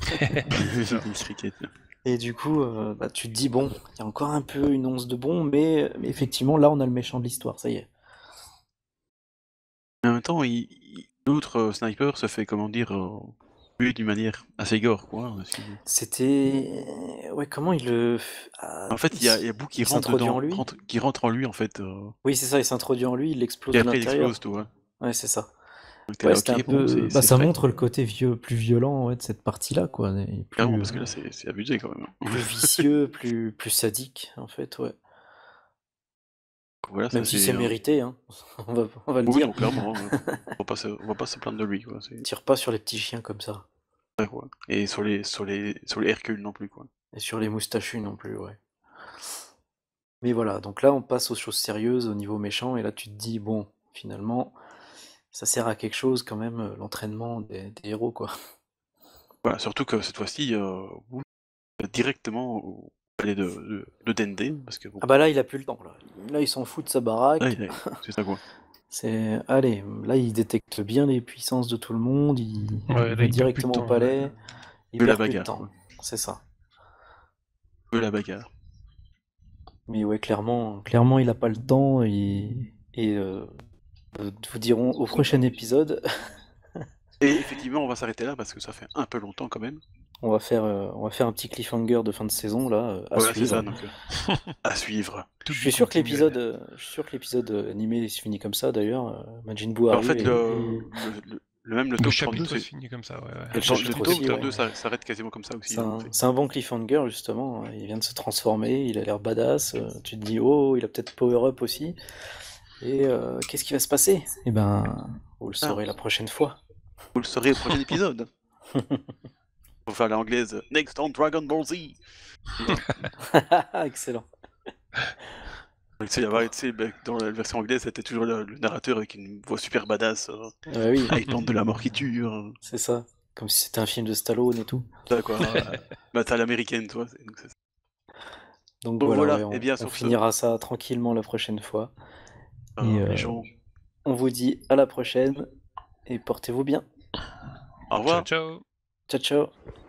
C'est ça. Il se cricket. Et du coup, bah, tu te dis, bon, il y a encore un peu une once de bon, mais effectivement, là, on a le méchant de l'histoire, ça y est. Mais en même temps, l'autre sniper se fait, comment dire, Oui, d'une manière assez gore, quoi. C'était... Ouais, comment il le... En fait, il y a Boo qui il rentre s'introduit en dedans, lui. qui rentre en lui, en fait. Oui, c'est ça, il s'introduit en lui, il l'explose Et de après, il explose, l'intérieur. tu vois. Ouais, c'est ça. Donc t'es Ouais, là, c'était un ok, bon, peu... Bah, c'est ça frais. montre le côté plus violent de cette partie-là, quoi. Et Clairement, plus, parce que là, c'est abusé, quand même. plus vicieux, plus sadique, en fait, ouais. Voilà, Même ça si c'est c'est... mérité, hein. On va le Oui, dire. non, clairement, hein. On va pas se plaindre de lui, quoi. Tire pas sur les petits chiens comme ça. Ouais, quoi. Et sur les Hercule non plus, quoi. Et sur les moustachus non plus, ouais. Mais voilà, donc là on passe aux choses sérieuses, au niveau méchant, et là tu te dis, bon, finalement, ça sert à quelque chose quand même, l'entraînement des héros, quoi. Voilà, surtout que cette fois-ci, Boo va directement au palais de Dende, parce que bon... Ah bah là il a plus le temps, là. Là il s'en fout de sa baraque. C'est ça, quoi. C'est... Allez, là il détecte bien les puissances de tout le monde, il Ouais, là, va il perd plus de directement au temps, palais, il Que la perd plus de bagarre, temps. quoi. C'est ça. Que la bagarre. Mais ouais, clairement il a pas le temps, et vous dirons au prochain épisode, Et effectivement, on va s'arrêter là, parce que ça fait un peu longtemps, quand même. on va faire un petit cliffhanger de fin de saison, là, à Voilà, c'est suivre. ça, donc à suivre. Je suis sûr que l'épisode animé se finit comme ça, d'ailleurs. Majin Buu En arrive fait, et... même le Le tome chapitre 32, se finit comme ça, ouais. Le le chapitre tome aussi, 32 ouais. s'arrête quasiment comme ça aussi, C'est hein, en un, fait. c'est un bon cliffhanger, justement. Il vient de se transformer, il a l'air badass. Tu te dis, oh, il a peut-être power-up aussi. Et qu'est-ce qui va se passer? Eh ben, vous le saurez la prochaine fois. Vous le saurez au prochain épisode. Pour faire l'anglaise Next on Dragon Ball Z. Excellent. Tu sais, dans la version anglaise, c'était toujours le narrateur avec une voix super badass. Ouais, oui, Il tente de la mort qui tue. c'est ça. Comme si c'était un film de Stallone et tout. Ça, quoi. Bah, t'as l'américaine, toi. Donc, Donc bon, voilà, voilà. ouais, Et bien, on sur ce, finira ça tranquillement la prochaine fois. Et les gens, on vous dit à la prochaine et portez-vous bien. au revoir. Ciao, ciao. Ciao, ciao.